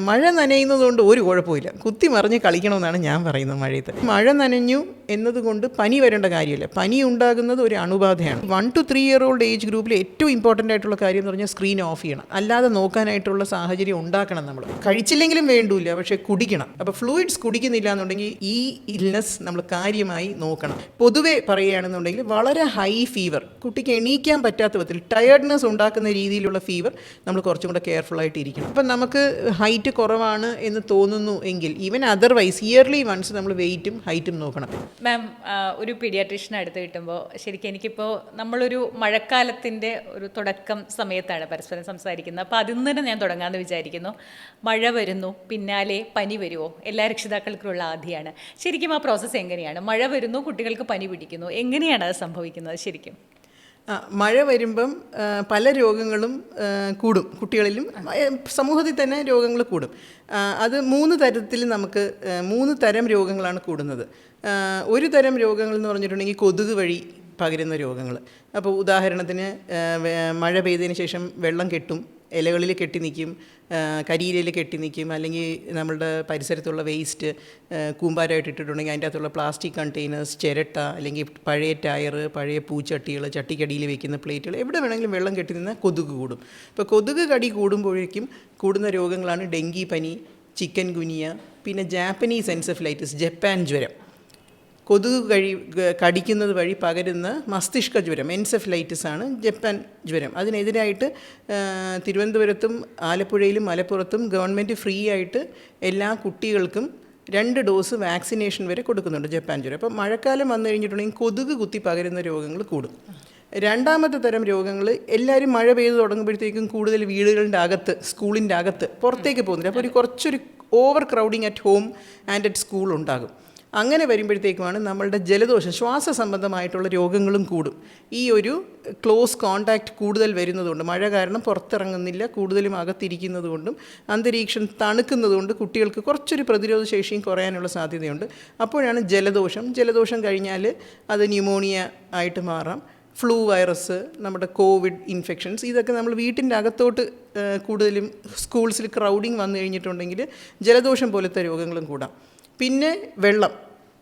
മഴ നനയുന്നതുകൊണ്ട് ഒരു കുഴപ്പമില്ല, കുത്തി മറിഞ്ഞ് കളിക്കണമെന്നാണ് ഞാൻ പറയുന്നത്. മഴയത്ത് മഴ നനഞ്ഞു എന്നതുകൊണ്ട് പനി വരേണ്ട കാര്യമില്ല. പനി ഉണ്ടാകുന്നത് ഒരു അണുബാധയാണ്. 1 to 3 year old ഏജ് ഗ്രൂപ്പിൽ ഏറ്റവും ഇമ്പോർട്ടൻ്റ് ആയിട്ടുള്ള കാര്യം എന്ന് പറഞ്ഞാൽ സ്ക്രീൻ ഓഫ് ചെയ്യണം. അല്ലാതെ നോക്കാനായിട്ടുള്ള സാഹചര്യം ഉണ്ടാക്കണം. നമ്മൾ കഴിച്ചില്ലെങ്കിലും വേണ്ടില്ല, പക്ഷേ കുടിക്കണം. അപ്പോൾ ഫ്ലൂയിഡ്സ് കുടിക്കുന്നില്ല എന്നുണ്ടെങ്കിൽ ഈ ഇൽനെസ് നമ്മൾ കാര്യമായി നോക്കണം. പൊതുവെ പറയുകയാണെന്നുണ്ടെങ്കിൽ വളരെ ഹൈ ഫീവർ, കുട്ടിക്ക് എണീക്കാൻ പറ്റാത്ത വിധത്തിൽ ടയർഡ്നെസ് ഉണ്ടാക്കുന്ന രീതിയിലുള്ള ഫീവർ നമ്മൾ കുറച്ചും കൂടെ കെയർഫുള്ളായിട്ട് ഇരിക്കണം. അപ്പം നമുക്ക് ഹൈറ്റ് കുറവാണ് എന്ന് തോന്നുന്നു എങ്കിൽ ഈവൻ അതർവൈസ് ഇയർലി വൺസ് നമ്മൾ വെയിറ്റും ഹൈറ്റും നോക്കണം. മാം, ഒരു പീഡിയാട്രീഷ്യൻ അടുത്ത് കിട്ടുമ്പോൾ ശരിക്കും എനിക്കിപ്പോൾ നമ്മളൊരു മഴക്കാലത്തിൻ്റെ ഒരു തുടക്കം സമയത്താണ് പരസ്പരം സംസാരിക്കുന്നത്. അപ്പോൾ അതിൽ നിന്ന് തന്നെ ഞാൻ തുടങ്ങാമെന്ന് വിചാരിക്കുന്നു. മഴ വരുന്നു, പിന്നാലെ പനി വരുമോ? എല്ലാ രക്ഷിതാക്കൾക്കുള്ള ആദ്യമാണ്. ശരിക്കും ആ പ്രോസസ്സ് എങ്ങനെയാണ്? മഴ വരുന്നു, കുട്ടികൾക്ക് പനി പിടിക്കുന്നു, എങ്ങനെയാണ് അത് സംഭവിക്കുന്നത് ശരിക്കും? മഴ വരുമ്പം പല രോഗങ്ങളും കൂടും. കുട്ടികളിലും സമൂഹത്തിൽ തന്നെ രോഗങ്ങൾ കൂടും. അത് 3 തരത്തിൽ നമുക്ക് 3 തരം രോഗങ്ങളാണ് കൂടുന്നത്. ഒരു തരം രോഗങ്ങൾ എന്ന് പറഞ്ഞിട്ടുണ്ടെങ്കിൽ കൊതുക് വഴി പകരുന്ന രോഗങ്ങൾ. അപ്പോൾ ഉദാഹരണത്തിന് മഴ പെയ്തതിന് ശേഷം വെള്ളം കെട്ടും, ഇലകളിൽ കെട്ടി നിൽക്കും, കരിയിലയിൽ കെട്ടി നിൽക്കും, അല്ലെങ്കിൽ നമ്മളുടെ പരിസരത്തുള്ള വേസ്റ്റ് കൂമ്പാരമായിട്ട് ഇട്ടിട്ടുണ്ടെങ്കിൽ അതിൻ്റെ അകത്തുള്ള പ്ലാസ്റ്റിക് കണ്ടെയ്നേഴ്സ്, ചിരട്ട, അല്ലെങ്കിൽ പഴയ ടയർ, പഴയ പൂച്ചട്ടികൾ, ചട്ടിക്കടിയിൽ വെക്കുന്ന പ്ലേറ്റുകൾ, എവിടെ വേണമെങ്കിലും വെള്ളം കെട്ടി നിന്നാൽ കൊതുക് കൂടും. ഇപ്പോൾ കൊതുക് കടി കൂടുമ്പോഴേക്കും കൂടുന്ന രോഗങ്ങളാണ് ഡെങ്കി പനി, ചിക്കൻ ഗുനിയ, പിന്നെ ജാപ്പനീസ് എൻസെഫലൈറ്റിസ്, ജപ്പാൻ ജ്വരം. കൊതുക് കടിക്കുന്നത് വഴി പകരുന്ന മസ്തിഷ്ക ജ്വരം, എൻസെഫലൈറ്റിസ് ആണ് ജപ്പാൻ ജ്വരം. അതിനെതിരായിട്ട് തിരുവനന്തപുരത്തും ആലപ്പുഴയിലും മലപ്പുറത്തും ഗവൺമെൻറ് ഫ്രീ ആയിട്ട് എല്ലാ കുട്ടികൾക്കും 2 ഡോസ് വാക്സിനേഷൻ വരെ കൊടുക്കുന്നുണ്ട് ജപ്പാൻ ജ്വരം. അപ്പോൾ മഴക്കാലം വന്നു കഴിഞ്ഞിട്ടുണ്ടെങ്കിൽ കൊതുക് കുത്തി പകരുന്ന രോഗങ്ങൾ കൂടും. രണ്ടാമത്തെ തരം രോഗങ്ങൾ, എല്ലാവരും മഴ പെയ്ത് തുടങ്ങുമ്പോഴത്തേക്കും കൂടുതൽ വീടുകളുടെ അകത്ത്, സ്കൂളിൻ്റെ അകത്ത് പുറത്തേക്ക് പോകുന്നില്ല. അപ്പോൾ കുറച്ചൊരു over crowding at home and at school ഉണ്ടാകും. അങ്ങനെ വരുമ്പോഴത്തേക്കുമാണ് നമ്മളുടെ ജലദോഷം, ശ്വാസ സംബന്ധമായിട്ടുള്ള രോഗങ്ങളും കൂടും. ഈ ഒരു ക്ലോസ് കോണ്ടാക്റ്റ് കൂടുതൽ വരുന്നതുകൊണ്ട്, മഴ കാരണം പുറത്തിറങ്ങുന്നില്ല, കൂടുതലും അകത്തിരിക്കുന്നത് കൊണ്ടും അന്തരീക്ഷം തണുക്കുന്നതുകൊണ്ട് കുട്ടികൾക്ക് കുറച്ചൊരു പ്രതിരോധ ശേഷിയും കുറയാനുള്ള സാധ്യതയുണ്ട്. അപ്പോഴാണ് ജലദോഷം കഴിഞ്ഞാൽ അത് ന്യൂമോണിയ ആയിട്ട് മാറാം. ഫ്ലൂ വൈറസ്, നമ്മുടെ കോവിഡ് ഇൻഫെക്ഷൻസ്, ഇതൊക്കെ നമ്മൾ വീട്ടിൻ്റെ അകത്തോട്ട് കൂടുതലും സ്കൂൾസിൽ ക്രൗഡിങ് വന്നു കഴിഞ്ഞിട്ടുണ്ടെങ്കിൽ ജലദോഷം പോലത്തെ രോഗങ്ങളും കൂടാം. പിന്നെ വെള്ളം,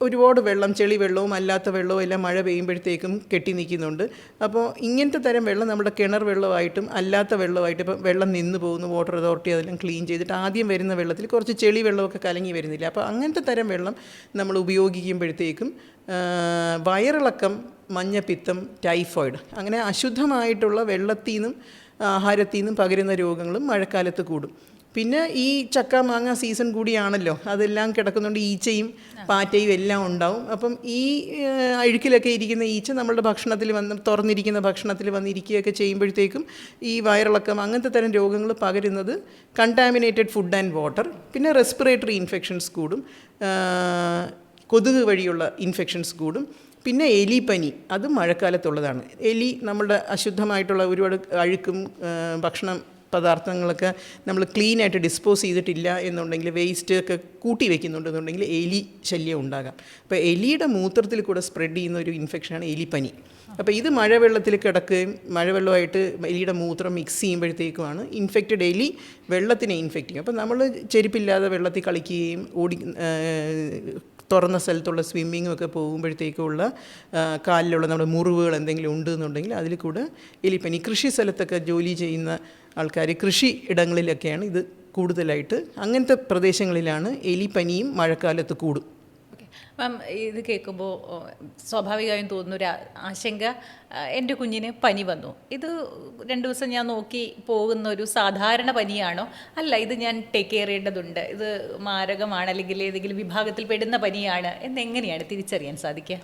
ഒരുപാട് വെള്ളം, ചെളി വെള്ളവും അല്ലാത്ത വെള്ളവും എല്ലാം മഴ പെയ്യുമ്പോഴത്തേക്കും കെട്ടി നിൽക്കുന്നുണ്ട്. അപ്പോൾ ഇങ്ങനത്തെ തരം വെള്ളം നമ്മുടെ കിണർ വെള്ളമായിട്ടും അല്ലാത്ത വെള്ളമായിട്ടും, ഇപ്പം വെള്ളം നിന്ന് പോകുന്നു, വാട്ടർ അതോറിറ്റി അതെല്ലാം ക്ലീൻ ചെയ്തിട്ട് ആദ്യം വരുന്ന വെള്ളത്തിൽ കുറച്ച് ചെളി വെള്ളമൊക്കെ കലങ്ങി വരുന്നില്ല. അപ്പോൾ അങ്ങനത്തെ തരം വെള്ളം നമ്മൾ ഉപയോഗിക്കുമ്പോഴത്തേക്കും വയറിളക്കം, മഞ്ഞപ്പിത്തം, ടൈഫോയിഡ്, അങ്ങനെ അശുദ്ധമായിട്ടുള്ള വെള്ളത്തിൽ നിന്നും ആഹാരത്തിൽ നിന്നും പകരുന്ന രോഗങ്ങളും മഴക്കാലത്ത് കൂടും. പിന്നെ ഈ ചക്ക മാങ്ങ സീസൺ കൂടിയാണല്ലോ, അതെല്ലാം കിടക്കുന്നുണ്ട്, ഈച്ചയും പാറ്റയും എല്ലാം ഉണ്ടാവും. അപ്പം ഈ അഴുക്കിലൊക്കെ ഇരിക്കുന്ന ഈച്ച നമ്മളുടെ ഭക്ഷണത്തിൽ വന്ന്, തുറന്നിരിക്കുന്ന ഭക്ഷണത്തിൽ വന്നിരിക്കുകയൊക്കെ ചെയ്യുമ്പോഴത്തേക്കും ഈ വയറിളക്കം, അങ്ങനത്തെ തരം രോഗങ്ങൾ പകരുന്നത് കണ്ടാമിനേറ്റഡ് ഫുഡ് ആൻഡ് വാട്ടർ. പിന്നെ റെസ്പിറേറ്ററി ഇൻഫെക്ഷൻസ് കൂടും, കൊതുക് വഴിയുള്ള ഇൻഫെക്ഷൻസ് കൂടും. പിന്നെ എലിപ്പനി, അത് മഴക്കാലത്തുള്ളതാണ്. എലി നമ്മളുടെ അശുദ്ധമായിട്ടുള്ള ഒരുപാട് അഴുക്കും ഭക്ഷണം പദാർത്ഥങ്ങളൊക്കെ നമ്മൾ ക്ലീനായിട്ട് ഡിസ്പോസ് ചെയ്തിട്ടില്ല എന്നുണ്ടെങ്കിൽ, വേസ്റ്റ് ഒക്കെ കൂട്ടി വയ്ക്കുന്നുണ്ടെന്നുണ്ടെങ്കിൽ എലി ശല്യം ഉണ്ടാകാം. അപ്പോൾ എലിയുടെ മൂത്രത്തിൽ കൂടെ സ്പ്രെഡ് ചെയ്യുന്ന ഒരു ഇൻഫെക്ഷനാണ് എലിപ്പനി. അപ്പോൾ ഇത് മഴവെള്ളത്തിൽ കിടക്കുകയും മഴവെള്ളമായിട്ട് എലിയുടെ മൂത്രം മിക്സ് ചെയ്യുമ്പോഴത്തേക്കുമാണ് ഇൻഫെക്റ്റഡ് എലി വെള്ളത്തിനെ ഇൻഫെക്റ്റ് ചെയ്യും. അപ്പോൾ നമ്മൾ ചെരുപ്പില്ലാതെ വെള്ളത്തിൽ കളിക്കുകയും തുറന്ന സ്ഥലത്തുള്ള സ്വിമ്മിങ്ങും ഒക്കെ പോകുമ്പോഴത്തേക്കുള്ള കാലിലുള്ള നമ്മുടെ മുറിവുകൾ എന്തെങ്കിലും ഉണ്ടെന്നുണ്ടെങ്കിൽ അതിൽ കൂടെ എലിപ്പനി. കൃഷി സ്ഥലത്തൊക്കെ ജോലി ചെയ്യുന്ന ആൾക്കാർ, കൃഷി ഇടങ്ങളിലൊക്കെയാണ് ഇത് കൂടുതലായിട്ട്, അങ്ങനത്തെ പ്രദേശങ്ങളിലാണ് എലിപ്പനിയും മഴക്കാലത്ത് കൂടും. മാം, ഇത് കേൾക്കുമ്പോൾ സ്വാഭാവികമായും തോന്നുന്നൊരു ആശങ്ക, എൻ്റെ കുഞ്ഞിന് പനി വന്നു, ഇത് 2 ദിവസം ഞാൻ നോക്കി പോകുന്ന ഒരു സാധാരണ പനിയാണോ, അല്ല ഇത് ഞാൻ ടേക്ക് കെയർ ചെയ്യേണ്ടതുണ്ട്, ഇത് മാരകമാണ്, അല്ലെങ്കിൽ ഏതെങ്കിലും വിഭാഗത്തിൽ പെടുന്ന പനിയാണ് എന്നെങ്ങനെയാണ് തിരിച്ചറിയാൻ സാധിക്കുക?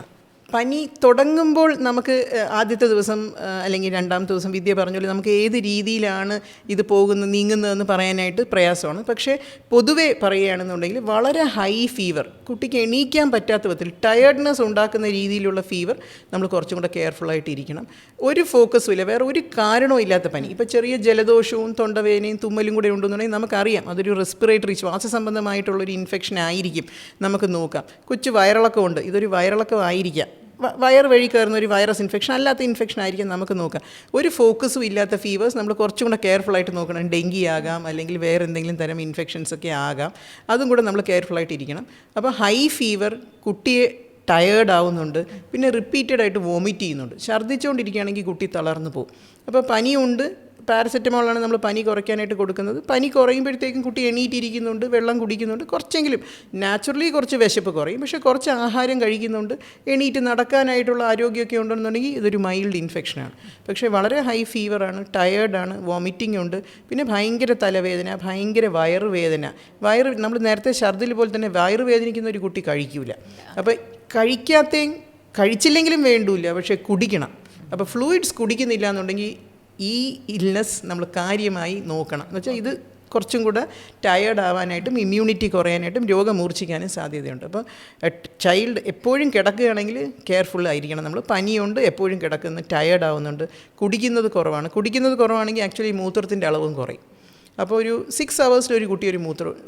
പനി തുടങ്ങുമ്പോൾ നമുക്ക് ആദ്യത്തെ ദിവസം അല്ലെങ്കിൽ രണ്ടാമത്തെ ദിവസം വിദ്യ പറഞ്ഞാൽ നമുക്ക് ഏത് രീതിയിലാണ് ഇത് നീങ്ങുന്നതെന്ന് പറയാനായിട്ട് പ്രയാസമാണ്. പക്ഷേ പൊതുവെ പറയുകയാണെന്നുണ്ടെങ്കിൽ വളരെ ഹൈ ഫീവർ, കുട്ടിക്ക് എണീക്കാൻ പറ്റാത്ത വിധത്തിൽ ടയർഡ്നെസ് ഉണ്ടാക്കുന്ന രീതിയിലുള്ള ഫീവർ നമ്മൾ കുറച്ചും കൂടെ കെയർഫുള്ളായിട്ട് ഇരിക്കണം. ഒരു ഫോക്കസും ഇല്ല, വേറെ ഒരു കാരണവും ഇല്ലാത്ത പനി. ഇപ്പോൾ ചെറിയ ജലദോഷവും തൊണ്ടവേദനയും തുമ്മലും കൂടെ ഉണ്ടെന്നുണ്ടെങ്കിൽ നമുക്കറിയാം അതൊരു റെസ്പിറേറ്ററി ശ്വാസ സംബന്ധമായിട്ടുള്ളൊരു ഇൻഫെക്ഷൻ ആയിരിക്കും. നമുക്ക് നോക്കാം. കൊച്ചു വയറിളക്കമുണ്ട്, ഇതൊരു വയറിളക്കം ആയിരിക്കാം. വയർ വഴി കയറുന്ന ഒരു വൈറസ് ഇൻഫെക്ഷൻ അല്ലാത്ത ഇൻഫെക്ഷൻ ആയിരിക്കും നമുക്ക് നോക്കാം. ഒരു ഫോക്കസും ഇല്ലാത്ത ഫീവേഴ്സ് നമ്മൾ കുറച്ചും കൂടെ കെയർഫുള്ളായിട്ട് നോക്കണം. ഡെങ്കി ആകാം, അല്ലെങ്കിൽ വേറെ എന്തെങ്കിലും തരം ഇൻഫെക്ഷൻസ് ഒക്കെ ആകാം, അതും കൂടെ നമ്മൾ കെയർഫുള്ളായിട്ട് ഇരിക്കണം. അപ്പോൾ ഹൈ ഫീവർ, കുട്ടിയെ ടയേർഡ് ആവുന്നുണ്ട്, പിന്നെ റിപ്പീറ്റഡായിട്ട് വോമിറ്റ് ചെയ്യുന്നുണ്ട്, ഛർദ്ദിച്ചുകൊണ്ടിരിക്കുകയാണെങ്കിൽ കുട്ടി തളർന്നു പോകും. അപ്പോൾ പനിയുണ്ട്, പാരസെറ്റമോളാണ് നമ്മൾ പനി കുറയ്ക്കാനായിട്ട് കൊടുക്കുന്നത്. പനി കുറയുമ്പോഴത്തേക്കും കുട്ടി എണീറ്റിരിക്കുന്നുണ്ട്, വെള്ളം കുടിക്കുന്നുണ്ട്, കുറച്ചെങ്കിലും നാച്ചുറലി കുറച്ച് വിശപ്പ് കുറയും, പക്ഷേ കുറച്ച് ആഹാരം കഴിക്കുന്നുണ്ട്, എണീറ്റ് നടക്കാനായിട്ടുള്ള ആരോഗ്യമൊക്കെ ഉണ്ടെന്നുണ്ടെങ്കിൽ ഇതൊരു മൈൽഡ് ഇൻഫെക്ഷനാണ്. പക്ഷേ വളരെ ഹൈ ഫീവറാണ്, ടയേർഡാണ്, വോമിറ്റിംഗ് ഉണ്ട്, പിന്നെ ഭയങ്കര തലവേദന, ഭയങ്കര വയറുവേദന. നമ്മൾ നേരത്തെ ഛർദ്ദിൽ പോലെ തന്നെ വയറുവേദനിക്കുന്ന ഒരു കുട്ടി കഴിക്കില്ല. അപ്പോൾ കഴിച്ചില്ലെങ്കിലും വേണ്ടില്ല, പക്ഷേ കുടിക്കണം. അപ്പോൾ ഫ്ലൂയിഡ്സ് കുടിക്കുന്നില്ല എന്നുണ്ടെങ്കിൽ ഈ ഇൽനെസ് നമ്മൾ കാര്യമായി നോക്കണം. എന്ന് വെച്ചാൽ ഇത് കുറച്ചും കൂടെ ടയേർഡ് ആവാനായിട്ടും ഇമ്മ്യൂണിറ്റി കുറയാനായിട്ടും രോഗം മൂർച്ഛിക്കാനും സാധ്യതയുണ്ട്. അപ്പോൾ ചൈൽഡ് എപ്പോഴും കിടക്കുകയാണെങ്കിൽ കെയർഫുൾ ആയിരിക്കണം. നമ്മൾ പനിയുണ്ട്, എപ്പോഴും കിടക്കുന്നു, ടയേർഡ് ആവുന്നുണ്ട്, കുടിക്കുന്നത് കുറവാണെങ്കിൽ ആക്ച്വലി മൂത്രത്തിൻ്റെ അളവും കുറയും. അപ്പോൾ ഒരു 6 hours ഒരു കുട്ടി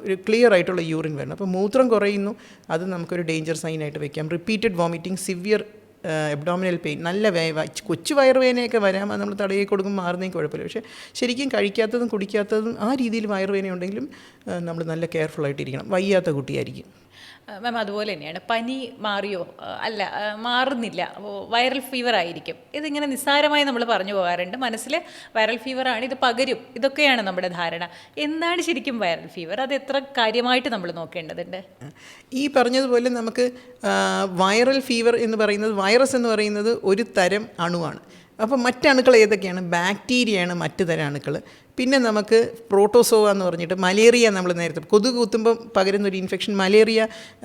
ഒരു ക്ലിയർ ആയിട്ടുള്ള യൂറിൻ വരണം. അപ്പോൾ മൂത്രം കുറയുന്നു, അത് നമുക്കൊരു ഡേഞ്ചർ സൈനായിട്ട് വെക്കാം. Repeated vomiting, severe abdominal pain, നല്ല കൊച്ചു വയറുവേദനയൊക്കെ വരാം, അത് നമ്മൾ തടയി കൊടുക്കുമ്പോൾ മാറുന്നതിന് കുഴപ്പമില്ല. പക്ഷേ ശരിക്കും കഴിക്കാത്തതും കുടിക്കാത്തതും ആ രീതിയിൽ വയറുവേദന ഉണ്ടെങ്കിലും നമ്മൾ നല്ല കെയർഫുള്ളായിട്ടിരിക്കണം. വയ്യാത്ത കുട്ടിയായിരിക്കും. മാം അതുപോലെ തന്നെയാണ്. പനി മാറിയോ? അല്ല, മാറുന്നില്ല, വൈറൽ ഫീവർ ആയിരിക്കും. ഇതിങ്ങനെ നിസ്സാരമായി നമ്മൾ പറഞ്ഞു പോകാറുണ്ട്. മനസ്സിൽ വൈറൽ ഫീവറാണ്, ഇത് പകരും, ഇതൊക്കെയാണ് നമ്മുടെ ധാരണ. എന്താണ് ശരിക്കും വൈറൽ ഫീവർ? അത് എത്ര കാര്യമായിട്ട് നമ്മൾ നോക്കേണ്ടതുണ്ട്? ഈ പറഞ്ഞതുപോലെ നമുക്ക് വൈറൽ ഫീവർ എന്ന് പറയുന്നത്, വൈറസ് എന്ന് പറയുന്നത് ഒരു തരം അണുവാണ്. അപ്പോൾ മറ്റണുക്കൾ ഏതൊക്കെയാണ്? ബാക്ടീരിയയാണ് മറ്റു തരം അണുക്കൾ. പിന്നെ നമുക്ക് പ്രോട്ടോസോവ എന്ന് പറഞ്ഞിട്ട് മലേറിയ, നമ്മൾ നേരത്തെ കൊതുക് കുത്തുമ്പം പകരുന്നൊരു ഇൻഫെക്ഷൻ മലേറിയ,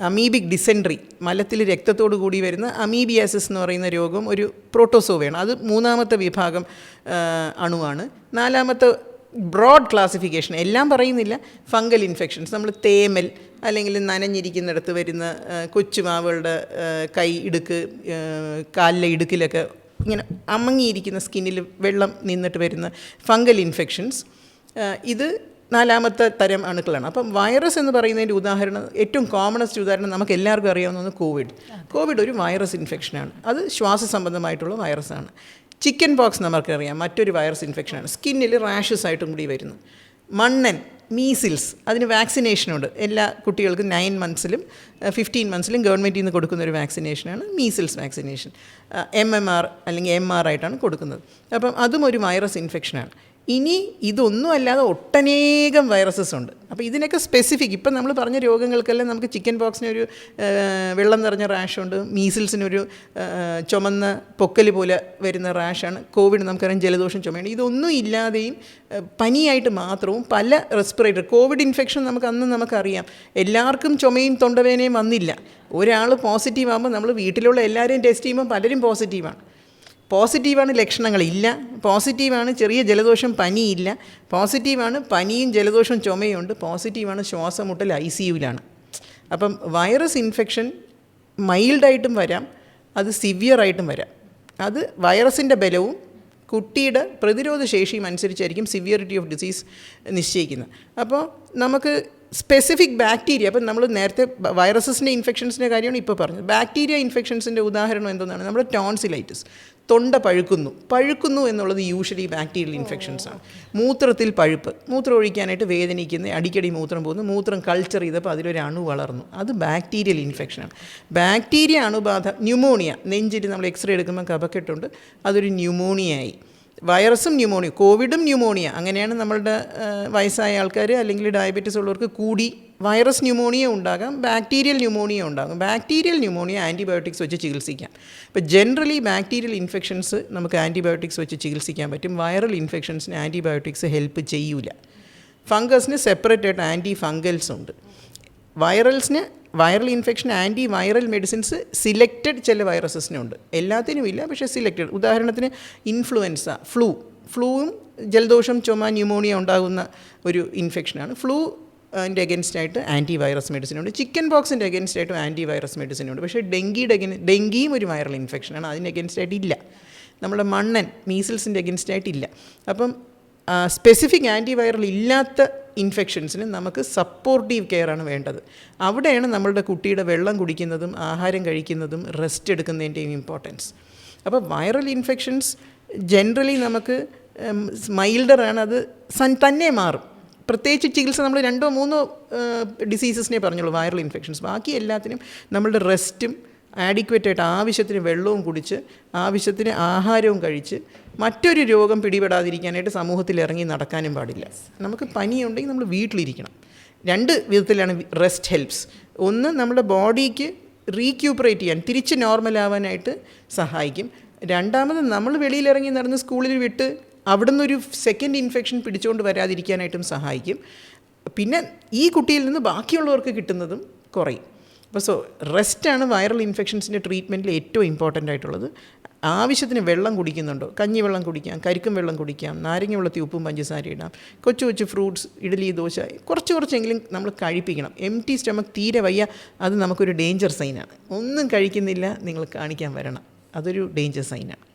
അമീബിക് ഡിസെൻട്രി, മലത്തിൽ രക്തത്തോടു കൂടി വരുന്ന അമീബിയാസിസ് എന്ന് പറയുന്ന രോഗം ഒരു പ്രോട്ടോസോവയാണ്. അത് 3ാമത്തെ വിഭാഗം അണുവാണ്. 4ാമത്തെ ബ്രോഡ് ക്ലാസിഫിക്കേഷൻ, എല്ലാം പറയുന്നില്ല, ഫംഗൽ ഇൻഫെക്ഷൻസ്. നമ്മൾ തേമൽ അല്ലെങ്കിൽ നനഞ്ഞിരിക്കുന്നിടത്ത് വരുന്ന കൊച്ചുമാവുകളുടെ കൈ ഇടുക്ക്, കാലിലെ ഇടുക്കിലൊക്കെ ഇങ്ങനെ അമങ്ങിയിരിക്കുന്ന സ്കിന്നിൽ വെള്ളം നിന്നിട്ട് വരുന്ന ഫംഗൽ ഇൻഫെക്ഷൻസ്, ഇത് 4ാമത്തെ തരം അണുക്കളാണ്. അപ്പം വൈറസ് എന്ന് പറയുന്നതിൻ്റെ ഉദാഹരണം, ഏറ്റവും കോമണസ്റ്റ് ഉദാഹരണം നമുക്ക് എല്ലാവർക്കും അറിയാവുന്നത് കോവിഡ് ഒരു വൈറസ് ഇൻഫെക്ഷനാണ്. അത് ശ്വാസ സംബന്ധമായിട്ടുള്ള വൈറസാണ്. ചിക്കൻ പോക്സ് നമുക്കറിയാം, മറ്റൊരു വൈറസ് ഇൻഫെക്ഷനാണ്, സ്കിന്നിൽ റാഷസ് ആയിട്ടും കൂടി വരുന്നു. മണ്ണൻ, മീസിൽസ്, അതിന് വാക്സിനേഷനുണ്ട്. എല്ലാ കുട്ടികൾക്കും 9 monthsലും 15 monthsലും ഗവൺമെൻറ്റിൽ നിന്ന് കൊടുക്കുന്ന ഒരു വാക്സിനേഷനാണ് മീസിൽസ് വാക്സിനേഷൻ. MMR അല്ലെങ്കിൽ MR ആയിട്ടാണ് കൊടുക്കുന്നത്. അപ്പം അതും ഒരു വൈറസ് ഇൻഫെക്ഷനാണ്. ഇനി ഇതൊന്നും അല്ലാതെ ഒട്ടനേകം വൈറസസ് ഉണ്ട്. അപ്പോൾ ഇതിനൊക്കെ സ്പെസിഫിക്, ഇപ്പം നമ്മൾ പറഞ്ഞ രോഗങ്ങൾക്കെല്ലാം നമുക്ക് ചിക്കൻ പോക്സിനൊരു വെള്ളം നിറഞ്ഞ റാഷുണ്ട്, മീസിൽസിനൊരു ചുമന്ന പൊക്കൽ പോലെ വരുന്ന റാഷാണ്, കോവിഡ് നമുക്കറിയാം ജലദോഷം ചുമയാണ്. ഇതൊന്നും ഇല്ലാതെയും പനിയായിട്ട് മാത്രവും പല റെസ്പിറേറ്ററി കോവിഡ് ഇൻഫെക്ഷൻ നമുക്കറിയാം, എല്ലാവർക്കും ചുമയും തൊണ്ടവേദനയും വന്നില്ല. ഒരാൾ പോസിറ്റീവ് ആകുമ്പോൾ നമ്മൾ വീട്ടിലുള്ള എല്ലാവരെയും ടെസ്റ്റ് ചെയ്യുമ്പോൾ പലരും പോസിറ്റീവാണ്, ലക്ഷണങ്ങളില്ല, പോസിറ്റീവാണ് ചെറിയ ജലദോഷം പനിയില്ല, പോസിറ്റീവാണ് പനിയും ജലദോഷവും ചുമയുണ്ട്, പോസിറ്റീവാണ് ശ്വാസം മുട്ടൽ ICUവിലാണ്. അപ്പം വൈറസ് ഇൻഫെക്ഷൻ മൈൽഡായിട്ടും വരാം, അത് സിവിയറായിട്ടും വരാം. അത് വൈറസിൻ്റെ ബലവും കുട്ടിയുടെ പ്രതിരോധ ശേഷിയും അനുസരിച്ചായിരിക്കും സിവിയറിറ്റി ഓഫ് ഡിസീസ് നിശ്ചയിക്കുന്നത്. അപ്പോൾ നമുക്ക് സ്പെസിഫിക് ബാക്ടീരിയ, അപ്പം നമ്മൾ നേരത്തെ വൈറസസിൻ്റെ ഇൻഫെക്ഷൻസിൻ്റെ കാര്യമാണ് ഇപ്പോൾ പറഞ്ഞത്. ബാക്ടീരിയ ഇൻഫെക്ഷൻസിൻ്റെ ഉദാഹരണം എന്തെന്നാണ്? നമ്മുടെ ടോൺസിലൈറ്റിസ്, തൊണ്ട പഴുക്കുന്നു എന്നുള്ളത് യൂഷ്വലി ബാക്ടീരിയൽ ഇൻഫെക്ഷൻസാണ്. മൂത്രത്തിൽ പഴുപ്പ്, മൂത്രം ഒഴിക്കാനായിട്ട് വേദനിക്കുന്ന, അടിക്കടി മൂത്രം പോകുന്നു, മൂത്രം കൾച്ചർ ചെയ്തപ്പോൾ അതിലൊരു അണു വളർന്നു, അത് ബാക്ടീരിയൽ ഇൻഫെക്ഷനാണ്. ബാക്ടീരിയ അണുബാധ, ന്യൂമോണിയ, നെഞ്ചിൽ നമ്മൾ എക്സ്റേ എടുക്കുമ്പോൾ കഫക്കെട്ടുണ്ട്, അതൊരു ന്യൂമോണിയയായി. വൈറസും ന്യൂമോണിയ, കോവിഡും ന്യൂമോണിയ, അങ്ങനെയാണ് നമ്മളുടെ വയസ്സായ ആൾക്കാർ അല്ലെങ്കിൽ ഡയബറ്റീസ് ഉള്ളവർക്ക് കൂടി വൈറസ് ന്യൂമോണിയ ഉണ്ടാകാം, ബാക്ടീരിയൽ ന്യൂമോണിയ ഉണ്ടാകും. ബാക്ടീരിയൽ ന്യൂമോണിയ ആൻറ്റിബയോട്ടിക്സ് വെച്ച് ചികിത്സിക്കാം. ഇപ്പോൾ ജനറലി ബാക്ടീരിയൽ ഇൻഫെക്ഷൻസ് നമുക്ക് ആൻറ്റിബയോട്ടിക്സ് വെച്ച് ചികിത്സിക്കാൻ പറ്റും. വൈറൽ ഇൻഫെക്ഷൻസിന് ആൻറ്റിബയോട്ടിക്സ് ഹെൽപ്പ് ചെയ്യൂല. ഫംഗസിന് സെപ്പറേറ്റ് ആയിട്ട് ആൻറ്റി ഫംഗൽസ് ഉണ്ട്. Viral infection anti viral medicines selected ചില വൈറസസിനുണ്ട്, എല്ലാത്തിനും ഇല്ല, പക്ഷേ സിലക്റ്റഡ്. ഉദാഹരണത്തിന് ഇൻഫ്ലുവൻസ, ഫ്ലൂവും ജലദോഷം ചുമ ന്യൂമോണിയ ഉണ്ടാകുന്ന ഒരു ഇൻഫെക്ഷനാണ്. ഫ്ലൂൻ്റെ അഗൻസ്റ്റായിട്ട് ആൻറ്റി വൈറസ് മെഡിസിനുണ്ട്. ചിക്കൻ പോക്സിൻ്റെ അഗൻസ്റ്റായിട്ടും ആൻറ്റി വൈറസ് മെഡിസിനുണ്ട്. പക്ഷേ ഡെങ്കിയും ഒരു വൈറൽ ഇൻഫെക്ഷനാണ്, അതിന് അഗൻസ്റ്റായിട്ട് ഇല്ല. നമ്മുടെ മണ്ണൻ, മീസിൽസിൻ്റെ അഗൻസ്റ്റായിട്ടില്ല. അപ്പം സ്പെസിഫിക് ആൻറ്റിവൈറൽ ഇല്ലാത്ത ഇൻഫെക്ഷൻസിന് നമുക്ക് സപ്പോർട്ടീവ് കെയറാണ് വേണ്ടത്. അവിടെയാണ് നമ്മളുടെ കുട്ടിയുടെ വെള്ളം കുടിക്കുന്നതും ആഹാരം കഴിക്കുന്നതും റെസ്റ്റ് എടുക്കുന്നതിൻ്റെയും ഇമ്പോർട്ടൻസ്. അപ്പോൾ വൈറൽ ഇൻഫെക്ഷൻസ് ജനറലി നമുക്ക് മൈൽഡറാണ്, അത് തന്നെ മാറും. പ്രത്യേകിച്ച് ചികിത്സ നമ്മൾ 2-3 ഡിസീസസിനെ പറഞ്ഞുള്ളൂ വൈറൽ ഇൻഫെക്ഷൻസ്. ബാക്കി എല്ലാത്തിനും നമ്മളുടെ റെസ്റ്റും ആഡിക്വേറ്റായിട്ട് ആവശ്യത്തിന് വെള്ളവും കുടിച്ച് ആവശ്യത്തിന് ആഹാരവും കഴിച്ച് മറ്റൊരു രോഗം പിടിപെടാതിരിക്കാനായിട്ട് സമൂഹത്തിൽ ഇറങ്ങി നടക്കാനും പാടില്ല. നമുക്ക് പനിയുണ്ടെങ്കിൽ നമ്മൾ വീട്ടിലിരിക്കണം. 2 വിധത്തിലാണ് റെസ്റ്റ് ഹെൽപ്സ്. ഒന്ന്, നമ്മുടെ ബോഡിക്ക് റീക്യൂപ്പറേറ്റ് ചെയ്യാൻ, തിരിച്ച് നോർമലാവാനായിട്ട് സഹായിക്കും. രണ്ടാമത്, നമ്മൾ വെളിയിലിറങ്ങി നടന്ന് സ്കൂളിൽ വിട്ട് അവിടെ നിന്നൊരു സെക്കൻഡ് ഇൻഫെക്ഷൻ പിടിച്ചുകൊണ്ട് വരാതിരിക്കാനായിട്ടും സഹായിക്കും. പിന്നെ ഈ കുട്ടിയിൽ നിന്ന് ബാക്കിയുള്ളവർക്ക് കിട്ടുന്നതും കുറയും. അപ്പോൾ റെസ്റ്റാണ് വൈറൽ ഇൻഫെക്ഷൻസിൻ്റെ ട്രീറ്റ്മെൻറ്റിൽ ഏറ്റവും ഇമ്പോർട്ടൻ്റ് ആയിട്ടുള്ളത്. ആവശ്യത്തിന് വെള്ളം കുടിക്കുന്നുണ്ടോ? കഞ്ഞിവെള്ളം കുടിക്കാം, കരിക്കും വെള്ളം കുടിക്കാം, നാരങ്ങ വെള്ളത്തിൽ ഉപ്പും പഞ്ചസാര ഇടാം, കൊച്ചു കൊച്ചു ഫ്രൂട്ട്സ്, ഇഡ്ഡലി, ദോശ കുറച്ചെങ്കിലും നമ്മൾ കഴിപ്പിക്കണം. എംപ്റ്റി സ്റ്റമക്ക് തീരെ വയ്യ, അത് നമുക്കൊരു ഡേഞ്ചർ സൈനാണ്. ഒന്നും കഴിക്കുന്നില്ല, നിങ്ങൾ കാണിക്കാൻ വരണം, അതൊരു ഡേഞ്ചർ സൈനാണ്.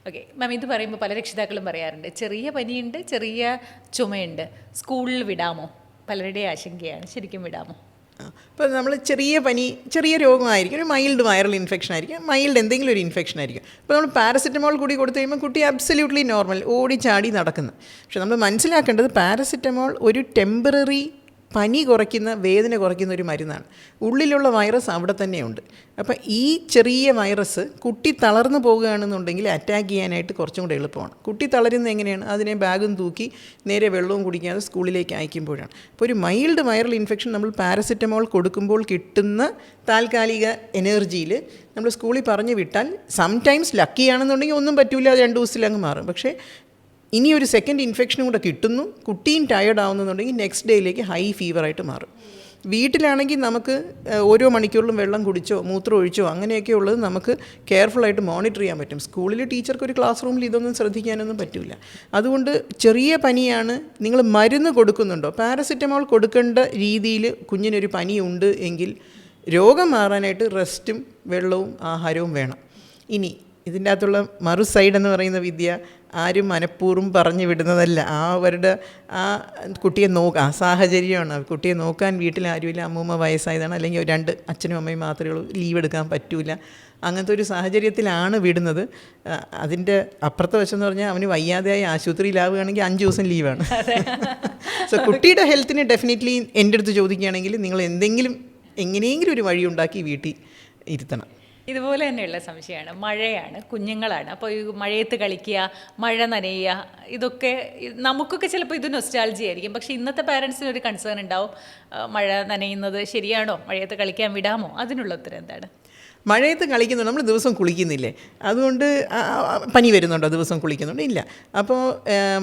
ഓക്കെ മാം, ഇത് പറയുമ്പോൾ പല രക്ഷിതാക്കളും പറയാറുണ്ട് ചെറിയ പനിയുണ്ട്, ചെറിയ ചുമയുണ്ട്, സ്കൂളിൽ വിടാമോ? പലരുടെയും ആശങ്കയാണ്, ശരിക്കും വിടാമോ? ഇപ്പോൾ നമ്മൾ ചെറിയ പനി, ചെറിയ രോഗമായിരിക്കും, ഒരു മൈൽഡ് വൈറൽ ഇൻഫെക്ഷൻ ആയിരിക്കും, മൈൽഡ് എന്തെങ്കിലും ഒരു ഇൻഫെക്ഷൻ ആയിരിക്കും. അപ്പോൾ നമ്മൾ പാരസിറ്റമോൾ കൂടി കൊടുത്തു കഴിയുമ്പോൾ കുട്ടി അബ്സല്യൂട്ട്ലി നോർമൽ, ഓടി ചാടി നടക്കുന്നു. പക്ഷെ നമ്മൾ മനസ്സിലാക്കേണ്ടത് പാരസിറ്റമോൾ ഒരു ടെമ്പററി പനി കുറയ്ക്കുന്ന, വേദന കുറയ്ക്കുന്ന ഒരു മരുന്നാണ്. ഉള്ളിലുള്ള വൈറസ് അവിടെ തന്നെയുണ്ട്. അപ്പോൾ ഈ ചെറിയ വൈറസ് കുട്ടി തളർന്നു പോകുകയാണെന്നുണ്ടെങ്കിൽ അറ്റാക്ക് ചെയ്യാനായിട്ട് കുറച്ചും കൂടെ എളുപ്പമാണ്. കുട്ടി തളരുന്നത് എങ്ങനെയാണ്? അതിനെ ബാഗും തൂക്കി നേരെ വെള്ളവും കുടിക്കാതെ സ്കൂളിലേക്ക് അയക്കുമ്പോഴാണ്. അപ്പോൾ ഒരു മൈൽഡ് വൈറൽ ഇൻഫെക്ഷൻ നമ്മൾ പാരസിറ്റമോൾ കൊടുക്കുമ്പോൾ കിട്ടുന്ന താൽക്കാലിക എനർജിയിൽ നമ്മൾ സ്കൂളിൽ പറഞ്ഞു വിട്ടാൽ സംടൈംസ് ലക്കിയാണെന്നുണ്ടെങ്കിൽ ഒന്നും പറ്റില്ല, അത് 2 ദിവസത്തിൽ അങ്ങ് മാറും. പക്ഷേ ഇനി ഒരു സെക്കൻഡ് ഇൻഫെക്ഷനും കൂടെ കിട്ടുന്നു, കുട്ടിയും ടയേർഡ് ആവുന്നുണ്ടെങ്കിൽ നെക്സ്റ്റ് ഡേയിലേക്ക് ഹൈ ഫീവറായിട്ട് മാറും. വീട്ടിലാണെങ്കിൽ നമുക്ക് ഓരോ മണിക്കൂറിലും വെള്ളം കുടിച്ചോ മൂത്രം ഒഴിച്ചോ അങ്ങനെയൊക്കെ ഉള്ളത് നമുക്ക് കെയർഫുള്ളായിട്ട് മോണിറ്റർ ചെയ്യാൻ പറ്റും. സ്കൂളിൽ ടീച്ചർക്ക് ഒരു ക്ലാസ് റൂമിൽ ഇതൊന്നും ശ്രദ്ധിക്കാനൊന്നും പറ്റില്ല. അതുകൊണ്ട് ചെറിയ പനിയാണ്, നിങ്ങൾ മരുന്ന് കൊടുക്കുന്നുണ്ടോ? പാരസിറ്റമോൾ കൊടുക്കേണ്ട രീതിയിൽ കുഞ്ഞിനൊരു പനിയുണ്ട് എങ്കിൽ രോഗം മാറാനായിട്ട് റെസ്റ്റും വെള്ളവും ആഹാരവും വേണം. ഇനി ഇതിൻ്റെ അകത്തുള്ള മറു സൈഡ് എന്ന് പറയുന്ന വിദ്യ ആരും മനഃപൂർവ്വം പറഞ്ഞു വിടുന്നതല്ല. അവരുടെ ആ കുട്ടിയെ ആ സാഹചര്യമാണ്. കുട്ടിയെ നോക്കാൻ വീട്ടിൽ ആരുമില്ല, അമ്മൂമ്മ വയസ്സായതാണ്, അല്ലെങ്കിൽ 2 അച്ഛനും അമ്മയും മാത്രമേ ഉള്ളൂ, ലീവ് എടുക്കാൻ പറ്റില്ല, അങ്ങനത്തെ ഒരു സാഹചര്യത്തിലാണ് വിടുന്നത്. അതിൻ്റെ അപ്പുറത്തെ വശം എന്ന് പറഞ്ഞാൽ അവന് വയ്യാതെയായി ആശുപത്രിയിലാവുകയാണെങ്കിൽ 5 ദിവസം ലീവാണ്. സോ കുട്ടിയുടെ ഹെൽത്തിന് ഡെഫിനറ്റ്ലി എൻ്റെ അടുത്ത് ചോദിക്കുകയാണെങ്കിൽ നിങ്ങൾ എങ്ങനെയെങ്കിലും ഒരു വഴി ഉണ്ടാക്കി വീട്ടിൽ ഇരുത്തണം. ഇതുപോലെ തന്നെയുള്ള സംശയമാണ്. മഴയാണ്, കുഞ്ഞുങ്ങളാണ്, അപ്പോൾ ഈ മഴയത്ത് കളിക്കുക, മഴ നനയുക, ഇതൊക്കെ നമുക്കൊക്കെ ചിലപ്പോൾ ഇത് നൊസ്റ്റാൾജി ആയിരിക്കും. പക്ഷേ ഇന്നത്തെ പാരൻസിന് ഒരു കൺസേൺ ഉണ്ടാവും, മഴ നനയുന്നത് ശരിയാണോ, മഴയത്ത് കളിക്കാൻ വിടാമോ? അതിനുള്ള ഉത്തരം എന്താണ്? മഴയത്ത് കളിക്കുന്നുണ്ട്, നമ്മൾ ദിവസം കുളിക്കുന്നില്ലേ, അതുകൊണ്ട് പനി വരുന്നുണ്ടോ? ദിവസം കുളിക്കുന്നുണ്ട് ഇല്ല. അപ്പോൾ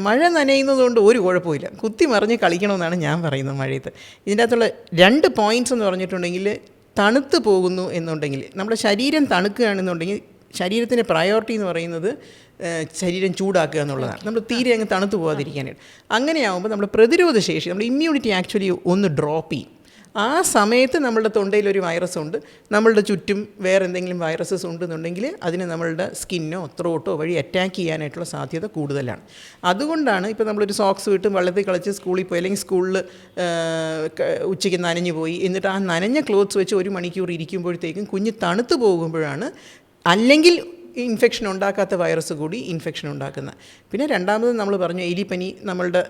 മഴ നനയുന്നതുകൊണ്ട് ഒരു കുഴപ്പമില്ല, കുത്തി മറിഞ്ഞ് കളിക്കണമെന്നാണ് ഞാൻ പറയുന്നത്. മഴയത്ത് ഇതിൻ്റെ അകത്തുള്ള 2 പോയിൻറ്റ്സ് എന്ന് പറഞ്ഞിട്ടുണ്ടെങ്കിൽ, തണുത്ത് പോകുന്നു എന്നുണ്ടെങ്കിൽ, നമ്മുടെ ശരീരം തണുക്കുകയാണെന്നുണ്ടെങ്കിൽ ശരീരത്തിൻ്റെ പ്രയോറിറ്റി എന്ന് പറയുന്നത് ശരീരം ചൂടാക്കുക എന്നുള്ളതാണ്. നമ്മൾ തീരെ അങ്ങ് തണുത്ത് പോകാതിരിക്കാനായിട്ട്. അങ്ങനെയാകുമ്പോൾ നമ്മുടെ പ്രതിരോധ ശേഷി, നമ്മുടെ ഇമ്മ്യൂണിറ്റി ആക്ച്വലി ഒന്ന് ഡ്രോപ്പ് ചെയ്യും. ആ സമയത്ത് നമ്മളുടെ തൊണ്ടയിലൊരു വൈറസ് ഉണ്ട്, നമ്മളുടെ ചുറ്റും വേറെ എന്തെങ്കിലും വൈറസസ് ഉണ്ടെന്നുണ്ടെങ്കിൽ അതിന് നമ്മളുടെ സ്കിന്നോ ത്രോട്ടോ വഴി അറ്റാക്ക് ചെയ്യാനായിട്ടുള്ള സാധ്യത കൂടുതലാണ്. അതുകൊണ്ടാണ് ഇപ്പോൾ നമ്മളൊരു സോക്സ് വിട്ട് വെള്ളത്തിൽ കളിച്ച് സ്കൂളിൽ പോയി, അല്ലെങ്കിൽ സ്കൂളിൽ ഉച്ചയ്ക്ക് നനഞ്ഞു പോയി, എന്നിട്ട് ആ നനഞ്ഞ ക്ലോത്ത്സ് വെച്ച് 1 മണിക്കൂർ ഇരിക്കുമ്പോഴത്തേക്കും കുഞ്ഞ് തണുത്ത് പോകുമ്പോഴാണ്, അല്ലെങ്കിൽ ഇൻഫെക്ഷൻ ഉണ്ടാക്കാത്ത വൈറസ് കൂടി ഇൻഫെക്ഷൻ ഉണ്ടാക്കുന്നത്. പിന്നെ രണ്ടാമത് നമ്മൾ പറഞ്ഞു എലിപ്പനി നമ്മളുടെ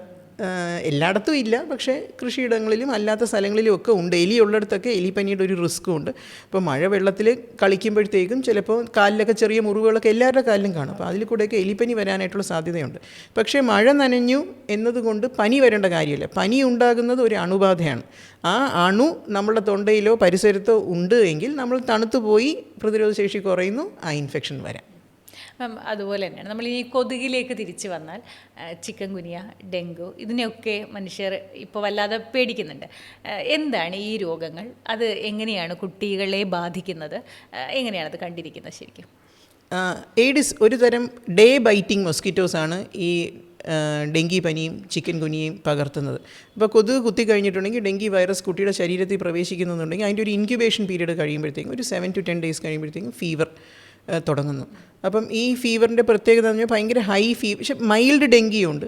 എല്ലായിടത്തും ഇല്ല, പക്ഷേ കൃഷിയിടങ്ങളിലും അല്ലാത്ത സ്ഥലങ്ങളിലും ഒക്കെ ഉണ്ട്. എലിയുള്ളിടത്തൊക്കെ എലിപ്പനിയുടെ ഒരു റിസ്ക്കും ഉണ്ട്. ഇപ്പോൾ മഴ വെള്ളത്തിൽ കളിക്കുമ്പോഴത്തേക്കും ചിലപ്പോൾ കാലിലൊക്കെ ചെറിയ മുറിവുകളൊക്കെ എല്ലാവരുടെ കാലിലും കാണും. അപ്പോൾ അതിൽ കൂടെയൊക്കെ എലിപ്പനി വരാനായിട്ടുള്ള സാധ്യതയുണ്ട്. പക്ഷേ മഴ നനഞ്ഞു എന്നതുകൊണ്ട് പനി വരേണ്ട കാര്യമില്ല. പനി ഉണ്ടാകുന്നത് ഒരു അണുബാധയാണ്. ആ അണു നമ്മുടെ തൊണ്ടയിലോ പരിസരത്തോ ഉണ്ട് എങ്കിൽ നമ്മൾ തണുത്തു പോയി പ്രതിരോധശേഷി കുറയുന്നു, ആ ഇൻഫെക്ഷൻ വരാം. മാം, അതുപോലെ തന്നെയാണ് നമ്മൾ ഈ കൊതുകിലേക്ക് തിരിച്ചു വന്നാൽ, ചിക്കൻ ഗുനിയ, ഡെങ്കു, ഇതിനെയൊക്കെ മനുഷ്യർ ഇപ്പോൾ വല്ലാതെ പേടിക്കുന്നുണ്ട്. എന്താണ് ഈ രോഗങ്ങൾ? അത് എങ്ങനെയാണ് കുട്ടികളെ ബാധിക്കുന്നത്? എങ്ങനെയാണ് അത് കണ്ടിരിക്കുന്നത് ശരിക്കും? എയ്ഡിസ് ഒരു തരം ഡേ ബൈറ്റിംഗ് മൊസ്കിറ്റോസാണ് ഈ ഡെങ്കി പനിയും ചിക്കൻ ഗുനിയയും പകർത്തുന്നത്. അപ്പോൾ കൊതുക് കുത്തി കഴിഞ്ഞിട്ടുണ്ടെങ്കിൽ ഡെങ്കി വൈറസ് കുട്ടിയുടെ ശരീരത്തിൽ പ്രവേശിക്കുന്നുണ്ടെങ്കിൽ അതിൻ്റെ ഒരു ഇൻക്യുബേഷൻ പീരീഡ് കഴിയുമ്പോഴത്തേക്കും, ഒരു 7 to 10 days കഴിയുമ്പോഴത്തേക്കും ഫീവർ തുടങ്ങുന്നു. അപ്പം ഈ ഫീവറിൻ്റെ പ്രത്യേകത എന്ന് പറഞ്ഞാൽ ഭയങ്കര ഹൈ ഫീവർ, പക്ഷെ മൈൽഡ് ഡെങ്കിയുണ്ട്,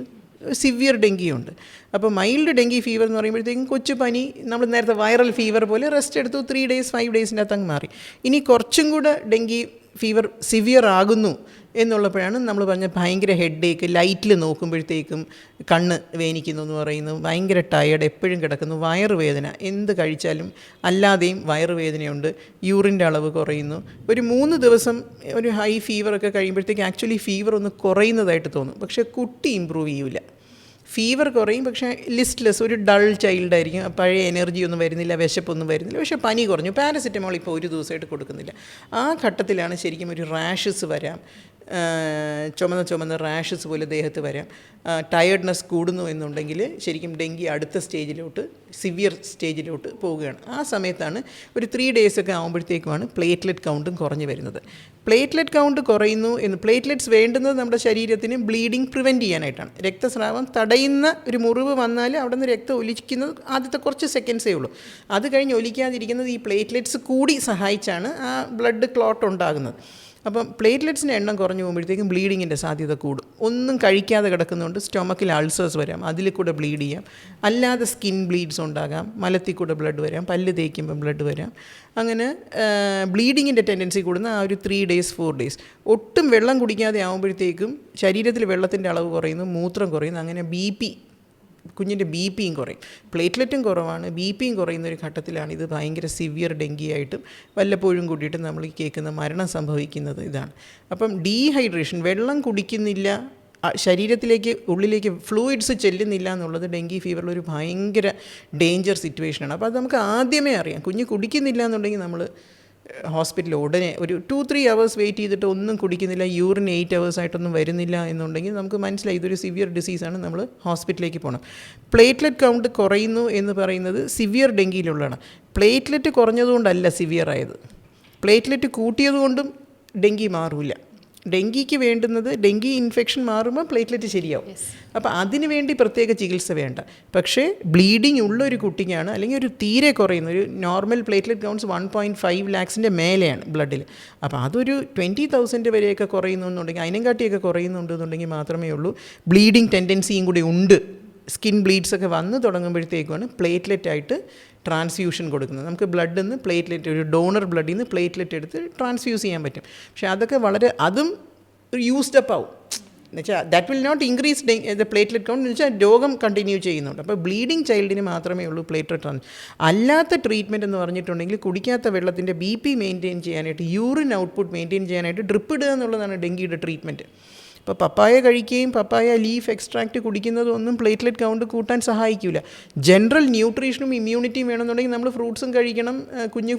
സിവിയർ ഡെങ്കിയുണ്ട്. അപ്പോൾ മൈൽഡ് ഡെങ്കി ഫീവർ എന്ന് പറയുമ്പോഴത്തേക്കും കൊച്ചു പനി, നമ്മൾ നേരത്തെ വൈറൽ ഫീവർ പോലെ റെസ്റ്റ് എടുത്തു 3 days 5 daysൻ്റെ അകത്ത് അങ്ങ് മാറി. ഇനി കുറച്ചും കൂടെ ഡെങ്കി ഫീവർ സിവിയർ ആകുന്നു എന്നുള്ളപ്പോഴാണ് നമ്മൾ പറഞ്ഞ ഭയങ്കര ഹെഡ് ഏക്ക്, ലൈറ്റിൽ നോക്കുമ്പോഴത്തേക്കും കണ്ണ് വേനിക്കുന്നു എന്ന് പറയുന്നു, ഭയങ്കര ടയേർഡ്, എപ്പോഴും കിടക്കുന്നു, വയറുവേദന, എന്ത് കഴിച്ചാലും അല്ലാതെയും വയറുവേദനയുണ്ട്, യൂറിൻ്റെ അളവ് കുറയുന്നു. ഒരു 3 ദിവസം ഒരു ഹൈ ഫീവറൊക്കെ കഴിയുമ്പോഴത്തേക്ക് ആക്ച്വലി ഫീവർ ഒന്ന് കുറയുന്നതായിട്ട് തോന്നും. പക്ഷേ കുട്ടി ഇമ്പ്രൂവ് ചെയ്യില്ല. ഫീവർ കുറയും, പക്ഷേ ലിസ്റ്റ്ലെസ്, ഒരു ഡൾ ചൈൽഡായിരിക്കും, പഴയ എനർജി ഒന്നും വരുന്നില്ല, വിശപ്പൊന്നും വരുന്നില്ല, പക്ഷേ പനി കുറഞ്ഞു. പാരസിറ്റമോൾ ഇപ്പോൾ ഒരു ദിവസമായിട്ട് കൊടുക്കുന്നില്ല. ആ ഘട്ടത്തിലാണ് ശരിക്കും ഒരു റാഷസ് വരാം, ചുമന്ന റാഷസ് പോലെ ദേഹത്ത് വരാം. ടയേർഡ്നെസ് കൂടുന്നു എന്നുണ്ടെങ്കിൽ ശരിക്കും ഡെങ്കി അടുത്ത സ്റ്റേജിലോട്ട്, സിവിയർ സ്റ്റേജിലോട്ട് പോവുകയാണ്. ആ സമയത്താണ് ഒരു 3 days ഒക്കെ ആകുമ്പോഴത്തേക്കുമാണ് പ്ലേറ്റ്ലെറ്റ് കൗണ്ടും കുറഞ്ഞു വരുന്നത്. പ്ലേറ്റ്ലെറ്റ് കൗണ്ട് കുറയുന്നു എന്ന്, പ്ലേറ്റ്ലെറ്റ്സ് വേണ്ടുന്നത് നമ്മുടെ ശരീരത്തിന് ബ്ലീഡിങ് പ്രിവെൻറ്റ് ചെയ്യാനായിട്ടാണ്. രക്തസ്രാവം തടയുന്ന ഒരു മുറിവ് വന്നാൽ അവിടെ നിന്ന് രക്തം ഒലിക്കുന്നത് ആദ്യത്തെ കുറച്ച് സെക്കൻഡ്സേ ഉള്ളൂ. അത് കഴിഞ്ഞ് ഒലിക്കാതിരിക്കുന്നത് ഈ പ്ലേറ്റ്ലെറ്റ്സ് കൂടി സഹായിച്ചാണ് ആ ബ്ലഡ് ക്ലോട്ട് ഉണ്ടാകുന്നത്. അപ്പം പ്ലേറ്റ്ലെറ്റ്സിൻ്റെ എണ്ണം കുറഞ്ഞു പോകുമ്പോഴത്തേക്കും ബ്ലീഡിങ്ങിൻ്റെ സാധ്യത കൂടും. ഒന്നും കഴിക്കാതെ കിടക്കുന്നതുകൊണ്ട് സ്റ്റൊമക്കിൽ അൾസേഴ്സ് വരാം, അതിൽ കൂടെ ബ്ലീഡ് ചെയ്യാം. അല്ലാതെ സ്കിൻ ബ്ലീഡ്സ് ഉണ്ടാകാം, മലത്തിൽ കൂടെ ബ്ലഡ് വരാം, പല്ല് തേക്കുമ്പോൾ ബ്ലഡ് വരാം. അങ്ങനെ ബ്ലീഡിങ്ങിൻ്റെ ടെൻഡൻസി കൂടുന്ന ആ ഒരു 3 days 4 days. ഒട്ടും വെള്ളം കുടിക്കാതെ ആകുമ്പോഴത്തേക്കും ശരീരത്തിൽ വെള്ളത്തിൻ്റെ അളവ് കുറയുന്നു, മൂത്രം കുറയുന്നു. അങ്ങനെ കുഞ്ഞിൻ്റെ ബി പിയും കുറയും. പ്ലേറ്റ്ലെറ്റും കുറവാണ്, ബി പിയും കുറയുന്ന ഒരു ഘട്ടത്തിലാണ് ഇത് ഭയങ്കര സിവിയർ ഡെങ്കിയായിട്ടും വല്ലപ്പോഴും കൂടിയിട്ട് നമ്മൾ ഈ കേൾക്കുന്ന മരണം സംഭവിക്കുന്നത് ഇതാണ്. അപ്പം ഡീഹൈഡ്രേഷൻ, വെള്ളം കുടിക്കുന്നില്ല, ശരീരത്തിലേക്ക് ഉള്ളിലേക്ക് ഫ്ലൂയിഡ്സ് ചെല്ലുന്നില്ല എന്നുള്ളത് ഡെങ്കി ഫീവറിൽ ഒരു ഭയങ്കര ഡേഞ്ചർ സിറ്റുവേഷനാണ്. അപ്പോൾ അത് നമുക്ക് ആദ്യമേ അറിയാം. കുഞ്ഞ് കുടിക്കുന്നില്ല എന്നുണ്ടെങ്കിൽ നമ്മൾ ഹോസ്പിറ്റലിൽ ഉടനെ ഒരു 2-3 hours വെയിറ്റ് ചെയ്തിട്ട് ഒന്നും കുടിക്കുന്നില്ല, യൂറിൻ 8 hours ആയിട്ടൊന്നും വരുന്നില്ല എന്നുണ്ടെങ്കിൽ നമുക്ക് മനസ്സിലായി ഇതൊരു സിവിയർ ഡിസീസാണ്, നമ്മൾ ഹോസ്പിറ്റലിലേക്ക് പോകണം. പ്ലേറ്റ്ലെറ്റ് കൗണ്ട് കുറയുന്നു എന്ന് പറയുന്നത് സിവിയർ ഡെങ്കിയിലുള്ളതാണ്. പ്ലേറ്റ്ലെറ്റ് കുറഞ്ഞതുകൊണ്ടല്ല സിവിയർ ആയത്, പ്ലേറ്റ്ലെറ്റ് കൂട്ടിയതുകൊണ്ടും ഡെങ്കി മാറില്ല. ഡെങ്കിക്ക് വേണ്ടുന്നത്, ഡെങ്കി ഇൻഫെക്ഷൻ മാറുമ്പോൾ പ്ലേറ്റ്ലെറ്റ് ശരിയാവും. അപ്പോൾ അതിന് വേണ്ടി പ്രത്യേക ചികിത്സ വേണ്ട. പക്ഷേ ബ്ലീഡിങ് ഉള്ളൊരു കുട്ടിക്കാണ്, അല്ലെങ്കിൽ ഒരു തീരെ കുറയുന്ന ഒരു നോർമൽ പ്ലേറ്റ്ലെറ്റ് കൗണ്ട്സ് 1.5 lakhs മേലെയാണ് ബ്ലഡിൽ. അപ്പോൾ അതൊരു 20,000 വരെയൊക്കെ കുറയുന്നു എന്നുണ്ടെങ്കിൽ, അതിനും കാട്ടിയൊക്കെ കുറയുന്നുണ്ടെന്നുണ്ടെങ്കിൽ മാത്രമേ ഉള്ളൂ ബ്ലീഡിങ് ടെൻഡൻസിയും കൂടി ഉണ്ട്. സ്കിൻ ബ്ലീഡ്സ് ഒക്കെ വന്ന് തുടങ്ങുമ്പോഴത്തേക്കുമാണ് പ്ലേറ്റ്ലെറ്റായിട്ട് ട്രാൻസ്ഫ്യൂഷൻ കൊടുക്കുന്നത്. നമുക്ക് ബ്ലഡിൽ നിന്ന് പ്ലേറ്റ്ലെറ്റ്, ഒരു ഡോണർ ബ്ലഡിൽ നിന്ന് പ്ലേറ്റ്ലെറ്റ് എടുത്ത് ട്രാൻസ്ഫ്യൂസ് ചെയ്യാൻ പറ്റും. പക്ഷേ അതൊക്കെ അതും യൂസ്ഡ് അപ്പ് ആവും. എന്നുവെച്ചാൽ that will not increase the platelet count, എന്ന് വെച്ചാൽ രോഗം കണ്ടിന്യൂ ചെയ്യുന്നുണ്ട്. അപ്പോൾ ബ്ലീഡിങ് ചൈൽഡിന് മാത്രമേ ഉള്ളൂ പ്ലേറ്റ്ലെറ്റ് അല്ലാത്ത ട്രീറ്റ്മെൻറ്റ് എന്ന് പറഞ്ഞിട്ടുണ്ടെങ്കിൽ കുടിക്കാത്ത വെള്ളത്തിൻ്റെ BP മെയിൻറ്റെയിൻ ചെയ്യാനായിട്ട്, യൂറിൻ ഔട്ട്പുട്ട് മെയിൻറ്റെയിൻ ചെയ്യാനായിട്ട് ഡ്രിപ്പ് ഇടുക എന്നുള്ളതാണ് ഡെങ്കിയുടെ ട്രീറ്റ്മെൻറ്റ്. ഇപ്പോൾ പപ്പായ കഴിക്കുകയും പപ്പായ ലീഫ് എക്സ്ട്രാക്റ്റ് കുടിക്കുന്നതും ഒന്നും പ്ലേറ്റ്ലെറ്റ് കൗണ്ട് കൂട്ടാൻ സഹായിക്കില്ല. ജനറൽ ന്യൂട്രീഷനും ഇമ്മ്യൂണിറ്റിയും വേണമെന്നുണ്ടെങ്കിൽ നമ്മൾ ഫ്രൂട്ട്സും കഴിക്കണം, കുഞ്ഞു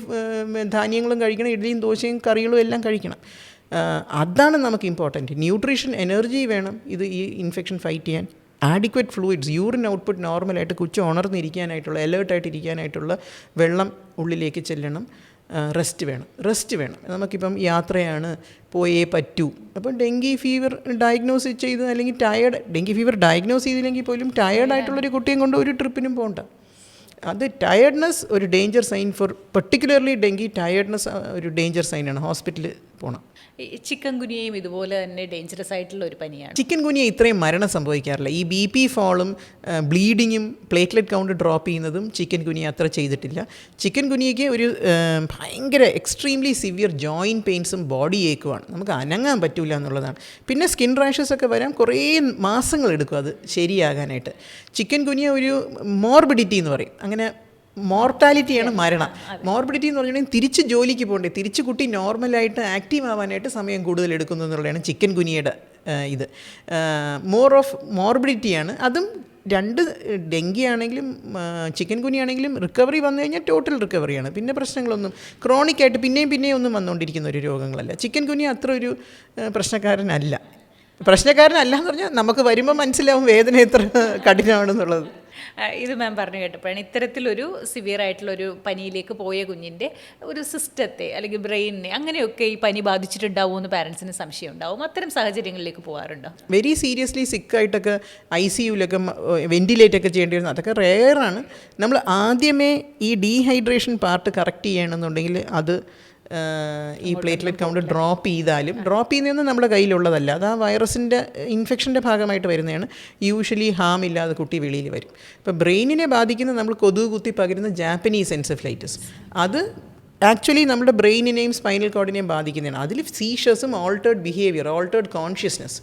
ധാന്യങ്ങളും കഴിക്കണം, ഇഡ്ഡലിയും ദോശയും കറികളും എല്ലാം കഴിക്കണം. അതാണ് നമുക്ക് ഇമ്പോർട്ടൻറ്റ്. ന്യൂട്രീഷൻ, എനർജി വേണം ഇത് ഈ ഇൻഫെക്ഷൻ ഫൈറ്റ് ചെയ്യാൻ. ആഡിക്വറ്റ് ഫ്ലൂയിഡ്സ്, യൂറിൻ ഔട്ട്പുട്ട് നോർമലായിട്ട് കൊച്ചു ഉണർന്നിരിക്കാനായിട്ടുള്ള, അലേർട്ടായിട്ടിരിക്കാനായിട്ടുള്ള വെള്ളം ഉള്ളിലേക്ക് ചെല്ലണം. റെസ്റ്റ് വേണം. നമുക്കിപ്പം യാത്രയാണ്, പോയേ പറ്റൂ. അപ്പം ഡെങ്കി ഫീവർ ഡയഗ്നോസ് ചെയ്ത്, അല്ലെങ്കിൽ ഡെങ്കി ഫീവർ ഡയഗ്നോസ് ചെയ്തില്ലെങ്കിൽ പോലും ടയേർഡായിട്ടുള്ളൊരു കുട്ടിയും കൊണ്ട് ഒരു ട്രിപ്പിനും പോകണ്ട. അത് ടയേർഡ്നെസ് ഒരു danger sign for particularly dengue. Tiredness ഒരു ഡേഞ്ചർ സൈനാണ്, ഹോസ്പിറ്റലിൽ പോകണം. ചിക്കൻ ഗുനിയയും ഇതുപോലെ തന്നെ ഡേഞ്ചറസ് ആയിട്ടുള്ള ഒരു പനിയാണ്. ചിക്കൻ ഗുനിയ ഇത്രയും മരണം സംഭവിക്കാറില്ല. ഈ BP ഫോളും ബ്ലീഡിങ്ങും പ്ലേറ്റ്ലെറ്റ് കൗണ്ട് ഡ്രോപ്പ് ചെയ്യുന്നതും ചിക്കൻ ഗുനിയ അത്ര ചെയ്തിട്ടില്ല. ചിക്കൻ ഗുനിയയ്ക്ക് ഒരു ഭയങ്കര എക്സ്ട്രീംലി സിവിയർ ജോയിൻറ്റ് പെയിൻസും ബോഡി ഏക്കുമാണ്, നമുക്ക് അനങ്ങാൻ പറ്റില്ല എന്നുള്ളതാണ്. പിന്നെ സ്കിൻ റാഷസ് ഒക്കെ വരാൻ കുറേ മാസങ്ങളെടുക്കും അത് ശരിയാകാനായിട്ട്. ചിക്കൻ ഗുനിയ ഒരു മോർബിഡിറ്റി എന്ന് പറയും, അങ്ങനെ മോർട്ടാലിറ്റിയാണ് മരണം. മോർബിഡിറ്റി എന്ന് പറഞ്ഞിട്ടുണ്ടെങ്കിൽ തിരിച്ച് ജോലിക്ക് പോകണ്ടേ, തിരിച്ച് കുട്ടി നോർമലായിട്ട് ആക്റ്റീവ് ആവാനായിട്ട് സമയം കൂടുതൽ എടുക്കുന്നു എന്നുള്ളതാണ് ചിക്കൻ ഗുനിയയുടെ ഇത്. മോർ ഓഫ് മോർബിഡിറ്റിയാണ്. അതും ഡെങ്കി ആണെങ്കിലും ചിക്കൻ ഗുനിയ ആണെങ്കിലും റിക്കവറി വന്നു കഴിഞ്ഞാൽ ടോട്ടൽ റിക്കവറിയാണ്. പിന്നെ പ്രശ്നങ്ങളൊന്നും ക്രോണിക്കായിട്ട് പിന്നെയും ഒന്നും വന്നുകൊണ്ടിരിക്കുന്ന ഒരു രോഗങ്ങളല്ല. ചിക്കൻ ഗുനിയ അത്ര ഒരു പ്രശ്നക്കാരനല്ല എന്ന് പറഞ്ഞാൽ നമുക്ക് വരുമ്പോൾ മനസ്സിലാവും വേദന എത്ര കഠിനമാണെന്നുള്ളത്. ഇത് മാം പറഞ്ഞു കേട്ടപ്പോഴാണ് ഇത്തരത്തിലൊരു സിവിയർ ആയിട്ടുള്ളൊരു പനിയിലേക്ക് പോയ കുഞ്ഞിൻ്റെ ഒരു സിസ്റ്റത്തെ അല്ലെങ്കിൽ ബ്രെയിനിനെ അങ്ങനെയൊക്കെ ഈ പനി ബാധിച്ചിട്ടുണ്ടാവുമോ എന്ന് പാരൻസിന് സംശയം ഉണ്ടാവും. അത്തരം സാഹചര്യങ്ങളിലേക്ക് പോകാറുണ്ടോ? വെരി സീരിയസ്ലി സിക്കായിട്ടൊക്കെ ICUലൊക്കെ വെൻറ്റിലേറ്റ് ഒക്കെ ചെയ്യേണ്ടി വരുന്നത് അതൊക്കെ റെയറാണ്. നമ്മൾ ആദ്യമേ ഈ ഡീഹൈഡ്രേഷൻ പാർട്ട് കറക്റ്റ് ചെയ്യണമെന്നുണ്ടെങ്കിൽ അത് ഈ പ്ലേറ്റ്ലെറ്റ് കൗണ്ട് ഡ്രോപ്പ് ചെയ്യുന്നതൊന്നും നമ്മുടെ കയ്യിലുള്ളതല്ല. അത് ആ വൈറസിൻ്റെ ഇൻഫെക്ഷൻ്റെ ഭാഗമായിട്ട് വരുന്നതാണ്. യൂഷ്വലി ഹാം ഇല്ലാതെ കുട്ടി വെളിയിൽ വരും. ഇപ്പോൾ ബ്രെയിനിനെ ബാധിക്കുന്ന നമ്മൾ കൊതുക് കുത്തി പകരുന്ന ജാപ്പനീസ് എൻസെഫലൈറ്റിസ്, അത് ആക്ച്വലി നമ്മുടെ ബ്രെയിനിനെയും സ്പൈനൽ കോഡിനെയും ബാധിക്കുന്നതാണ്. അതിൽ സീഷേഴ്സും ഓൾട്ടേർഡ് ബിഹേവിയർ, ഓൾട്ടേർഡ് കോൺഷ്യസ്നെസ്.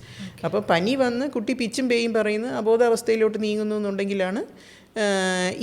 അപ്പോൾ പനി വന്ന് കുട്ടി പിച്ചും പേയും പറയുന്ന അബോധാവസ്ഥയിലോട്ട് നീങ്ങുന്നു എന്നുണ്ടെങ്കിലാണ്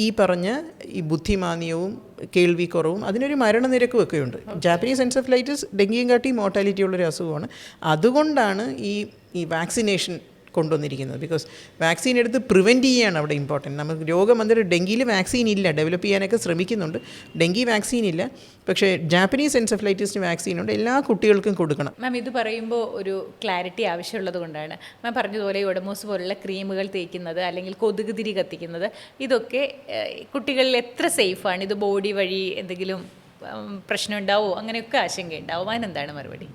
ഈ പറഞ്ഞ ഈ ബുദ്ധിമാന്ദ്യവും കേൾവിക്കുറവും അതിനൊരു മരണനിരക്കും ഒക്കെ ഉണ്ട്. ജാപ്പനീസ് എൻസെഫലൈറ്റിസ് ഡെങ്കിയും കാട്ടി മോർട്ടാലിറ്റി ഉള്ളൊരു അസുഖമാണ്. അതുകൊണ്ടാണ് ഈ വാക്സിനേഷൻ കൊണ്ടുവന്നിരിക്കുന്നത്. ബിക്കോസ് വാക്സിൻ എടുത്ത് പ്രിവെൻറ്റ് ചെയ്യുകയാണ് അവിടെ ഇമ്പോർട്ടൻറ്റ്. നമുക്ക് രോഗം വന്നിട്ട് ഡെങ്കിയിൽ വാക്സിൻ ഇല്ല, ഡെവലപ്പ് ചെയ്യാനൊക്കെ ശ്രമിക്കുന്നുണ്ട്. ഡെങ്കി വാക്സിൻ ഇല്ല, പക്ഷേ ജാപ്പനീസ് എൻസെഫലൈറ്റിസിന് വാക്സിൻ ഉണ്ട്. എല്ലാ കുട്ടികൾക്കും കൊടുക്കണം. മാം, ഇത് പറയുമ്പോൾ ഒരു ക്ലാരിറ്റി ആവശ്യമുള്ളത് കൊണ്ടാണ്. മാം പറഞ്ഞതുപോലെ ഒഡമോസ് പോലുള്ള ക്രീമുകൾ തേക്കുന്നത് അല്ലെങ്കിൽ കൊതുക് തിരി കത്തിക്കുന്നത്, ഇതൊക്കെ കുട്ടികളിൽ എത്ര സേഫാണ്? ഇത് ബോഡി വഴി എന്തെങ്കിലും പ്രശ്നം ഉണ്ടാവുമോ? അങ്ങനെയൊക്കെ ആശങ്കയുണ്ടാവും. അതിനെന്താണ് മറുപടി?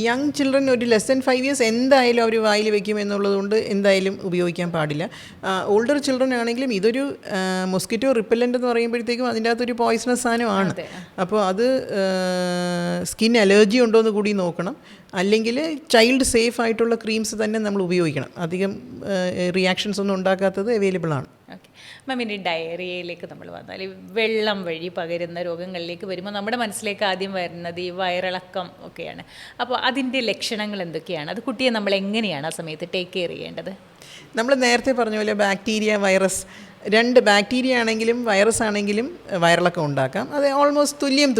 യങ് ചിൽഡ്രൻ ഒരു ലെസ് ദാൻ 5 years എന്തായാലും അവർ വായിൽ വയ്ക്കും എന്നുള്ളതുകൊണ്ട് എന്തായാലും ഉപയോഗിക്കാൻ പാടില്ല. ഓൾഡർ ചിൽഡ്രൻ ആണെങ്കിലും ഇതൊരു മൊസ്കിറ്റോ റിപ്പല്ലൻ്റ് എന്ന് പറയുമ്പോഴത്തേക്കും അതിൻ്റെ അകത്തൊരു പോയിസണസ് സാധനമാണ്. അപ്പോൾ അത് സ്കിൻ അലർജി ഉണ്ടോ എന്ന് കൂടി നോക്കണം. അല്ലെങ്കിൽ ചൈൽഡ് സേഫ് ആയിട്ടുള്ള ക്രീംസ് തന്നെ നമ്മൾ ഉപയോഗിക്കണം. അധികം റിയാക്ഷൻസ് ഒന്നും ഉണ്ടാക്കാത്തത് അവൈലബിൾ ആണ്. ഓക്കെ മാം, ഇനി ഡയറിയയിലേക്ക് നമ്മൾ വന്നാൽ വെള്ളം വഴി പകരുന്ന രോഗങ്ങളിലേക്ക് വരുമ്പോൾ നമ്മുടെ മനസ്സിലേക്ക് ആദ്യം വരുന്നത് ഈ വയറിളക്കം ഒക്കെയാണ്. അപ്പോൾ അതിൻ്റെ ലക്ഷണങ്ങൾ എന്തൊക്കെയാണ്? അത് കുട്ടിയെ നമ്മൾ എങ്ങനെയാണ് ആ സമയത്ത് ടേക്ക് കെയർ ചെയ്യേണ്ടത്? നമ്മൾ നേരത്തെ പറഞ്ഞ പോലെ ബാക്ടീരിയ, വൈറസ്, രണ്ട് ബാക്ടീരിയ ആണെങ്കിലും വൈറസ് ആണെങ്കിലും വയറിളക്കം ഉണ്ടാക്കാം. അത് ഓൾമോസ്റ്റ് തുല്യം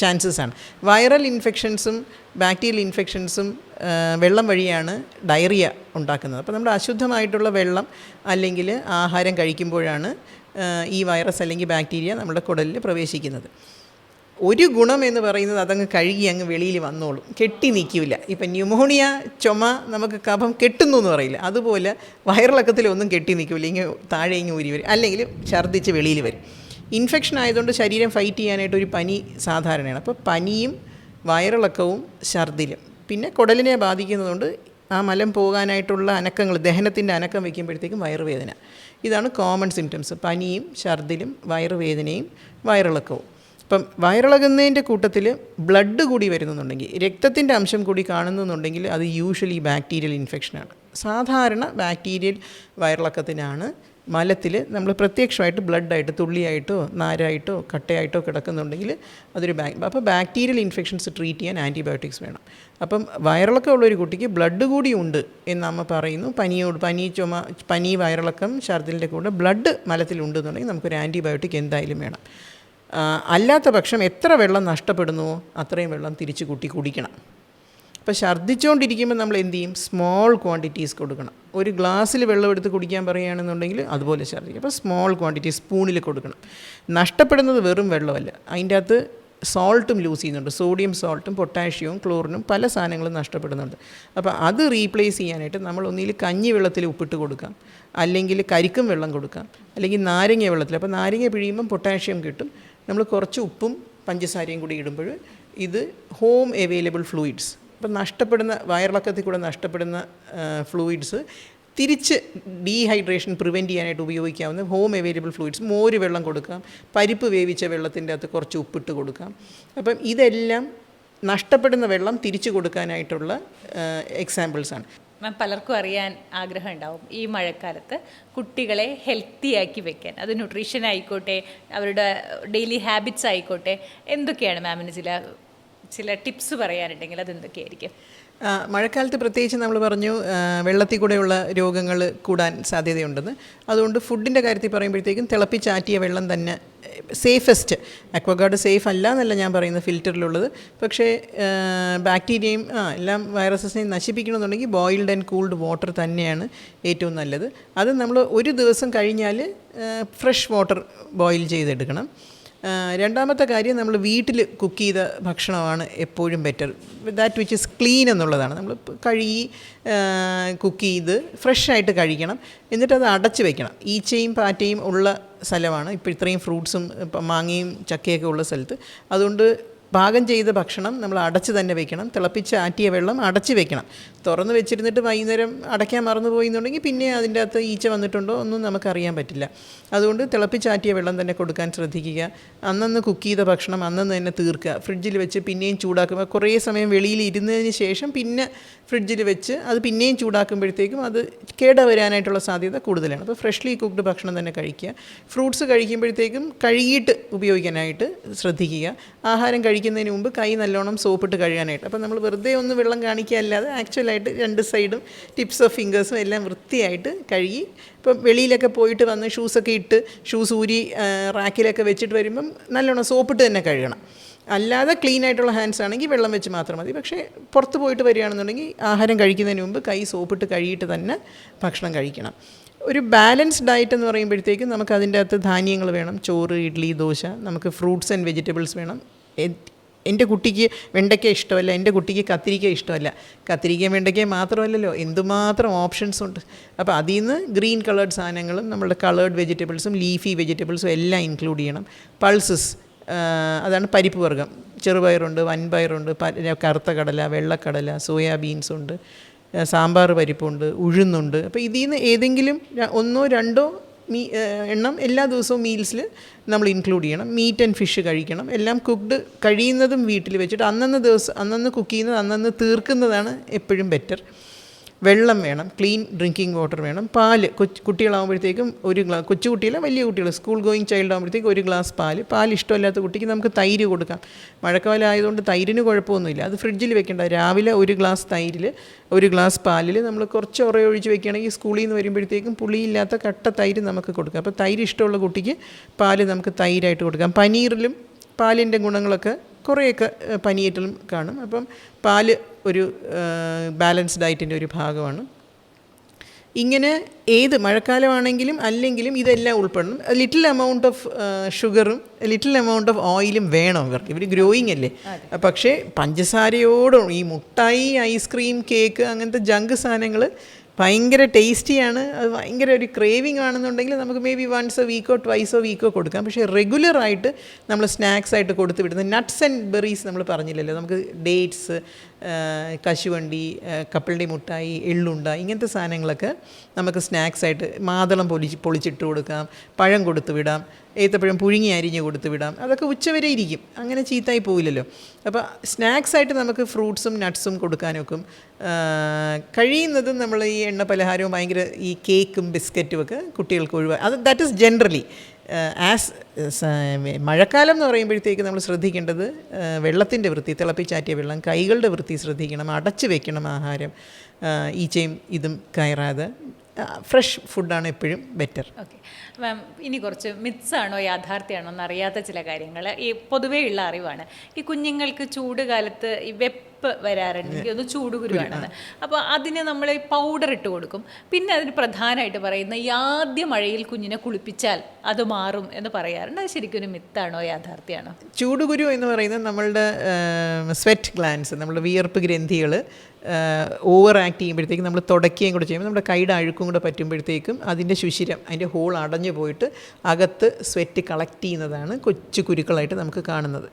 ചാൻസസ് ആണ്. വൈറൽ ഇൻഫെക്ഷൻസും ബാക്ടീരിയൽ ഇൻഫെക്ഷൻസും വെള്ളം വഴിയാണ് ഡയറിയ ഉണ്ടാക്കുന്നത്. അപ്പോൾ നമ്മുടെ അശുദ്ധമായിട്ടുള്ള വെള്ളം അല്ലെങ്കിൽ ആഹാരം കഴിക്കുമ്പോഴാണ് ഈ വൈറസ് അല്ലെങ്കിൽ ബാക്ടീരിയ നമ്മുടെ കുടലിൽ പ്രവേശിക്കുന്നത്. ഒരു ഗുണം എന്ന് പറയുന്നത് അതങ്ങ് കഴുകി അങ്ങ് വെളിയിൽ വന്നോളും, കെട്ടി നിൽക്കില്ല. ഇപ്പം ന്യൂമോണിയ, ചുമ, നമുക്ക് കഫം കെട്ടുന്നു എന്ന് പറയില്ല, അതുപോലെ വയറിളക്കത്തിലൊന്നും കെട്ടി നിൽക്കില്ല. ഇങ്ങനെ താഴെ ഇങ്ങ് ഊരി വരും, അല്ലെങ്കിൽ ഛർദ്ദിച്ച് വെളിയിൽ വരും. ഇൻഫെക്ഷൻ ആയതുകൊണ്ട് ശരീരം ഫൈറ്റ് ചെയ്യാനായിട്ട് ഒരു പനി സാധാരണയാണ്. അപ്പോൾ പനിയും വയറിളക്കവും ഛർദ്ദിലും പിന്നെ കുടലിനെ ബാധിക്കുന്നതുകൊണ്ട് ആ മലം പോകാനായിട്ടുള്ള അനക്കങ്ങൾ, ദഹനത്തിൻ്റെ അനക്കം വയ്ക്കുമ്പോഴത്തേക്കും വയറുവേദന. ഇതാണ് കോമൺ സിംറ്റംസ്. പനിയും ഛർദ്ദിലും വയറുവേദനയും വയറിളക്കവും. ഇപ്പം വയറിളകുന്നതിൻ്റെ കൂട്ടത്തിൽ ബ്ലഡ് കൂടി വരുന്നുണ്ടെങ്കിൽ, രക്തത്തിൻ്റെ അംശം കൂടി കാണുന്നുണ്ടെങ്കിൽ അത് യൂഷ്വലി ബാക്ടീരിയൽ ഇൻഫെക്ഷനാണ്. സാധാരണ ബാക്ടീരിയൽ വയറിളക്കത്തിനാണ് മലത്തിൽ നമ്മൾ പ്രത്യക്ഷമായിട്ട് ബ്ലഡായിട്ട് തുള്ളിയായിട്ടോ നാരായിട്ടോ കട്ടയായിട്ടോ കിടക്കുന്നുണ്ടെങ്കിൽ അതൊരു അപ്പോൾ ബാക്ടീരിയൽ ഇൻഫെക്ഷൻസ് ട്രീറ്റ് ചെയ്യാൻ ആൻറ്റിബയോട്ടിക്സ് വേണം. അപ്പം വയറിളക്കമുള്ളൊരു കുട്ടിക്ക് ബ്ലഡ് കൂടി ഉണ്ട് എന്ന് അമ്മ പറയുന്നു. പനി, ചുമ, പനി, വയറിളക്കം, ഛർദ്ദിലിൻ്റെ കൂടെ ബ്ലഡ് മലത്തിലുണ്ടെന്നുണ്ടെങ്കിൽ നമുക്കൊരു ആൻറ്റിബയോട്ടിക് എന്തായാലും വേണം. അല്ലാത്ത പക്ഷം എത്ര വെള്ളം നഷ്ടപ്പെടുന്നുവോ അത്രയും വെള്ളം തിരിച്ച് കൂട്ടി കുടിക്കണം. അപ്പോൾ ഛർദ്ദിച്ചുകൊണ്ടിരിക്കുമ്പോൾ നമ്മൾ എന്ത് ചെയ്യും? സ്മോൾ ക്വാണ്ടിറ്റീസ് കൊടുക്കണം. ഒരു ഗ്ലാസ്സിൽ വെള്ളം എടുത്ത് കുടിക്കാൻ പറയുകയാണെന്നുണ്ടെങ്കിൽ അതുപോലെ ഛർദ്ദിക്കും. അപ്പോൾ സ്മോൾ ക്വാണ്ടിറ്റി സ്പൂണിൽ കൊടുക്കണം. നഷ്ടപ്പെടുന്നത് വെറും വെള്ളമല്ല, അതിൻ്റെ അകത്ത് സോൾട്ടും ലൂസ് ചെയ്യുന്നുണ്ട്. സോഡിയം സോൾട്ടും പൊട്ടാഷ്യവും ക്ലോറിനും പല സാധനങ്ങളും നഷ്ടപ്പെടുന്നുണ്ട്. അപ്പോൾ അത് റീപ്ലേസ് ചെയ്യാനായിട്ട് നമ്മൾ ഒന്നിൽ കഞ്ഞി വെള്ളത്തിൽ ഉപ്പിട്ട് കൊടുക്കാം, അല്ലെങ്കിൽ കരിക്കും വെള്ളം കൊടുക്കാം, അല്ലെങ്കിൽ നാരങ്ങ വെള്ളത്തിൽ. അപ്പോൾ നാരങ്ങ പിഴിയുമ്പം പൊട്ടാഷ്യം കിട്ടും. നമ്മൾ കുറച്ച് ഉപ്പും പഞ്ചസാരയും കൂടി ഇടുമ്പോൾ ഇത് ഹോം അവൈലബിൾ ഫ്ലൂയിഡ്സ്, അപ്പം നഷ്ടപ്പെടുന്ന വയറിളക്കത്തിൽ കൂടെ നഷ്ടപ്പെടുന്ന ഫ്ലൂയിഡ്സ് തിരിച്ച് ഡീഹൈഡ്രേഷൻ പ്രിവെൻറ്റ് ചെയ്യാനായിട്ട് ഉപയോഗിക്കാവുന്ന ഹോം അവൈലബിൾ ഫ്ലൂയിഡ്സ്. മോര് വെള്ളം കൊടുക്കാം, പരിപ്പ് വേവിച്ച വെള്ളത്തിൻ്റെ അകത്ത് കുറച്ച് ഉപ്പിട്ട് കൊടുക്കാം. അപ്പം ഇതെല്ലാം നഷ്ടപ്പെടുന്ന വെള്ളം തിരിച്ചു കൊടുക്കാനായിട്ടുള്ള എക്സാമ്പിൾസാണ്. മാം, പലർക്കും അറിയാൻ ആഗ്രഹം ഉണ്ടാവും ഈ മഴക്കാലത്ത് കുട്ടികളെ ഹെൽത്തി ആക്കി വെക്കാൻ. അത് ന്യൂട്രീഷൻ ആയിക്കോട്ടെ, അവരുടെ ഡെയിലി ഹാബിറ്റ്സ് ആയിക്കോട്ടെ, എന്തൊക്കെയാണ് മാമിന് ചില ടിപ്സ് പറയാനുണ്ടെങ്കിൽ അതെന്തൊക്കെയായിരിക്കും? മഴക്കാലത്ത് പ്രത്യേകിച്ച് നമ്മൾ പറഞ്ഞു വെള്ളത്തിൽ കൂടെയുള്ള രോഗങ്ങൾ കൂടാൻ സാധ്യതയുണ്ടെന്ന്. അതുകൊണ്ട് ഫുഡിൻ്റെ കാര്യത്തിൽ പറയുമ്പോഴത്തേക്കും തിളപ്പിച്ചാറ്റിയ വെള്ളം തന്നെ സേഫസ്റ്റ്. അക്വഗാർഡ് സേഫ് അല്ല എന്നല്ല ഞാൻ പറയുന്നത്, ഫിൽറ്ററിലുള്ളത്. പക്ഷേ ബാക്ടീരിയയും എല്ലാം വൈറസസിനെയും നശിപ്പിക്കണമെന്നുണ്ടെങ്കിൽ ബോയിൽഡ് ആൻഡ് കൂൾഡ് വാട്ടർ തന്നെയാണ് ഏറ്റവും നല്ലത്. അത് നമ്മൾ ഒരു ദിവസം കഴിഞ്ഞാൽ ഫ്രഷ് വാട്ടർ ബോയിൽ ചെയ്തെടുക്കണം. രണ്ടാമത്തെ കാര്യം, നമ്മൾ വീട്ടിൽ കുക്ക് ചെയ്ത ഭക്ഷണമാണ് എപ്പോഴും better. That which is clean എന്നുള്ളതാണ്. നമ്മൾ കഴുകി കുക്ക് ചെയ്ത് ഫ്രഷായിട്ട് കഴിക്കണം. എന്നിട്ട് അത് അടച്ച് വെക്കണം. ഈച്ചയും പാറ്റയും ഉള്ള സ്ഥലമാണ് ഇപ്പോൾ ഇത്രയും ഫ്രൂട്ട്സും മാങ്ങയും ചക്കയൊക്കെ ഉള്ള സ്ഥലത്ത്. അതുകൊണ്ട് പാകം ചെയ്ത ഭക്ഷണം നമ്മൾ അടച്ച് തന്നെ വെക്കണം. തിളപ്പിച്ച് ആറ്റിയ വെള്ളം അടച്ച് വെക്കണം. തുറന്ന് വെച്ചിരുന്നിട്ട് വൈകുന്നേരം അടയ്ക്കാൻ മറന്നു പോയിന്നുണ്ടെങ്കിൽ പിന്നെ അതിൻ്റെ അകത്ത് ഈച്ച വന്നിട്ടുണ്ടോ ഒന്നും നമുക്കറിയാൻ പറ്റില്ല. അതുകൊണ്ട് തിളപ്പിച്ചാറ്റിയ വെള്ളം തന്നെ കൊടുക്കാൻ ശ്രദ്ധിക്കുക. അന്നന്ന് കുക്ക് ചെയ്ത ഭക്ഷണം അന്നന്ന് തന്നെ തീർക്കുക. ഫ്രിഡ്ജിൽ വെച്ച് പിന്നെയും ചൂടാക്കുക. കുറേ സമയം വെളിയിൽ ഇരുന്നതിന് ശേഷം പിന്നെ ഫ്രിഡ്ജിൽ വെച്ച് അത് പിന്നെയും ചൂടാക്കുമ്പോഴത്തേക്കും അത് കേടുവരാനായിട്ടുള്ള സാധ്യത കൂടുതലാണ്. അപ്പോൾ ഫ്രഷ്ലി കുക്ക്ഡ് ഭക്ഷണം തന്നെ കഴിക്കുക. ഫ്രൂട്ട്സ് കഴിക്കുമ്പോഴത്തേക്കും കഴുകിയിട്ട് ഉപയോഗിക്കാനായിട്ട് ശ്രദ്ധിക്കുക. ആഹാരം കഴിക്കുന്നതിന് മുമ്പ് കൈ നല്ലോണം സോപ്പിട്ട് കഴുകാനായിട്ട്. അപ്പോൾ നമ്മൾ വെറുതെ ഒന്ന് വെള്ളം കാണിക്കുക അല്ലാതെ ആക്ച്വലായിട്ട് രണ്ട് സൈഡും ടിപ്സ് ഓഫ് ഫിംഗേഴ്സും എല്ലാം വൃത്തിയായിട്ട് കഴുകി. ഇപ്പം വെളിയിലൊക്കെ പോയിട്ട് വന്ന് ഷൂസൊക്കെ ഇട്ട് ഷൂസ് ഊരി റാക്കിലൊക്കെ വെച്ചിട്ട് വരുമ്പം നല്ലോണം സോപ്പിട്ട് തന്നെ കഴുകണം. അല്ലാതെ ക്ലീൻ ആയിട്ടുള്ള ഹാൻഡ്സ് ആണെങ്കിൽ വെള്ളം വെച്ച് മാത്രം മതി. പക്ഷേ പുറത്ത് പോയിട്ട് വരികയാണെന്നുണ്ടെങ്കിൽ ആഹാരം കഴിക്കുന്നതിന് മുമ്പ് കൈ സോപ്പിട്ട് കഴുകിയിട്ട് തന്നെ ഭക്ഷണം കഴിക്കണം. ഒരു ബാലൻസ്ഡ് ഡയറ്റ് എന്ന് പറയുമ്പോഴത്തേക്കും നമുക്ക് അതിൻ്റെ അകത്ത് ധാന്യങ്ങൾ വേണം. ചോറ്, ഇഡ്ഡലി, ദോശ. നമുക്ക് ഫ്രൂട്ട്സ് ആൻഡ് വെജിറ്റബിൾസ് വേണം. എൻ്റെ കുട്ടിക്ക് വെണ്ടയ്ക്ക ഇഷ്ടമല്ല, എൻ്റെ കുട്ടിക്ക് കത്തിരിക്ക ഇഷ്ടമല്ല. കത്തിരിക്കയും വെണ്ടയ്ക്കയും മാത്രമല്ലല്ലോ, എന്തുമാത്രം ഓപ്ഷൻസ് ഉണ്ട്. അപ്പോൾ അതിൽ നിന്ന് ഗ്രീൻ കളേർഡ് സാധനങ്ങളും നമ്മളുടെ കളേർഡ് വെജിറ്റബിൾസും ലീഫി വെജിറ്റബിൾസും എല്ലാം ഇൻക്ലൂഡ് ചെയ്യണം. പൾസസ്, അതാണ് പരിപ്പ് വർഗ്ഗം. ചെറുപയറുണ്ട്, വൻപയറുണ്ട്, കറുത്ത കടല, വെള്ളക്കടല, സോയാബീൻസ് ഉണ്ട്, സാമ്പാർ പരിപ്പുണ്ട്, ഉഴുന്നുണ്ട്. അപ്പോൾ ഇതിൽ നിന്ന് ഏതെങ്കിലും ഒന്നോ രണ്ടോ എണ്ണം എല്ലാ ദിവസവും മീൽസിൽ നമ്മൾ ഇൻക്ലൂഡ് ചെയ്യണം. മീറ്റ് ആൻഡ് ഫിഷ് കഴിക്കണം. എല്ലാം കുക്ക്ഡ് കഴിയുന്നതും വീട്ടിൽ വെച്ചിട്ട് അന്നന്ന് കുക്ക് ചെയ്യുന്നത് അന്നന്ന് തീർക്കുന്നതാണ് എപ്പോഴും ബെറ്റർ. വെള്ളം വേണം, ക്ലീൻ ഡ്രിങ്കിങ് വാട്ടർ വേണം. പാല്, കുട്ടികളാകുമ്പോഴത്തേക്കും കൊച്ചു കുട്ടികൾ, വലിയ കുട്ടികൾ, സ്കൂൾ ഗോയിങ് ചൈൽഡ് ആകുമ്പോഴത്തേക്കും 1 ഗ്ലാസ് പാൽ ഇഷ്ടമില്ലാത്ത കുട്ടിക്ക് നമുക്ക് തൈര് കൊടുക്കാം. മഴക്കാലം ആയതുകൊണ്ട് തൈരിന് കുഴപ്പമൊന്നുമില്ല. അത് ഫ്രിഡ്ജിൽ വെക്കേണ്ട. രാവിലെ 1 ഗ്ലാസ് തൈരിൽ 1 ഗ്ലാസ് പാലിൽ നമ്മൾ കുറച്ച് ഉറയൊഴിച്ച് വെക്കുകയാണെങ്കിൽ സ്കൂളിൽ നിന്ന് വരുമ്പോഴത്തേക്കും പുളിയില്ലാത്ത കട്ട തൈര് നമുക്ക് കൊടുക്കാം. അപ്പോൾ തൈര് ഇഷ്ടമുള്ള കുട്ടിക്ക് പാല് നമുക്ക് തൈരായിട്ട് കൊടുക്കാം. പനീറിലും പാലിൻ്റെ ഗുണങ്ങളൊക്കെ കുറേയൊക്കെ പനീരിലും കാണും. അപ്പം പാല് ഒരു ബാലൻസ് ഡയറ്റിൻ്റെ ഒരു ഭാഗമാണ്. ഇങ്ങനെ ഏത് മഴക്കാലമാണെങ്കിലും അല്ലെങ്കിലും ഇതെല്ലാം ഉൾപ്പെടണം. ലിറ്റിൽ എമൗണ്ട് ഓഫ് ഷുഗറും ലിറ്റിൽ എമൗണ്ട് ഓഫ് ഓയിലും വേണം ഇവർക്ക്. ഇവർ ഗ്രോയിങ് അല്ലേ. പക്ഷേ പഞ്ചസാരയോടും ഈ മുട്ടായി, ഐസ്ക്രീം, കേക്ക് അങ്ങനത്തെ ജങ്ക് സാധനങ്ങൾ ഭയങ്കര ടേസ്റ്റിയാണ്. അത് ഭയങ്കര ഒരു ക്രേവിങ് ആണെന്നുണ്ടെങ്കിൽ നമുക്ക് മേ ബി വൺസ് എ വീക്കോ ട്വൈസ് എ വീക്കോ കൊടുക്കാം. പക്ഷേ റെഗുലറായിട്ട് നമ്മൾ സ്നാക്സ് ആയിട്ട് കൊടുത്ത് വിടുന്നത് നട്ട്സ് ആൻഡ് ബെറീസ് നമ്മൾ പറഞ്ഞില്ലല്ലോ. നമുക്ക് ഡേറ്റ്സ്, കശുവണ്ടി, കപ്പലണ്ടി മുട്ടായി, എള്ളുണ്ട, ഇങ്ങനത്തെ സാധനങ്ങളൊക്കെ നമുക്ക് സ്നാക്സായിട്ട് മാതളം പൊളിച്ചിട്ട് കൊടുക്കാം. പഴം കൊടുത്തു വിടാം. ഏത്തപ്പഴം പുഴുങ്ങി അരിഞ്ഞ് കൊടുത്തു വിടാം. അതൊക്കെ ഉച്ചവരെ ഇരിക്കും, അങ്ങനെ ചീത്തായി പോവില്ലല്ലോ. അപ്പോൾ സ്നാക്സായിട്ട് നമുക്ക് ഫ്രൂട്ട്സും നട്ട്സും കൊടുക്കാനൊക്കെ കഴിയുന്നതും നമ്മൾ ഈ എണ്ണ പലഹാരവും ഭയങ്കര ഈ കേക്കും ബിസ്ക്കറ്റും ഒക്കെ കുട്ടികൾക്ക് അത് ദാറ്റ് ഈസ് ജനറലി മഴക്കാലം എന്ന് പറയുമ്പോഴത്തേക്ക് നമ്മൾ ശ്രദ്ധിക്കേണ്ടത് വെള്ളത്തിൻ്റെ വൃത്തി, തിളപ്പിച്ചാറ്റിയ വെള്ളം, കൈകളുടെ വൃത്തി ശ്രദ്ധിക്കണം. അടച്ച് വെക്കണം ആഹാരം, ഈച്ചയും ഇതും കയറാതെ. ഫ്രഷ് ഫുഡാണ് എപ്പോഴും ബെറ്റർ. ഓക്കെ മാം, ഇനി കുറച്ച് മിത്സാണോ യാഥാർത്ഥ്യമാണോ എന്നറിയാത്ത ചില കാര്യങ്ങൾ ഈ പൊതുവേ ഉള്ള അറിവാണ്. ഈ കുഞ്ഞുങ്ങൾക്ക് ചൂട് കാലത്ത് ഈ വെപ്പ് വരാറുണ്ടെങ്കിൽ ഒന്ന് ചൂടുകുരുവാണെന്ന്. അപ്പോൾ അതിന് നമ്മൾ ഈ പൗഡർ ഇട്ട് കൊടുക്കും. പിന്നെ അതിന് പ്രധാനമായിട്ട് പറയുന്ന ഈ ആദ്യ മഴയിൽ കുഞ്ഞിനെ കുളിപ്പിച്ചാൽ അത് മാറും എന്ന് പറയാറുണ്ട്. അത് ശരിക്കും ഒരു മിത്താണോ യാഥാർത്ഥ്യമാണോ? ചൂടുകുരു എന്ന് പറയുന്നത് നമ്മളുടെ സ്വെറ്റ് ഗ്ലാൻസ്, നമ്മളുടെ വിയർപ്പ് ഗ്രന്ഥികൾ ഓവർ ആക്ട് ചെയ്യുമ്പോഴത്തേക്കും നമ്മൾ തുടക്കുകയും കൂടെ ചെയ്യുമ്പോൾ നമ്മുടെ കൈയുടെ അഴുക്കും കൂടെ പറ്റുമ്പോഴത്തേക്കും അതിൻ്റെ ശുശിരം, അതിൻ്റെ ഹോൾ അടഞ്ഞു പോയിട്ട് അകത്ത് സ്വെറ്റ് കളക്ട് ചെയ്യുന്നതാണ് കൊച്ചു കുരുക്കളായിട്ട് നമുക്ക് കാണുന്നത്.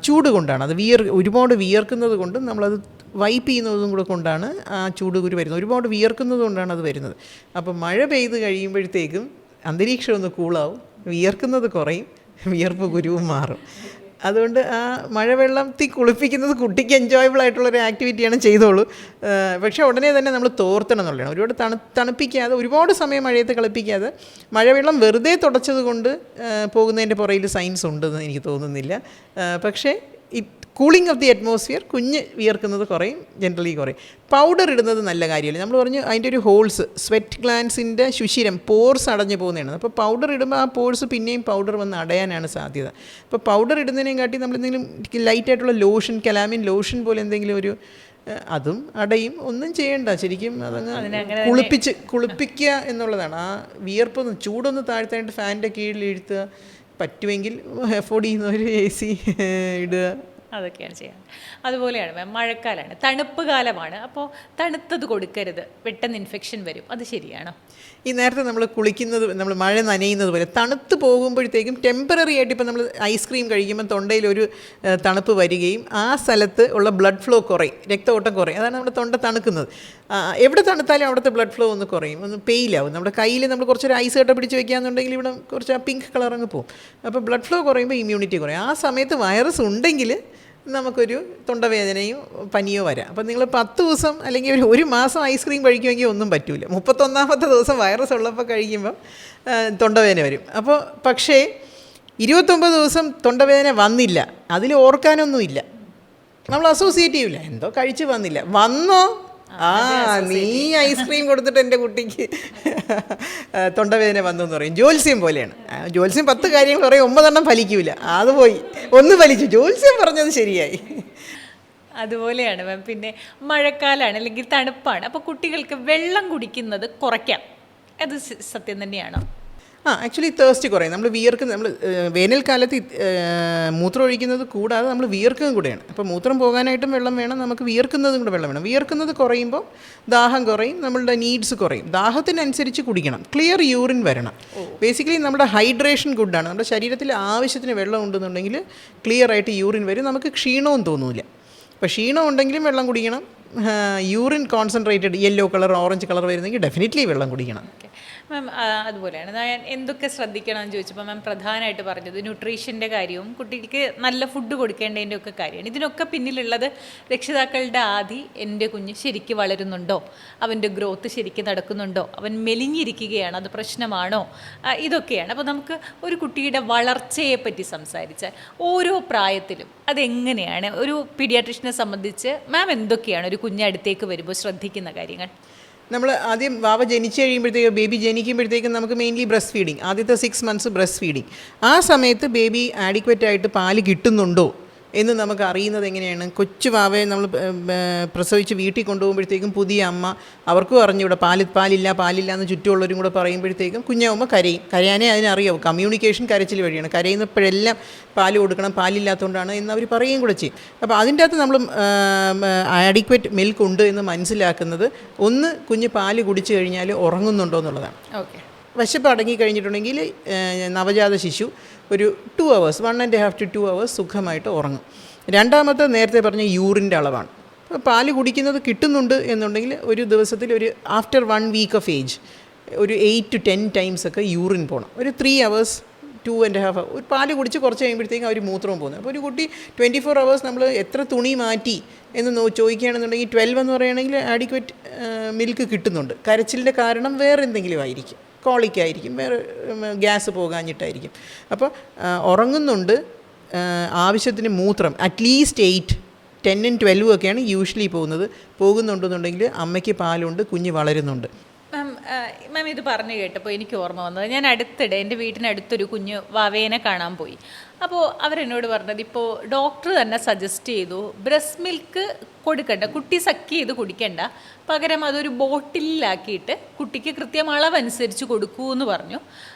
ചൂട് കൊണ്ടാണ് അത്. ഒരുപാട് വിയർക്കുന്നത് കൊണ്ടും നമ്മളത് വൈപ്പ് ചെയ്യുന്നതും കൂടെ കൊണ്ടാണ് ആ ചൂടുകുരു വരുന്നത്. ഒരുപാട് വിയർക്കുന്നത് കൊണ്ടാണ് അത് വരുന്നത്. അപ്പോൾ മഴ പെയ്ത് കഴിയുമ്പോഴത്തേക്കും അന്തരീക്ഷം ഒന്ന് കൂളാവും, വിയർക്കുന്നത് കുറയും, വിയർപ്പ് കുരുവും മാറും. അതുകൊണ്ട് ആ മഴവെള്ളത്തിൽ കുളിപ്പിക്കുന്നത് കുട്ടിക്ക് എൻജോയബിൾ ആയിട്ടുള്ളൊരു ആക്ടിവിറ്റിയാണ്, ചെയ്തോളൂ. പക്ഷേ ഉടനെ തന്നെ നമ്മൾ തോർത്തണം എന്നുള്ളതാണ്. ഒരുപാട് തണുപ്പിക്കാതെ, ഒരുപാട് സമയം മഴയത്ത് കളിപ്പിക്കാതെ. മഴവെള്ളം വെറുതെ തുടച്ചത് കൊണ്ട് പോകുന്നതിൻ്റെ പുറയിൽ സയൻസ് ഉണ്ടെന്ന് എനിക്ക് തോന്നുന്നില്ല. പക്ഷേ ഈ കൂളിംഗ് ഓഫ് ദി അറ്റ്മോസ്ഫിയർ, കുഞ്ഞ് വിയർക്കുന്നത് കുറയും, ജനറലി കുറയും. പൗഡർ ഇടുന്നത് നല്ല കാര്യമല്ല. നമ്മൾ പറഞ്ഞു അതിൻ്റെ ഒരു ഹോൾസ്, സ്വെറ്റ് ഗ്ലാൻസിൻ്റെ ശുശിരം, പോർസ് അടഞ്ഞു പോകുന്നതാണ്. അപ്പോൾ പൗഡർ ഇടുമ്പോൾ ആ പോർസ് പിന്നെയും പൗഡർ വന്ന് അടയാനാണ് സാധ്യത. അപ്പോൾ പൗഡർ ഇടുന്നതിനേയും കാട്ടി നമ്മൾ എന്തെങ്കിലും ലൈറ്റായിട്ടുള്ള ലോഷൻ, കലാമിൻ ലോഷൻ പോലെ എന്തെങ്കിലും ഒരു, അതും അടയും. ഒന്നും ചെയ്യണ്ട, ശരിക്കും അതങ്ങ് കുളിപ്പിക്കുക എന്നുള്ളതാണ്. ആ വിയർപ്പൊന്ന്, ചൂടൊന്ന് താഴ്ത്താനായിട്ട് ഫാനിൻ്റെ കീഴിൽ ഇരുത്തുക, പറ്റുമെങ്കിൽ അഫോർഡ് ചെയ്യുന്നവർ AC ഇടുക, അതൊക്കെയാണ് ചെയ്യാറ്. അതുപോലെയാണ് മാം, മഴക്കാലമാണ്, തണുപ്പ് കാലമാണ്, അപ്പോൾ തണുത്തത് കൊടുക്കരുത്, പെട്ടെന്ന് ഇൻഫെക്ഷൻ വരും, അത് ശരിയാണോ? ഈ നേരത്തെ നമ്മൾ കുളിക്കുന്നത്, നമ്മൾ മഴ നനയുന്നത് പോലെ തണുത്ത് പോകുമ്പോഴത്തേക്കും ടെമ്പററി ആയിട്ട് ഇപ്പോൾ നമ്മൾ ഐസ്ക്രീം കഴിക്കുമ്പോൾ തൊണ്ടയിലൊരു തണുപ്പ് വരികയും ആ സ്ഥലത്ത് ഉള്ള ബ്ലഡ് ഫ്ലോ കുറയും, രക്തഓട്ടം കുറയും. അതാണ് നമ്മുടെ തൊണ്ട തണുക്കുന്നത്. എവിടെ തണുത്താലും അവിടുത്തെ ബ്ലഡ് ഫ്ലോ ഒന്ന് കുറയും, ഒന്ന് പെയിലാവും. നമ്മുടെ കയ്യിൽ നമ്മൾ കുറച്ചൊരു ഐസ് കട്ട പിടിച്ച് വയ്ക്കുകയെന്നുണ്ടെങ്കിൽ ഇവിടെ കുറച്ച് ആ പിങ്ക് കളർ അങ്ങ് പോകും. അപ്പോൾ ബ്ലഡ് ഫ്ലോ കുറയുമ്പോൾ ഇമ്മ്യൂണിറ്റി കുറയും. ആ സമയത്ത് വൈറസ് ഉണ്ടെങ്കിൽ നമുക്കൊരു തൊണ്ടവേദനയോ പനിയോ വരാം. അപ്പോൾ നിങ്ങൾ 10 ദിവസം അല്ലെങ്കിൽ ഒരു മാസം ഐസ്ക്രീം കഴിക്കുമെങ്കിൽ ഒന്നും പറ്റില്ല. 31ാമത്തെ ദിവസം വൈറസ് ഉള്ളപ്പോൾ കഴിക്കുമ്പം തൊണ്ടവേദന വരും. അപ്പോൾ പക്ഷേ 29 ദിവസം തൊണ്ടവേദന വന്നില്ല, അതിൽ ഓർക്കാനൊന്നുമില്ല, നമ്മൾ അസോസിയേറ്റ് ചെയ്യില്ല, എന്തോ കഴിച്ച് വന്നില്ല. വന്നോ, നീ ഐസ്ക്രീം കൊടുത്തിട്ട് എൻ്റെ കുട്ടിക്ക് തൊണ്ടവേദന വന്നു എന്ന് പറയും. ജ്യോത്സ്യം പോലെയാണ്. ജ്യോത്സ്യം 10 കാര്യങ്ങൾ പറയും, 9 ഫലിക്കൂല. അത് പോയി, ഒന്ന് ഫലിച്ചു, ജ്യോത്സ്യം പറഞ്ഞത് ശരിയായി. അതുപോലെയാണ് മാം. പിന്നെ മഴക്കാലമാണ് അല്ലെങ്കിൽ തണുപ്പാണ്, അപ്പോൾ കുട്ടികൾക്ക് വെള്ളം കുടിക്കുന്നത് കുറയ്ക്കാം, അത് സത്യം തന്നെയാണോ? ആക്ച്വലി തേഴ്സ്റ്റ് കുറയും. നമ്മൾ വിയർക്കുന്ന, നമ്മൾ വേനൽക്കാലത്ത് മൂത്രം ഒഴിക്കുന്നത് കൂടാതെ നമ്മൾ വിയർക്കുന്നതും കൂടെയാണ്. അപ്പോൾ മൂത്രം പോകാനായിട്ടും വെള്ളം വേണം, നമുക്ക് വിയർക്കുന്നതും കൂടെ വെള്ളം വേണം. വിയർക്കുന്നത് കുറയുമ്പോൾ ദാഹം കുറയും, നമ്മളുടെ നീഡ്സ് കുറയും. ദാഹത്തിനനുസരിച്ച് കുടിക്കണം, ക്ലിയർ യൂറിൻ വരണം. ബേസിക്കലി നമ്മുടെ ഹൈഡ്രേഷൻ ഗുഡാണ്. നമ്മുടെ ശരീരത്തിൽ ആവശ്യത്തിന് വെള്ളം ഉണ്ടെന്നുണ്ടെങ്കിൽ ക്ലിയർ ആയിട്ട് യൂറിൻ വരും, നമുക്ക് ക്ഷീണവും തോന്നില്ല. അപ്പോൾ ക്ഷീണം ഉണ്ടെങ്കിലും വെള്ളം കുടിക്കണം. Urine concentrated yellow colour, orange colour വരുന്നെങ്കിൽ ഡെഫിനറ്റ്ലി വെള്ളം കുടിക്കണം. മാം, അതുപോലെയാണ് ഞാൻ എന്തൊക്കെ ശ്രദ്ധിക്കണം എന്ന് ചോദിച്ചപ്പോൾ മാം പ്രധാനമായിട്ട് പറഞ്ഞത് ന്യൂട്രീഷൻ്റെ കാര്യവും കുട്ടിക്ക് നല്ല ഫുഡ് കൊടുക്കേണ്ടതിൻ്റെ ഒക്കെ കാര്യമാണ്. ഇതിനൊക്കെ പിന്നിലുള്ളത് രക്ഷിതാക്കളുടെ എൻ്റെ കുഞ്ഞ് ശരിക്ക് വളരുന്നുണ്ടോ, അവൻ്റെ ഗ്രോത്ത് ശരിക്ക് നടക്കുന്നുണ്ടോ, അവൻ മെലിഞ്ഞിരിക്കുകയാണ്, അത് പ്രശ്നമാണോ, ഇതൊക്കെയാണ്. അപ്പോൾ നമുക്ക് ഒരു കുട്ടിയുടെ വളർച്ചയെ പറ്റി സംസാരിച്ചാൽ ഓരോ പ്രായത്തിലും അതെങ്ങനെയാണ് ഒരു പീഡിയാട്രിഷനെ സംബന്ധിച്ച് മാം എന്തൊക്കെയാണ് ഒരു കുഞ്ഞടുത്തേക്ക് വരുമ്പോൾ ശ്രദ്ധിക്കുന്ന കാര്യങ്ങൾ? നമ്മൾ ആദ്യം വാവ ജനിച്ച് കഴിയുമ്പോഴത്തേക്കും, ബേബി ജനിക്കുമ്പോഴത്തേക്കും നമുക്ക് മെയിൻലി ബ്രസ്റ്റ് ഫീഡിങ്, ആദ്യത്തെ 6 മന്ത്സ് ബ്രസ്റ്റ് ഫീഡിങ്. ആ സമയത്ത് ബേബി ആഡിക്വറ്റ് ആയിട്ട് പാല് കിട്ടുന്നുണ്ടോ എന്ന് നമുക്ക് അറിയുന്നത് എങ്ങനെയാണ്? കൊച്ചു വാവയെ നമ്മൾ പ്രസവിച്ച് വീട്ടിൽ കൊണ്ടുപോകുമ്പോഴത്തേക്കും പുതിയ അമ്മ, അവർക്കും അറിഞ്ഞൂടെ പാലില്ല എന്ന് ചുറ്റുമുള്ളവരും കൂടെ പറയുമ്പോഴത്തേക്കും കുഞ്ഞാവുമ്പോൾ കരയാനേ അതിനറിയാവും. കമ്മ്യൂണിക്കേഷൻ കരച്ചിൽ വഴിയാണ്. കരയുന്നപ്പോഴെല്ലാം പാല് കൊടുക്കണം, പാലില്ലാത്തതുകൊണ്ടാണ് എന്ന് അവർ പറയുകയും കൂടെ ചെയ്യും. അപ്പോൾ അതിൻ്റെ അകത്ത് നമ്മൾ ആഡിക്വറ്റ് മിൽക്ക് ഉണ്ട് എന്ന് മനസ്സിലാക്കുന്നത്, ഒന്ന് കുഞ്ഞ് പാല് കുടിച്ചു കഴിഞ്ഞാൽ ഉറങ്ങുന്നുണ്ടോ എന്നുള്ളതാണ്. ഓക്കെ. വിശപ്പ് അടങ്ങി കഴിഞ്ഞിട്ടുണ്ടെങ്കിൽ നവജാത ശിശു ഒരു 2 hours, 1.5 to 2 hours സുഖമായിട്ട് ഉറങ്ങും. രണ്ടാമത്തെ നേരത്തെ പറഞ്ഞ യൂറിൻ്റെ അളവാണ്. അപ്പോൾ പാല് കുടിക്കുന്നത് കിട്ടുന്നുണ്ട് എന്നുണ്ടെങ്കിൽ ഒരു ദിവസത്തിൽ ഒരു ആഫ്റ്റർ 1 week ഓഫ് ഏജ് ഒരു 8 to 10 times ഒക്കെ യൂറിൻ പോകണം. ഒരു 3 hours, 2.5 hours ഒരു പാല് കുടിച്ച് കുറച്ച് കഴിയുമ്പോഴത്തേക്കും അവർ മൂത്രവും പോകുന്നത്. അപ്പോൾ ഒരു കുട്ടി 24 hours നമ്മൾ എത്ര തുണി മാറ്റി എന്ന് ചോദിക്കുകയാണെന്നുണ്ടെങ്കിൽ 12 എന്ന് പറയുകയാണെങ്കിൽ ആഡിക്വറ്റ് മിൽക്ക് കിട്ടുന്നുണ്ട്. കരച്ചിലിൻ്റെ കാരണം വേറെ എന്തെങ്കിലും ആയിരിക്കും, കോളിക്കായിരിക്കും, വേറെ ഗ്യാസ് പോകാഞ്ഞിട്ടായിരിക്കും. അപ്പോൾ ഉറങ്ങുന്നുണ്ട്, ആവശ്യത്തിന് മൂത്രം അറ്റ്ലീസ്റ്റ് 8, 10 and 12 ഒക്കെയാണ് യൂഷ്വലി പോകുന്നുണ്ടെന്നുണ്ടെങ്കിൽ അമ്മയ്ക്ക് പാലുണ്ട്, കുഞ്ഞ് വളരുന്നുണ്ട്. മാം ഇത് പറഞ്ഞു കേട്ടപ്പോൾ എനിക്ക് ഓർമ്മ വന്നത്, ഞാൻ അടുത്തിടെ എൻ്റെ വീട്ടിനടുത്തൊരു കുഞ്ഞ് വാവേനെ കാണാൻ പോയി. അപ്പോൾ അവരെന്നോട് പറഞ്ഞത്, ഇപ്പോൾ ഡോക്ടർ തന്നെ സജസ്റ്റ് ചെയ്തു ബ്രസ്റ്റ് മിൽക്ക് കൊടുക്കണ്ട, കുട്ടി സക്ക് ചെയ്ത് കുടിക്കണ്ട, പകരം അതൊരു ബോട്ടിലാക്കിയിട്ട് കുട്ടിക്ക് കൃത്യം അളവനുസരിച്ച് കൊടുക്കൂ എന്ന് പറഞ്ഞു.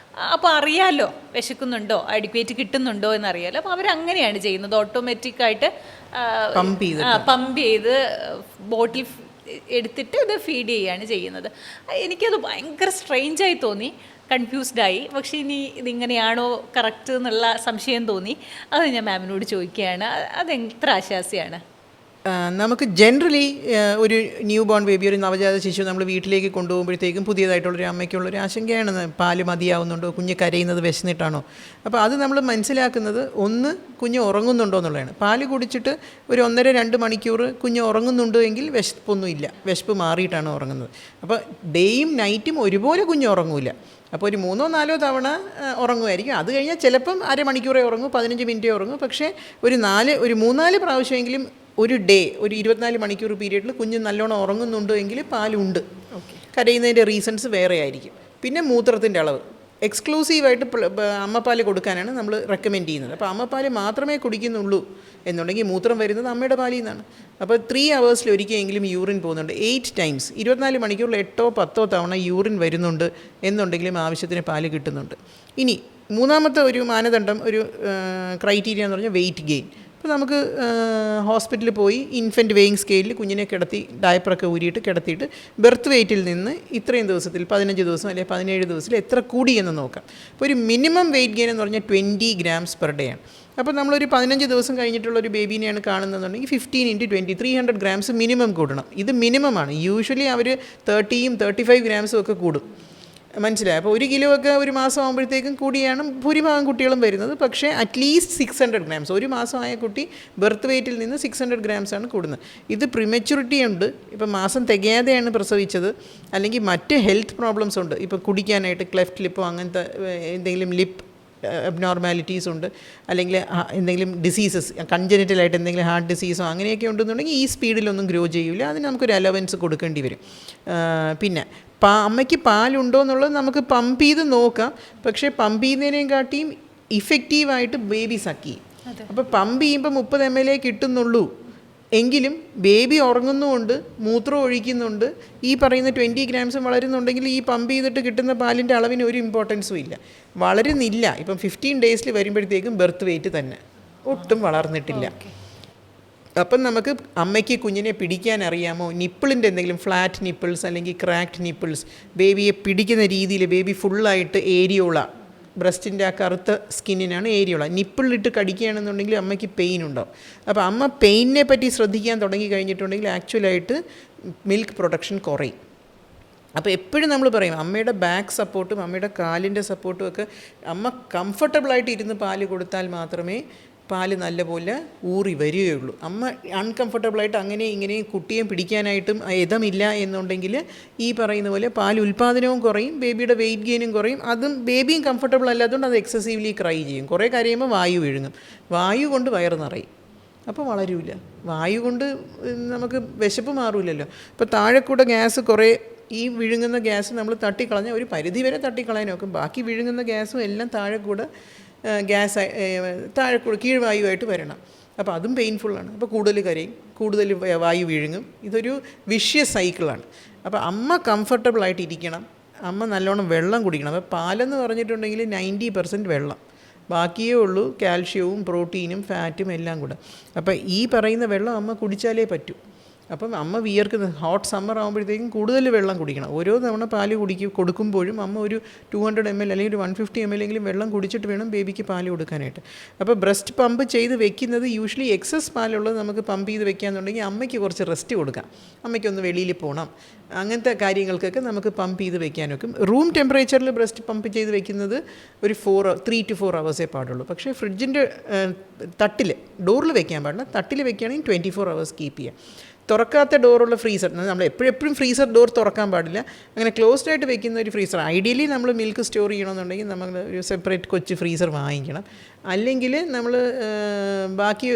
അപ്പോൾ അറിയാമല്ലോ വിശക്കുന്നുണ്ടോ, അഡിക്വേറ്റ് കിട്ടുന്നുണ്ടോ എന്നറിയാമല്ലോ. അപ്പോൾ അവരങ്ങനെയാണ് ചെയ്യുന്നത്, ഓട്ടോമാറ്റിക്കായിട്ട് പമ്പ് ചെയ്ത് ബോട്ടിൽ എടുത്തിട്ട് ഇത് ഫീഡ് ചെയ്യുകയാണ് ചെയ്യുന്നത്. എനിക്കത് ഭയങ്കര സ്ട്രെയിഞ്ചായി തോന്നി, കൺഫ്യൂസ്ഡായി. പക്ഷേ ഇനി ഇതിങ്ങനെയാണോ കറക്റ്റ് എന്നുള്ള സംശയം തോന്നി. അത് ഞാൻ മാമിനോട് ചോദിക്കുകയാണ്, അതെത്ര ആശ്വാസിയാണ്? നമുക്ക് ജനറലി ഒരു ന്യൂ ബോൺ ബേബി, ഒരു നവജാത ശിശു നമ്മൾ വീട്ടിലേക്ക് കൊണ്ടുപോകുമ്പോഴത്തേക്കും പുതിയതായിട്ടുള്ളൊരു അമ്മയ്ക്കുള്ളൊരു ആശങ്കയാണ്, പാല് മതിയാവുന്നുണ്ടോ, കുഞ്ഞ് കരയുന്നത് വിശന്നിട്ടാണോ. അപ്പോൾ അത് നമ്മൾ മനസ്സിലാക്കുന്നത്, ഒന്ന് കുഞ്ഞ് ഉറങ്ങുന്നുണ്ടോ എന്നുള്ളതാണ്. പാല് കുടിച്ചിട്ട് ഒരു 1.5-2 മണിക്കൂർ കുഞ്ഞ് ഉറങ്ങുന്നുണ്ടോ എങ്കിൽ വിശപ്പൊന്നുമില്ല, വിശപ്പ് മാറിയിട്ടാണ് ഉറങ്ങുന്നത്. അപ്പോൾ ഡേയും നൈറ്റും ഒരുപോലെ കുഞ്ഞ് ഉറങ്ങില്ല. അപ്പോൾ ഒരു 3-4 തവണ ഉറങ്ങുമായിരിക്കും. അത് കഴിഞ്ഞാൽ ചിലപ്പം അരമണിക്കൂറേ ഉറങ്ങും, 15 മിനിറ്റേ ഉറങ്ങും. പക്ഷേ ഒരു 3-4 പ്രാവശ്യമെങ്കിലും ഒരു ഡേ, ഒരു 24 മണിക്കൂർ പീരീഡിൽ കുഞ്ഞ് നല്ലോണം ഉറങ്ങുന്നുണ്ടോ എങ്കിൽ പാലുണ്ട്. കരയുന്നതിൻ്റെ റീസൺസ് വേറെ ആയിരിക്കും. പിന്നെ മൂത്രത്തിൻ്റെ അളവ് എക്സ്ക്ലൂസീവായിട്ട് അമ്മപ്പാൽ കൊടുക്കാനാണ് നമ്മൾ റെക്കമെൻഡ് ചെയ്യുന്നത്. അപ്പോൾ അമ്മപ്പാൽ മാത്രമേ കുടിക്കുന്നുള്ളൂ എന്നുണ്ടെങ്കിൽ മൂത്രം വരുന്നത് അമ്മയുടെ പാലിൽ നിന്നാണ്. അപ്പോൾ 3 hours ഒരിക്കലെങ്കിലും യൂറിൻ പോകുന്നുണ്ട്. 8 times 24 മണിക്കൂറിൽ 8-10 തവണ യൂറിൻ വരുന്നുണ്ട് എന്നുണ്ടെങ്കിലും ആവശ്യത്തിന് പാല് കിട്ടുന്നുണ്ട്. ഇനി മൂന്നാമത്തെ ഒരു മാനദണ്ഡം, ഒരു ക്രൈറ്റീരിയ എന്ന് പറഞ്ഞാൽ വെയിറ്റ് ഗെയിൻ. അപ്പോൾ നമുക്ക് ഹോസ്പിറ്റലിൽ പോയി ഇൻഫൻറ്റ് വെയിങ് സ്കെയിലിൽ കുഞ്ഞിനെ കിടത്തി ഡയപ്പറൊക്കെ ഊരിയിട്ട് കിടത്തിയിട്ട് ബർത്ത് വെയ്റ്റിൽ നിന്ന് ഇത്രയും ദിവസത്തിൽ 15 ദിവസം അല്ലെങ്കിൽ 17 ദിവസത്തിൽ എത്ര കൂടി എന്ന് നോക്കാം. അപ്പോൾ ഒരു മിനിമം വെയിറ്റ് ഗെയിൻ എന്ന് പറഞ്ഞാൽ 20 grams per day ആണ്. അപ്പോൾ നമ്മളൊരു 15 ദിവസം കഴിഞ്ഞിട്ടുള്ള ഒരു ബേബീനെയാണ് കാണുന്നതെന്നുണ്ടെങ്കിൽ 15 × 20 300 grams മിനിമം കൂടണം. ഇത് മിനിമമാണ്. യൂഷ്വലി അവർ 30 35 grams ഒക്കെ കൂടും. മനസ്സിലായി. അപ്പോൾ 1 കിലോ ഒക്കെ ഒരു മാസം ആകുമ്പോഴത്തേക്കും കൂടിയാണ് ഭൂരിഭാഗം കുട്ടികളും വരുന്നത്. പക്ഷേ അറ്റ്ലീസ്റ്റ് 600 grams, ഒരു മാസമായ കുട്ടി ബർത്ത് വെയ്റ്റിൽ നിന്ന് 600 grams ആണ് കൂടുന്നത്. ഇത് പ്രിമച്യൂരിറ്റി ഉണ്ട്. ഇപ്പം മാസം തികയാതെയാണ് പ്രസവിച്ചത്, അല്ലെങ്കിൽ മറ്റ് ഹെൽത്ത് പ്രോബ്ലംസ് ഉണ്ട്. ഇപ്പോൾ കുടിക്കാനായിട്ട് ക്ലെഫ്റ്റ് ലിപ്പോ അങ്ങനത്തെ എന്തെങ്കിലും ലിപ്പ് അബ്നോർമാലിറ്റീസ് ഉണ്ട്, അല്ലെങ്കിൽ എന്തെങ്കിലും ഡിസീസസ് കൺജനിറ്റലായിട്ട് എന്തെങ്കിലും ഹാർട്ട് ഡിസീസോ അങ്ങനെയൊക്കെ ഉണ്ടെന്നുണ്ടെങ്കിൽ ഈ സ്പീഡിലൊന്നും ഗ്രോ ചെയ്യില്ല. അതിന് നമുക്കൊരു അലവൻസ് കൊടുക്കേണ്ടി വരും. പിന്നെ അമ്മയ്ക്ക് പാലുണ്ടോ എന്നുള്ളത് നമുക്ക് പമ്പ് ചെയ്ത് നോക്കാം. പക്ഷേ പമ്പ് ചെയ്യുന്നതിനേയും കാട്ടിയും ഇഫക്റ്റീവായിട്ട് ബേബി സക്ക് ചെയ്യും. അപ്പോൾ പമ്പ് ചെയ്യുമ്പോൾ 30 ml കിട്ടുന്നുള്ളൂ എങ്കിലും ബേബി ഉറങ്ങുന്നുമുണ്ട്, മൂത്രം ഒഴിക്കുന്നുണ്ട്, ഈ പറയുന്ന 20 grams വളരുന്നുണ്ടെങ്കിൽ ഈ പമ്പ് ചെയ്തിട്ട് കിട്ടുന്ന പാലിൻ്റെ അളവിന് ഒരു ഇമ്പോർട്ടൻസും ഇല്ല. വളരുന്നില്ല. ഇപ്പം 15 days വരുമ്പോഴത്തേക്കും ബർത്ത് വെയ്റ്റ് തന്നെ ഒട്ടും വളർന്നിട്ടില്ല. അപ്പം നമുക്ക് അമ്മയ്ക്ക് കുഞ്ഞിനെ പിടിക്കാൻ അറിയാമോ, നിപ്പിളിൻ്റെ എന്തെങ്കിലും ഫ്ലാറ്റ് നിപ്പിൾസ് അല്ലെങ്കിൽ ക്രാക്ഡ് നിപ്പിൾസ്, ബേബിയെ പിടിക്കുന്ന രീതിയിൽ ബേബി ഫുള്ളായിട്ട് ഏരിയോള, ബ്രസ്റ്റിൻ്റെ ആ കറുത്ത സ്കിന്നിനാണ് ഏരിയോള, നിപ്പിളിട്ട് കടിക്കുകയാണെന്നുണ്ടെങ്കിൽ അമ്മയ്ക്ക് പെയിൻ ഉണ്ടാവും. അപ്പോൾ അമ്മ പെയിനിനെ പറ്റി ശ്രദ്ധിക്കാൻ തുടങ്ങി കഴിഞ്ഞിട്ടുണ്ടെങ്കിൽ ആക്ച്വലായിട്ട് മിൽക്ക് പ്രൊഡക്ഷൻ കുറയും. അപ്പോൾ എപ്പോഴും നമ്മൾ പറയും അമ്മയുടെ ബാക്ക് സപ്പോർട്ടും അമ്മയുടെ കാലിൻ്റെ സപ്പോർട്ടും ഒക്കെ അമ്മ കംഫർട്ടബിളായിട്ട് ഇരുന്ന് പാല് കൊടുത്താൽ മാത്രമേ പാല് നല്ലപോലെ ഊറി വരികയുള്ളൂ. അമ്മ അൺകംഫർട്ടബിളായിട്ട് അങ്ങനെ ഇങ്ങനെ കുട്ടിയെ പിടിക്കാനായിട്ടും യഥമില്ല എന്നുണ്ടെങ്കിൽ ഈ പറയുന്ന പോലെ പാൽ ഉൽപ്പാദനവും കുറയും, ബേബിയുടെ വെയിറ്റ് ഗെയിനും കുറയും. അതും ബേബിയും കംഫർട്ടബിൾ അല്ലാത്തതുകൊണ്ട് അത് എക്സസീവ്ലി ക്രൈ ചെയ്യും. കുറേ കഴിയുമ്പോൾ വായു വിഴുങ്ങും, വായു കൊണ്ട് വയറ് നിറയും, അപ്പോൾ വളരില്ല. വായു കൊണ്ട് നമുക്ക് വിശപ്പ് മാറില്ലല്ലോ. ഇപ്പോൾ താഴെ കൂടെ ഗ്യാസ് കുറേ ഈ വിഴുങ്ങുന്ന ഗ്യാസ് നമ്മൾ തട്ടിക്കളഞ്ഞാൽ ഒരു പരിധി വരെ തട്ടിക്കളയാൻ നോക്കും. ബാക്കി വിഴുങ്ങുന്ന ഗ്യാസും എല്ലാം താഴെ കൂടെ ഗ്യാസ് താഴെ കൂടെ കീഴ്വായുവായിട്ട് വരണം. അപ്പോൾ അതും പെയിൻഫുള്ളാണ്. അപ്പോൾ കൂടുതൽ കരയും, കൂടുതൽ വായു വിഴുങ്ങും. ഇതൊരു വിഷ്യസ് സൈക്കിളാണ്. അപ്പോൾ അമ്മ കംഫർട്ടബിളായിട്ട് ഇരിക്കണം, അമ്മ നല്ലോണം വെള്ളം കുടിക്കണം. അപ്പോൾ പാലെന്ന് പറഞ്ഞിട്ടുണ്ടെങ്കിൽ 90% വെള്ളം, ബാക്കിയേ ഉള്ളൂ കാൽഷ്യവും പ്രോട്ടീനും ഫാറ്റും എല്ലാം കൂടെ. അപ്പോൾ ഈ പറയുന്ന വെള്ളം അമ്മ കുടിച്ചാലേ പറ്റൂ. അപ്പം അമ്മ വിയർക്കുന്ന ഹോട്ട് സമ്മർ ആകുമ്പോഴത്തേക്കും കൂടുതൽ വെള്ളം കുടിക്കണം. ഓരോ തവണ പാല് കൊടുക്കുമ്പോഴും അമ്മ ഒരു 200 ml അല്ലെങ്കിൽ ഒരു 150 ml എങ്കിലും വെള്ളം കുടിച്ചിട്ട് വേണം ബേബിക്ക് പാല് കൊടുക്കാനായിട്ട്. അപ്പോൾ ബ്രസ്റ്റ് പമ്പ് ചെയ്ത് വെക്കുന്നത് യൂഷ്വലി എക്സസ് പാലുള്ളത് നമുക്ക് പമ്പ് ചെയ്ത് വെക്കാന്നുണ്ടെങ്കിൽ അമ്മയ്ക്ക് കുറച്ച് റെസ്റ്റ് കൊടുക്കാം, അമ്മയ്ക്കൊന്ന് വെളിയിൽ പോകണം, അങ്ങനത്തെ കാര്യങ്ങൾക്കൊക്കെ നമുക്ക് പമ്പ് ചെയ്ത് വെക്കാനൊക്കെ. റൂം ടെമ്പറേച്ചറിൽ ബ്രസ്റ്റ് പമ്പ് ചെയ്ത് വെക്കുന്നത് ഒരു 3 to 4 hours പാടുള്ളൂ. പക്ഷേ ഫ്രിഡ്ജിൻ്റെ തട്ടിൽ ഡോറിൽ വെക്കാൻ പാടില്ല. തട്ടിൽ വെക്കുകയാണെങ്കിൽ 24 hours കീപ്പ് ചെയ്യാം. തുറക്കാത്ത ഡോറുള്ള ഫ്രീസർ, നമ്മൾ എപ്പോഴും ഫ്രീസർ ഡോർ തുറക്കാൻ പാടില്ല. അങ്ങനെ ക്ലോസ്ഡ് ആയിട്ട് വെക്കുന്ന ഒരു ഫ്രീസർ, ഐഡിയലി നമ്മൾ മിൽക്ക് സ്റ്റോർ ചെയ്യണമെന്നുണ്ടെങ്കിൽ നമ്മൾ ഒരു സെപ്പറേറ്റ് കൊച്ചു ഫ്രീസർ വാങ്ങിക്കണം. അല്ലെങ്കിൽ നമ്മൾ ബാക്കി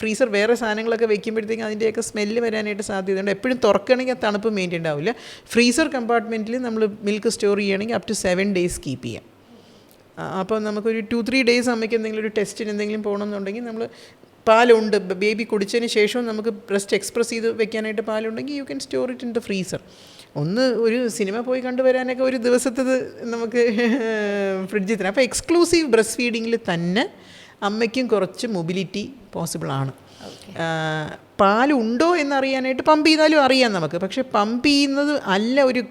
ഫ്രീസർ വേറെ സാധനങ്ങളൊക്കെ വെക്കുമ്പോഴത്തേക്കും അതിൻ്റെയൊക്കെ സ്മെല്ല് വരാനായിട്ട് സാധ്യതയുണ്ട്. എപ്പോഴും തുറക്കണമെങ്കിൽ തണുപ്പ് മെയിൻറ്റെയിൻ ഉണ്ടാവില്ല. ഫ്രീസർ കമ്പാർട്ട്മെൻറ്റിൽ നമ്മൾ മിൽക്ക് സ്റ്റോർ ചെയ്യുകയാണെങ്കിൽ അപ് ടു 7 days കീപ്പ് ചെയ്യാം. അപ്പോൾ നമുക്കൊരു 2-3 days അമ്മയ്ക്ക് എന്തെങ്കിലും ഒരു ടെസ്റ്റിന് എന്തെങ്കിലും പോകണമെന്നുണ്ടെങ്കിൽ നമ്മൾ പാലുണ്ട്, ബേബി കുടിച്ചതിന് ശേഷവും നമുക്ക് ബ്രസ്റ്റ് എക്സ്പ്രസ് ചെയ്ത് വെക്കാനായിട്ട് പാലുണ്ടെങ്കിൽ you can store it in the freezer. ഒരു സിനിമ പോയി കണ്ടുവരാനൊക്കെ ഒരു ദിവസത്തത് നമുക്ക് ഫ്രിഡ്ജിൽ തരാം. അപ്പോൾ എക്സ്ക്ലൂസീവ് ബ്രസ്റ്റ് ഫീഡിങ്ങിൽ തന്നെ അമ്മയ്ക്കും കുറച്ച് മൊബിലിറ്റി പോസിബിളാണ്. പാലുണ്ടോ എന്നറിയാനായിട്ട് പമ്പ് ചെയ്താലും അറിയാം നമുക്ക്. പക്ഷേ പമ്പ് ചെയ്യുന്നത് അല്ല ഒരു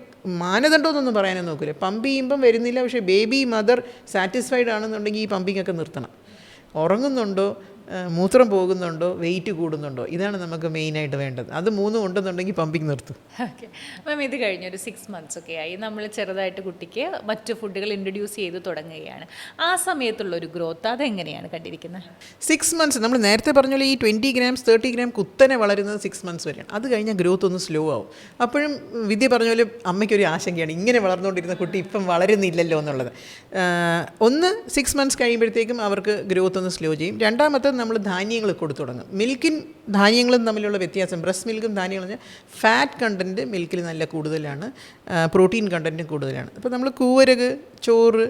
മാനദണ്ഡമൊന്നും പറയാനൊന്നും നോക്കില്ല. പമ്പ് ചെയ്യുമ്പം വരുന്നില്ല, പക്ഷേ ബേബി മദർ സാറ്റിസ്ഫൈഡ് ആണെന്നുണ്ടെങ്കിൽ ഈ പമ്പിങ്ങൊക്കെ നിർത്തണം. ഉറങ്ങുന്നുണ്ടോ, മൂത്രം പോകുന്നുണ്ടോ, വെയിറ്റ് കൂടുന്നുണ്ടോ, ഇതാണ് നമുക്ക് മെയിനായിട്ട് വേണ്ടത്. അത് 3 ഉണ്ടെന്നുണ്ടെങ്കിൽ പമ്പിങ് നിർത്തും. ഓക്കെ മാം, ഇത് കഴിഞ്ഞൊരു 6 months ഒക്കെ ആയി, നമ്മൾ ചെറുതായിട്ട് കുട്ടിക്ക് മറ്റ് ഫുഡുകൾ ഇൻട്രൊഡ്യൂസ് ചെയ്ത് തുടങ്ങുകയാണ്. ആ സമയത്തുള്ളൊരു ഗ്രോത്ത് അതെങ്ങനെയാണ് കണ്ടിരിക്കുന്നത്? 6 months നമ്മൾ നേരത്തെ പറഞ്ഞ പോലെ ഈ 20 grams 30 gram കുത്തനെ വളരുന്നത് 6 months വരെയാണ്. അത് കഴിഞ്ഞാൽ ഗ്രോത്ത് ഒന്ന് സ്ലോ ആവും. അപ്പോഴും വിദ്യ പറഞ്ഞ പോലെ അമ്മയ്ക്കൊരു ആശങ്കയാണ്, ഇങ്ങനെ വളർന്നുകൊണ്ടിരുന്ന കുട്ടി ഇപ്പം വളരുന്നില്ലല്ലോ എന്നുള്ളത്. 6 months കഴിയുമ്പോഴത്തേക്കും അവർക്ക് ഗ്രോത്ത് ഒന്ന് സ്ലോ ചെയ്യും. രണ്ടാമത്തെ നമ്മൾ ധാന്യങ്ങൾ കൊടുത്തു തുടങ്ങും. ധാന്യങ്ങളും തമ്മിലുള്ള വ്യത്യാസം, ബ്രസ്റ്റ് മിൽക്കും ധാന്യങ്ങളും ഫാറ്റ് കണ്ടൻറ്റ് മിൽക്കിൽ നല്ല കൂടുതലാണ്, പ്രോട്ടീൻ കണ്ടൻറ്റും കൂടുതലാണ്. അപ്പോൾ നമ്മൾ കൂവരക്, ചോറ്,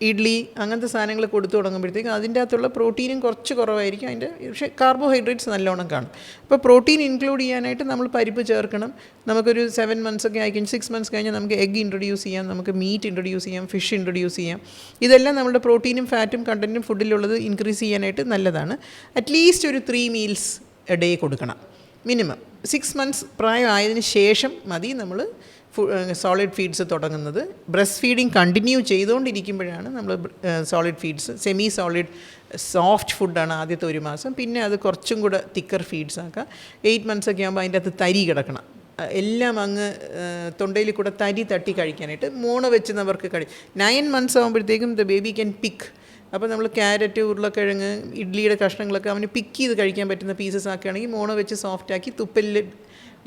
ഇഡ്ഡലി അങ്ങനത്തെ സാധനങ്ങൾ കൊടുത്തു തുടങ്ങുമ്പോഴത്തേക്കും അതിൻ്റെ അകത്തുള്ള പ്രോട്ടീനും കുറച്ച് കുറവായിരിക്കും, അതിൻ്റെ പക്ഷേ കാർബോഹൈഡ്രേറ്റ്സ് നല്ലോണം കാണും. അപ്പോൾ പ്രോട്ടീൻ ഇൻക്ലൂഡ് ചെയ്യാനായിട്ട് നമ്മൾ പരിപ്പ് ചേർക്കണം. നമുക്കൊരു 7 months ഒക്കെ ആയിക്കഴിഞ്ഞ് 6 months കഴിഞ്ഞാൽ നമുക്ക് എഗ്ഗ് ഇൻട്രൊഡ്യൂസ് ചെയ്യാം, നമുക്ക് മീറ്റ് ഇൻട്രൊഡ്യൂസ് ചെയ്യാം, ഫിഷ് ഇൻട്രൊഡ്യൂസ് ചെയ്യാം. ഇതെല്ലാം നമ്മുടെ പ്രോട്ടീനും ഫാറ്റും കണ്ടൻറ്റും ഫുഡിലുള്ളത് ഇൻക്രീസ് ചെയ്യാനായിട്ട് നല്ലതാണ്. അറ്റ്ലീസ്റ്റ് ഒരു 3 meals a day കൊടുക്കണം മിനിമം. 6 months പ്രായമായതിന് ശേഷം മതി നമ്മൾ സോളിഡ് ഫീഡ്സ് തുടങ്ങുന്നത്. ബ്രസ്റ്റ് ഫീഡിങ് കണ്ടിന്യൂ ചെയ്തുകൊണ്ടിരിക്കുമ്പോഴാണ് നമ്മൾ solid feeds, semi solid soft ഫുഡാണ് ആദ്യത്തെ 1 മാസം. പിന്നെ അത് കുറച്ചും കൂടെ തിക്കർ ഫീഡ്സ് ആക്കുക. 8 months ഒക്കെ ആകുമ്പോൾ അതിൻ്റെ അകത്ത് തരി കിടക്കണം, എല്ലാം അങ്ങ് തൊണ്ടയിൽ കൂടെ തരി തട്ടി കഴിക്കാനായിട്ട്. മോണ വെച്ചുന്നവർക്ക് 9 months ആകുമ്പോഴത്തേക്കും ദ ബേബി ക്യാൻ പിക്ക്. അപ്പോൾ നമ്മൾ ക്യാരറ്റ്, ഉരുളക്കിഴങ്ങ്, ഇഡ്ഡലിയുടെ കഷ്ണങ്ങളൊക്കെ അവന് പിക്ക് ചെയ്ത് കഴിക്കാൻ പറ്റുന്ന പീസസ് ആക്കുകയാണെങ്കിൽ മോണ വെച്ച് സോഫ്റ്റാക്കി തുപ്പലിൽ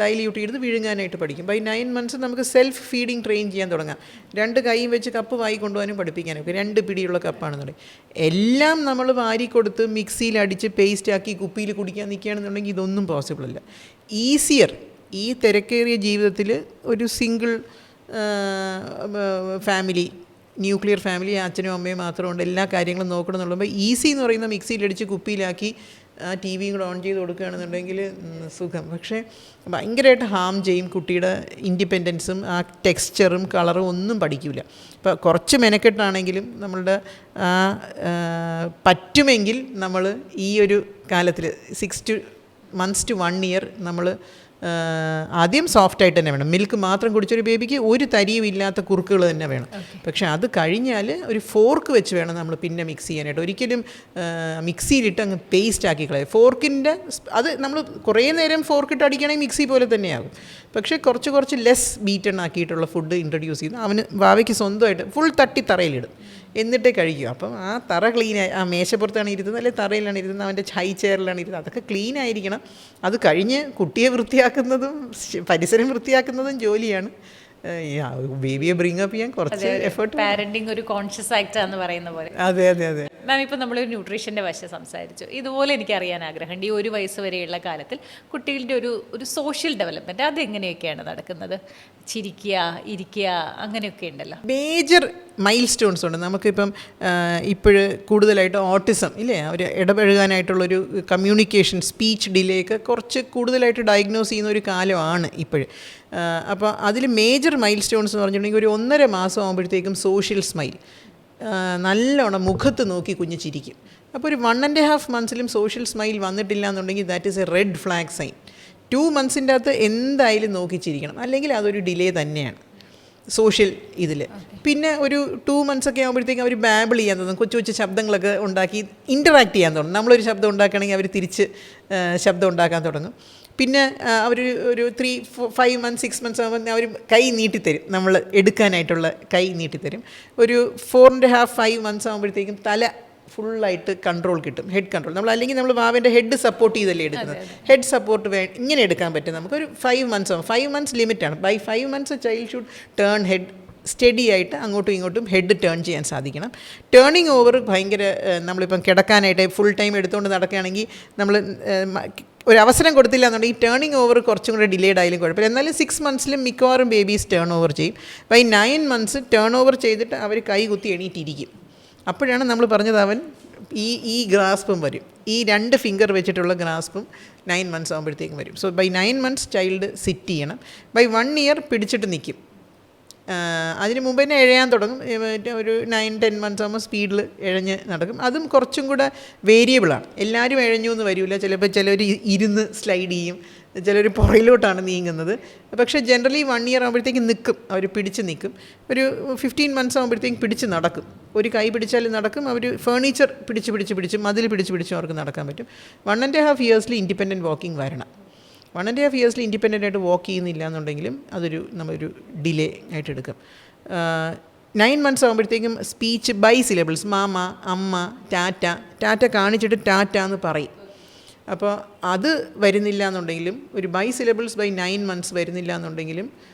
ഡൈല്യൂട്ട് ചെയ്ത് വിഴുങ്ങാനായിട്ട് പഠിക്കും. ബൈ 9 months നമുക്ക് സെൽഫ് ഫീഡിങ് ട്രെയിൻ ചെയ്യാൻ തുടങ്ങാം. 2 കൈയും വെച്ച് കപ്പ് വായി കൊണ്ടുപോകാനും പഠിപ്പിക്കാനൊക്കെ. 2 പിടിയുള്ള കപ്പാണെന്നുണ്ടെങ്കിൽ എല്ലാം നമ്മൾ വാരി കൊടുത്ത് മിക്സിയിൽ അടിച്ച് പേസ്റ്റാക്കി കുപ്പിയിൽ കുടിക്കാൻ നിൽക്കുകയാണെന്നുണ്ടെങ്കിൽ ഇതൊന്നും പോസിബിൾ അല്ല. ഈസിയർ ഈ തിരക്കേറിയ ജീവിതത്തിൽ ഒരു സിംഗിൾ ഫാമിലി, ന്യൂക്ലിയർ ഫാമിലി, അച്ഛനും അമ്മയും മാത്രമുണ്ട്, എല്ലാ കാര്യങ്ങളും നോക്കണം എന്നുള്ളപ്പോൾ ഈസി എന്ന് പറയുന്ന മിക്സിയിലടിച്ച് കുപ്പിയിലാക്കി ടി വിയും കൂടെ ഓൺ ചെയ്ത് കൊടുക്കുകയാണെന്നുണ്ടെങ്കിൽ സുഖം. പക്ഷേ ഭയങ്കരമായിട്ട് ഹാം ചെയ്യും. കുട്ടിയുടെ ഇൻഡിപെൻഡൻസും ആ ടെക്സ്ചറും കളറും ഒന്നും പഠിക്കില്ല. ഇപ്പോൾ കുറച്ച് മെനക്കെട്ടാണെങ്കിലും നമ്മളുടെ പറ്റുമെങ്കിൽ നമ്മൾ ഈ ഒരു കാലത്തിൽ 6 months to 1 year നമ്മൾ ആദ്യം സോഫ്റ്റായിട്ട് തന്നെ വേണം. മിൽക്ക് മാത്രം കുടിച്ചൊരു ബേബിക്ക് ഒരു തരിയും ഇല്ലാത്ത കുറുക്കുകൾ തന്നെ വേണം. പക്ഷേ അത് കഴിഞ്ഞാൽ ഒരു ഫോർക്ക് വെച്ച് വേണം നമ്മൾ പിന്നെ മിക്സ് ചെയ്യാനായിട്ട്. ഒരിക്കലും മിക്സിയിലിട്ട് അങ്ങ് പേസ്റ്റ് ആക്കി കളയും. ഫോർക്കിൻ്റെ അത് നമ്മൾ കുറേ നേരം ഫോർക്കിട്ട് അടിക്കുകയാണെങ്കിൽ മിക്സി പോലെ തന്നെയാകും. പക്ഷേ കുറച്ച് ലെസ് ബീറ്റൺ ആക്കിയിട്ടുള്ള ഫുഡ് ഇൻട്രൊഡ്യൂസ് ചെയ്യുന്നു. അവന് വാവയ്ക്ക് സ്വന്തമായിട്ട് ഫുൾ തട്ടി തറയിലിടും, എന്നിട്ടേ കഴിക്കും. അപ്പം ആ തറ ക്ലീനായി, ആ മേശപ്പുറത്താണ് ഇരുന്നത് അല്ലെങ്കിൽ തറയിലാണ് ഇരുന്നത്, അവൻ്റെ ഹൈ ചെയറിലാണ് ഇരുന്നത്, അതൊക്കെ ക്ലീൻ ആയിരിക്കണം. അത് കഴിഞ്ഞ് കുട്ടിയെ വൃത്തിയാക്കുന്നതും പരിസരം വൃത്തിയാക്കുന്നതും ജോലിയാണ്. ബേബിയെ ബ്രിങ് അപ്പ് ചെയ്യാൻ കുറച്ച് എഫേർട്ട്. പാരന്റിങ് ഒരു കോൺഷ്യസ് ആക്ട് എന്ന് പറയുന്ന പോലെ. അതെ അതെ അതെ. മാം, ഇപ്പോൾ നമ്മളൊരു ന്യൂട്രീഷൻ്റെ വശം സംസാരിച്ചു. ഇതുപോലെ എനിക്ക് അറിയാൻ ആഗ്രഹമുണ്ട്, ഈ 1 വയസ്സ് വരെയുള്ള കാലത്തിൽ കുട്ടികളുടെ ഒരു സോഷ്യൽ ഡെവലപ്മെൻറ്റ് അതെങ്ങനെയൊക്കെയാണ് നടക്കുന്നത്? ചിരിക്കുക, ഇരിക്കുക, അങ്ങനെയൊക്കെ ഉണ്ടല്ലോ. മേജർ മൈൽ സ്റ്റോൺസ് ഉണ്ട്. നമുക്കിപ്പം ഇപ്പോഴ് കൂടുതലായിട്ട് ഓട്ടിസം ഇല്ലേ, അവർ ഇടപഴകാനായിട്ടുള്ളൊരു കമ്മ്യൂണിക്കേഷൻ, സ്പീച്ച് ഡിലേ ഒക്കെ കുറച്ച് കൂടുതലായിട്ട് ഡയഗ്നോസ് ചെയ്യുന്ന ഒരു കാലമാണ് ഇപ്പോഴ്. അപ്പോൾ അതിൽ മേജർ മൈൽ സ്റ്റോൺസ് എന്ന് പറഞ്ഞിട്ടുണ്ടെങ്കിൽ ഒരു 1.5 മാസം ആകുമ്പോഴത്തേക്കും സോഷ്യൽ സ്മൈൽ, നല്ലോണം മുഖത്ത് നോക്കി കുഞ്ഞ് ചിരിക്കും. അപ്പോൾ ഒരു 1.5 months സോഷ്യൽ സ്മൈൽ വന്നിട്ടില്ല എന്നുണ്ടെങ്കിൽ that is a red flag sign. 2 months അകത്ത് എന്തായാലും നോക്കി ചിരിക്കണം, അല്ലെങ്കിൽ അതൊരു ഡിലേ തന്നെയാണ് സോഷ്യൽ ഇതിൽ. പിന്നെ ഒരു 2 months ഒക്കെ ആകുമ്പോഴത്തേക്കും അവർ ബാബിൾ ചെയ്യാൻ തുടങ്ങും, കൊച്ചു ശബ്ദങ്ങളൊക്കെ ഉണ്ടാക്കി ഇൻറ്ററാക്ട് ചെയ്യാൻ തുടങ്ങും. നമ്മളൊരു ശബ്ദം ഉണ്ടാക്കുകയാണെങ്കിൽ അവർ തിരിച്ച് ശബ്ദം ഉണ്ടാക്കാൻ തുടങ്ങും. പിന്നെ അവർ ഒരു 3-5 months 6 months ആകുമ്പോൾ അവർ കൈ നീട്ടിത്തരും, നമ്മൾ എടുക്കാനായിട്ടുള്ള കൈ നീട്ടിത്തരും. ഒരു 4.5-5 months ആകുമ്പോഴത്തേക്കും തല ഫുള്ളായിട്ട് കൺട്രോൾ കിട്ടും, ഹെഡ് കൺട്രോൾ. അല്ലെങ്കിൽ നമ്മൾ വാവൻ്റെ ഹെഡ് സപ്പോർട്ട് ചെയ്തല്ലേ എടുക്കുന്നത്, ഹെഡ് സപ്പോർട്ട് ഇങ്ങനെ എടുക്കാൻ പറ്റും നമുക്കൊരു 5 months ആകും. 5 months ലിമിറ്റാണ്. By 5 months child should turn head steady ആയിട്ട് അങ്ങോട്ടും ഇങ്ങോട്ടും ഹെഡ് ടേൺ ചെയ്യാൻ സാധിക്കണം. ടേണിങ് ഓവർ ഭയങ്കര, നമ്മളിപ്പം കിടക്കാനായിട്ട് ഫുൾ ടൈം എടുത്തുകൊണ്ട് നടക്കുകയാണെങ്കിൽ നമ്മൾ ഒരു അവസരം കൊടുത്തില്ല എന്നുണ്ടെങ്കിൽ ടേണിങ് ഓവർ കുറച്ചും കൂടെ ഡിലേഡ് ആയാലും കുഴപ്പമില്ല. എന്നാലും 6 months മിക്കവാറും ബേബീസ് ടേൺ ഓവർ ചെയ്യും. ബൈ 9 months ടേൺ ഓവർ ചെയ്തിട്ട് അവർ കൈ കുത്തി എണീറ്റിരിക്കും. അപ്പോഴാണ് നമ്മൾ പറഞ്ഞത് അവൻ ഈ ഗ്രാസ്പും വരും, ഈ 2 ഫിംഗർ വെച്ചിട്ടുള്ള ഗ്രാസ്പും 9 months ആകുമ്പോഴത്തേക്കും വരും. So by 9 months child sit ചെയ്യണം. ബൈ 1 year പിടിച്ചിട്ട് നിൽക്കും. അതിന് മുമ്പ് തന്നെ എഴയാൻ തുടങ്ങും. ഒരു 9-10 months ആകുമ്പോൾ സ്പീഡിൽ എഴഞ്ഞ് നടക്കും. അതും കുറച്ചും കൂടെ വേരിയബിളാണ്. എല്ലാവരും എഴഞ്ഞു എന്ന് വരില്ല. ചിലപ്പോൾ ചിലർ ഇരുന്ന് സ്ലൈഡ് ചെയ്യും, ചിലർ പുറയിലോട്ടാണ് നീങ്ങുന്നത്. പക്ഷേ ജനറലി 1 year ആകുമ്പോഴത്തേക്കും നിൽക്കും, അവർ പിടിച്ച് നിൽക്കും. ഒരു 15 months ആകുമ്പോഴത്തേക്കും പിടിച്ച് നടക്കും. ഒരു കൈ പിടിച്ചാൽ നടക്കും. അവർ ഫേർണിച്ചർ പിടിച്ച് മതിൽ പിടിച്ച് അവർക്ക് നടക്കാൻ പറ്റും. 1.5 years ഇൻഡിപെൻഡൻറ്റ് വാക്കിംഗ് വരണം. 1.5 years ഇൻഡിപെൻഡൻ്റ് ആയിട്ട് വാക്ക് ചെയ്യുന്നില്ല എന്നുണ്ടെങ്കിലും നമ്മളൊരു ഡിലേ ആയിട്ട് എടുക്കും. 9 months ആകുമ്പോഴത്തേക്കും സ്പീച്ച് ബൈ സിലബിൾസ്, മാമ, അമ്മ, ടാറ്റ കാണിച്ചിട്ട് ടാറ്റ എന്ന് പറയും. അപ്പോൾ അത് വരുന്നില്ല എന്നുണ്ടെങ്കിലും, ഒരു ബൈ സിലബിൾസ് ബൈ 9 months വരുന്നില്ല എന്നുണ്ടെങ്കിലും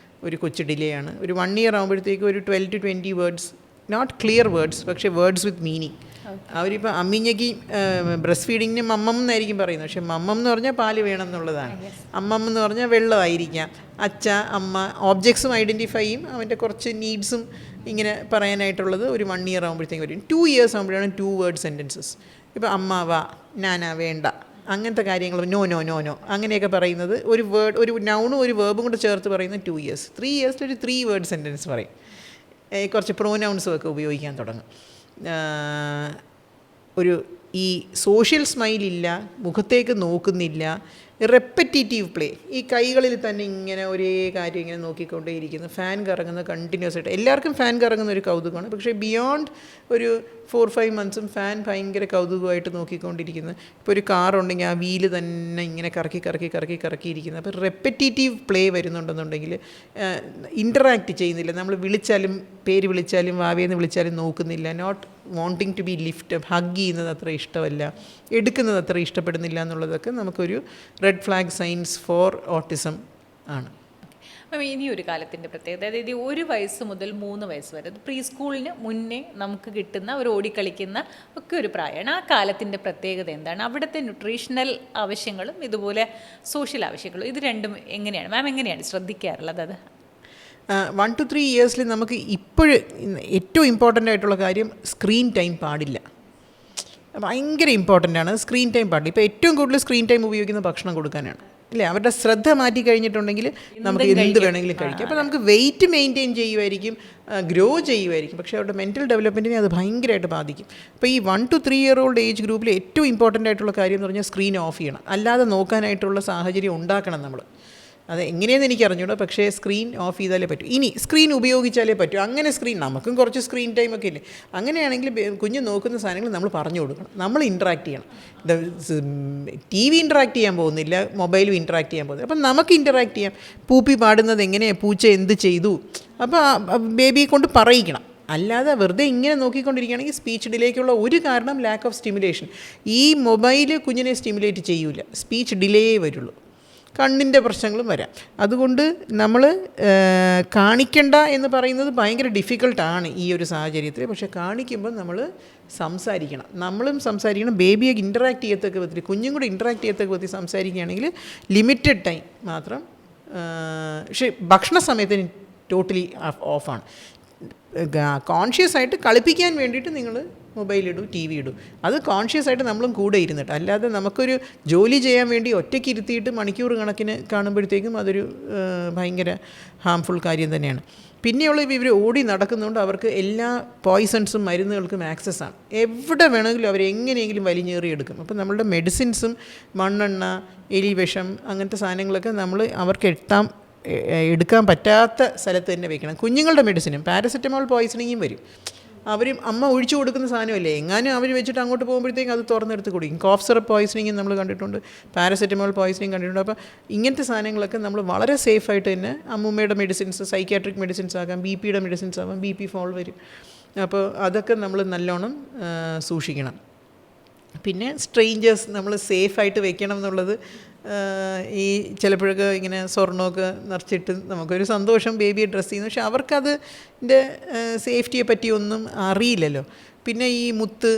ഒരു കൊച്ചു ഡിലേ ആണ്. ഒരു 1 year ആകുമ്പോഴത്തേക്കും ഒരു 12 to 20 words, not clear words, പക്ഷേ വേർഡ്സ് വിത്ത് മീനിങ്. അവരിപ്പോൾ അമ്മിഞ്ഞയ്ക്ക് ബ്രസ്റ്റ് ഫീഡിങ്ങിന് മമ്മം എന്നായിരിക്കും പറയുന്നത്, പക്ഷേ മമ്മം എന്ന് പറഞ്ഞാൽ പാല് വേണം എന്നുള്ളതാണ്. അമ്മം എന്ന് പറഞ്ഞാൽ വെള്ളമായിരിക്കാം. അച്ഛ, അമ്മ, ഓബ്ജക്ട്സും ഐഡൻറ്റിഫൈ ചെയ്യും, അവൻ്റെ കുറച്ച് നീഡ്സും ഇങ്ങനെ പറയാനായിട്ടുള്ളത് ഒരു 1 ഇയർ ആകുമ്പോഴത്തേക്കും വരും. 2 ഇയേഴ്സ് ആകുമ്പോഴാണ് 2 വേർഡ് സെൻറ്റൻസസ്. ഇപ്പോൾ അമ്മ വാ, നാനാ വേണ്ട, അങ്ങനത്തെ കാര്യങ്ങൾ, നോ നോ നോ നോ അങ്ങനെയൊക്കെ പറയുന്നത് ഒരു വേർഡ്, ഒരു നൗണും ഒരു വേർബും കൂടെ ചേർത്ത് പറയുന്നത് 2 ഇയേഴ്സ്. 3 ഇയേഴ്സിൽ ഒരു 3 വേർഡ് സെൻറ്റൻസ് പറയും. കുറച്ച് പ്രോനൗൺസും ഒക്കെ ഉപയോഗിക്കാൻ തുടങ്ങും. ഒരു ഈ സോഷ്യൽ സ്മൈലില്ല, മുഖത്തേക്ക് നോക്കുന്നില്ല, റെപ്പറ്റേറ്റീവ് പ്ലേ, ഈ കൈകളിൽ തന്നെ ഇങ്ങനെ ഒരേ കാര്യം ഇങ്ങനെ നോക്കിക്കൊണ്ടേയിരിക്കുന്നു, ഫാൻ കറങ്ങുന്നത് കണ്ടിന്യൂസ് ആയിട്ട്. എല്ലാവർക്കും ഫാൻ കറങ്ങുന്ന ഒരു കൗതുകമാണ്, പക്ഷേ ബിയോണ്ട് ഒരു 4-5 മന്ത്സും ഫാൻ ഭയങ്കര കൗതുകമായിട്ട് നോക്കിക്കൊണ്ടിരിക്കുന്നത്. ഇപ്പോൾ ഒരു കാറുണ്ടെങ്കിൽ ആ വീല് തന്നെ ഇങ്ങനെ കറക്കിയിരിക്കുന്നത്. അപ്പോൾ റെപ്പറ്റേറ്റീവ് പ്ലേ വരുന്നുണ്ടെന്നുണ്ടെങ്കിൽ ഇൻറ്ററാക്റ്റ് ചെയ്യുന്നില്ല. നമ്മൾ വിളിച്ചാലും, പേര് വിളിച്ചാലും, വാവേന്ന് വിളിച്ചാലും നോക്കുന്നില്ല, not wanting to be lift, hug ചെയ്യുന്നത് അത്ര ഇഷ്ടമല്ല, എടുക്കുന്നത് അത്ര ഇഷ്ടപ്പെടുന്നില്ല എന്നുള്ളതൊക്കെ നമുക്കൊരു red flag signs for autism ആണ്. അപ്പം ഇനി ഒരു കാലത്തിൻ്റെ പ്രത്യേകത, അതായത് 1 വയസ്സ് മുതൽ 3 വയസ്സ് വരെ, പ്രീ സ്കൂളിന് മുന്നേ നമുക്ക് കിട്ടുന്ന ഒരു ഓടിക്കളിക്കുന്ന ഒക്കെ ഒരു പ്രായമാണ്. ആ കാലത്തിൻ്റെ പ്രത്യേകത എന്താണ്? അവിടുത്തെ ന്യൂട്രീഷണൽ ആവശ്യങ്ങളും ഇതുപോലെ സോഷ്യൽ ആവശ്യങ്ങളും, ഇത് രണ്ടും എങ്ങനെയാണ് മാം എങ്ങനെയാണ് ശ്രദ്ധിക്കാറുള്ളത്? അത് 1 to 3 ഇയേഴ്സിൽ നമുക്ക് ഇപ്പോഴും ഏറ്റവും ഇമ്പോർട്ടൻ്റ് ആയിട്ടുള്ള കാര്യം സ്ക്രീൻ ടൈം പാടില്ല. ഭയങ്കര ഇമ്പോർട്ടൻ്റ് ആണ് സ്ക്രീൻ ടൈം പാടില്ല. ഇപ്പോൾ ഏറ്റവും കൂടുതൽ സ്ക്രീൻ ടൈം ഉപയോഗിക്കുന്ന ഭക്ഷണം കൊടുക്കാനാണ്, അല്ലേ? അവരുടെ ശ്രദ്ധ മാറ്റി കഴിഞ്ഞിട്ടുണ്ടെങ്കിൽ നമുക്ക് എന്ത് വേണമെങ്കിലും കഴിക്കാം. അപ്പോൾ നമുക്ക് വെയിറ്റ് മെയിൻറ്റെയിൻ ചെയ്യുമായിരിക്കും, ഗ്രോ ചെയ്യുമായിരിക്കും, പക്ഷേ അവരുടെ മെൻറ്റൽ ഡെവലപ്മെൻറ്റിനെ അത് ഭയങ്കരമായിട്ട് ബാധിക്കും. അപ്പോൾ ഈ 1 to 3 ഇയർ ഓൾഡ് ഏജ് ഗ്രൂപ്പിൽ ഏറ്റവും ഇമ്പോർട്ടൻ്റ് ആയിട്ടുള്ള കാര്യം എന്ന് പറഞ്ഞാൽ സ്ക്രീൻ ഓഫ് ചെയ്യണം. അല്ലാതെ നോക്കാനായിട്ടുള്ള സാഹചര്യം ഉണ്ടാക്കണം നമ്മൾ. അത് എങ്ങനെയെന്ന് എനിക്ക് അറിഞ്ഞൂടാ, പക്ഷേ സ്ക്രീൻ ഓഫ് ചെയ്താലേ പറ്റൂ. ഇനി സ്ക്രീൻ ഉപയോഗിച്ചാലേ പറ്റൂ. അങ്ങനെ സ്ക്രീൻ, നമുക്കും കുറച്ച് സ്ക്രീൻ ടൈമൊക്കെ ഇല്ലേ, അങ്ങനെയാണെങ്കിൽ കുഞ്ഞ് നോക്കുന്ന സാധനങ്ങൾ നമ്മൾ പറഞ്ഞു കൊടുക്കണം, നമ്മൾ ഇൻട്രാക്ട് ചെയ്യണം. ടി വി ഇൻട്രാക്ട് ചെയ്യാൻ പോകുന്നില്ല, മൊബൈലും ഇൻട്രാക്ട് ചെയ്യാൻ പോകുന്നില്ല. അപ്പം നമുക്ക് ഇൻട്രാക്ട് ചെയ്യാം. പൂപ്പി പാടുന്നത് എങ്ങനെയാണ്, പൂച്ച എന്ത് ചെയ്തു, അപ്പോൾ ബേബിയെ കൊണ്ട് പറയിക്കണം. അല്ലാതെ വെറുതെ ഇങ്ങനെ നോക്കിക്കൊണ്ടിരിക്കുകയാണെങ്കിൽ സ്പീച്ച് ഡിലേക്കുള്ള ഒരു കാരണം ലാക്ക് ഓഫ് സ്റ്റിമുലേഷൻ. ഈ മൊബൈൽ കുഞ്ഞിനെ സ്റ്റിമുലേറ്റ് ചെയ്യൂല, സ്പീച്ച് ഡിലേ വരുള്ളൂ, കണ്ണിൻ്റെ പ്രശ്നങ്ങളും വരാം. അതുകൊണ്ട് നമ്മൾ കാണിക്കണ്ട എന്ന് പറയുന്നത് ഭയങ്കര ഡിഫിക്കൾട്ടാണ് ഈ ഒരു സാഹചര്യത്തിൽ. പക്ഷേ കാണിക്കുമ്പോൾ നമ്മൾ സംസാരിക്കണം, നമ്മളും സംസാരിക്കണം. ബേബിയെ ഇൻറ്ററാക്ട് ചെയ്യത്തക്ക വിധത്തിൽ, കുഞ്ഞും കൂടെ ഇൻറ്ററാക്ട് ചെയ്യത്തക്ക വിധത്തിൽ സംസാരിക്കുകയാണെങ്കിൽ ലിമിറ്റഡ് ടൈം മാത്രം. പക്ഷേ ഭക്ഷണ സമയത്തിന് ടോട്ടലി ഓഫാണ്. കോൺഷ്യസ് ആയിട്ട് കളിപ്പിക്കാൻ വേണ്ടിയിട്ട് നിങ്ങൾ മൊബൈലിടൂ, ടി വി ഇടൂ. അത് കോൺഷ്യസ് ആയിട്ട് നമ്മളും കൂടെ ഇരുന്നിട്ട്, അല്ലാതെ നമുക്കൊരു ജോലി ചെയ്യാൻ വേണ്ടി ഒറ്റയ്ക്ക് ഇരുത്തിയിട്ട് മണിക്കൂർ കണക്കിന് കാണുമ്പോഴത്തേക്കും അതൊരു ഭയങ്കര ഹാംഫുൾ കാര്യം തന്നെയാണ്. പിന്നെയുള്ള ഇവർ ഓടി നടക്കുന്നതുകൊണ്ട് അവർക്ക് എല്ലാ പോയ്സൺസും മരുന്നുകൾക്കും ആക്സസ് ആണ്. എവിടെ വേണമെങ്കിലും അവർ എങ്ങനെയെങ്കിലും വലിഞ്ഞേറിയെടുക്കും. അപ്പോൾ നമ്മളുടെ മെഡിസിൻസും മണ്ണെണ്ണ, എലിവിഷം, അങ്ങനത്തെ സാധനങ്ങളൊക്കെ നമ്മൾ അവർക്ക് എടുക്കാൻ പറ്റാത്ത സ്ഥലത്ത് തന്നെ വെക്കണം. കുഞ്ഞുങ്ങളുടെ മെഡിസിനും പാരസെറ്റമോൾ പോയ്സണിങ്ങും വരും. അവരും അമ്മ ഒഴിച്ചു കൊടുക്കുന്ന സാധനമല്ലേ, എങ്ങാനും അവർ വെച്ചിട്ട് അങ്ങോട്ട് പോകുമ്പോഴത്തേക്കും അത് തുറന്നെടുത്ത് കുടിക്കും. കോഫ് സിറപ്പ് പോയ്സണിങ്ങും നമ്മൾ കണ്ടിട്ടുണ്ട്, പാരസെറ്റമോൾ പോയ്സണിങ് കണ്ടിട്ടുണ്ട്. അപ്പോൾ ഇങ്ങനത്തെ സാധനങ്ങളൊക്കെ നമ്മൾ വളരെ സേഫായിട്ട് തന്നെ, അമ്മൂമ്മയുടെ മെഡിസിൻസ് സൈക്യാട്രിക് മെഡിസിൻസ് ആകാം, BP യുടെ മെഡിസിൻസ് ആകാം, BP ഫോൾ വരും. അപ്പോൾ അതൊക്കെ നമ്മൾ നല്ലോണം സൂക്ഷിക്കണം. പിന്നെ സ്ട്രേഞ്ചേഴ്സ് നമ്മൾ സേഫായിട്ട് വെക്കണം എന്നുള്ളത്, ഈ ചിലപ്പോഴൊക്കെ ഇങ്ങനെ സ്വർണ്ണമൊക്കെ നിറച്ചിട്ട് നമുക്കൊരു സന്തോഷം ബേബിയെ ഡ്രസ്സ് ചെയ്യുന്നു, പക്ഷെ അവർക്കതിൻ്റെ സേഫ്റ്റിയെ പറ്റിയൊന്നും അറിയില്ലല്ലോ. പിന്നെ ഈ മുത്ത്,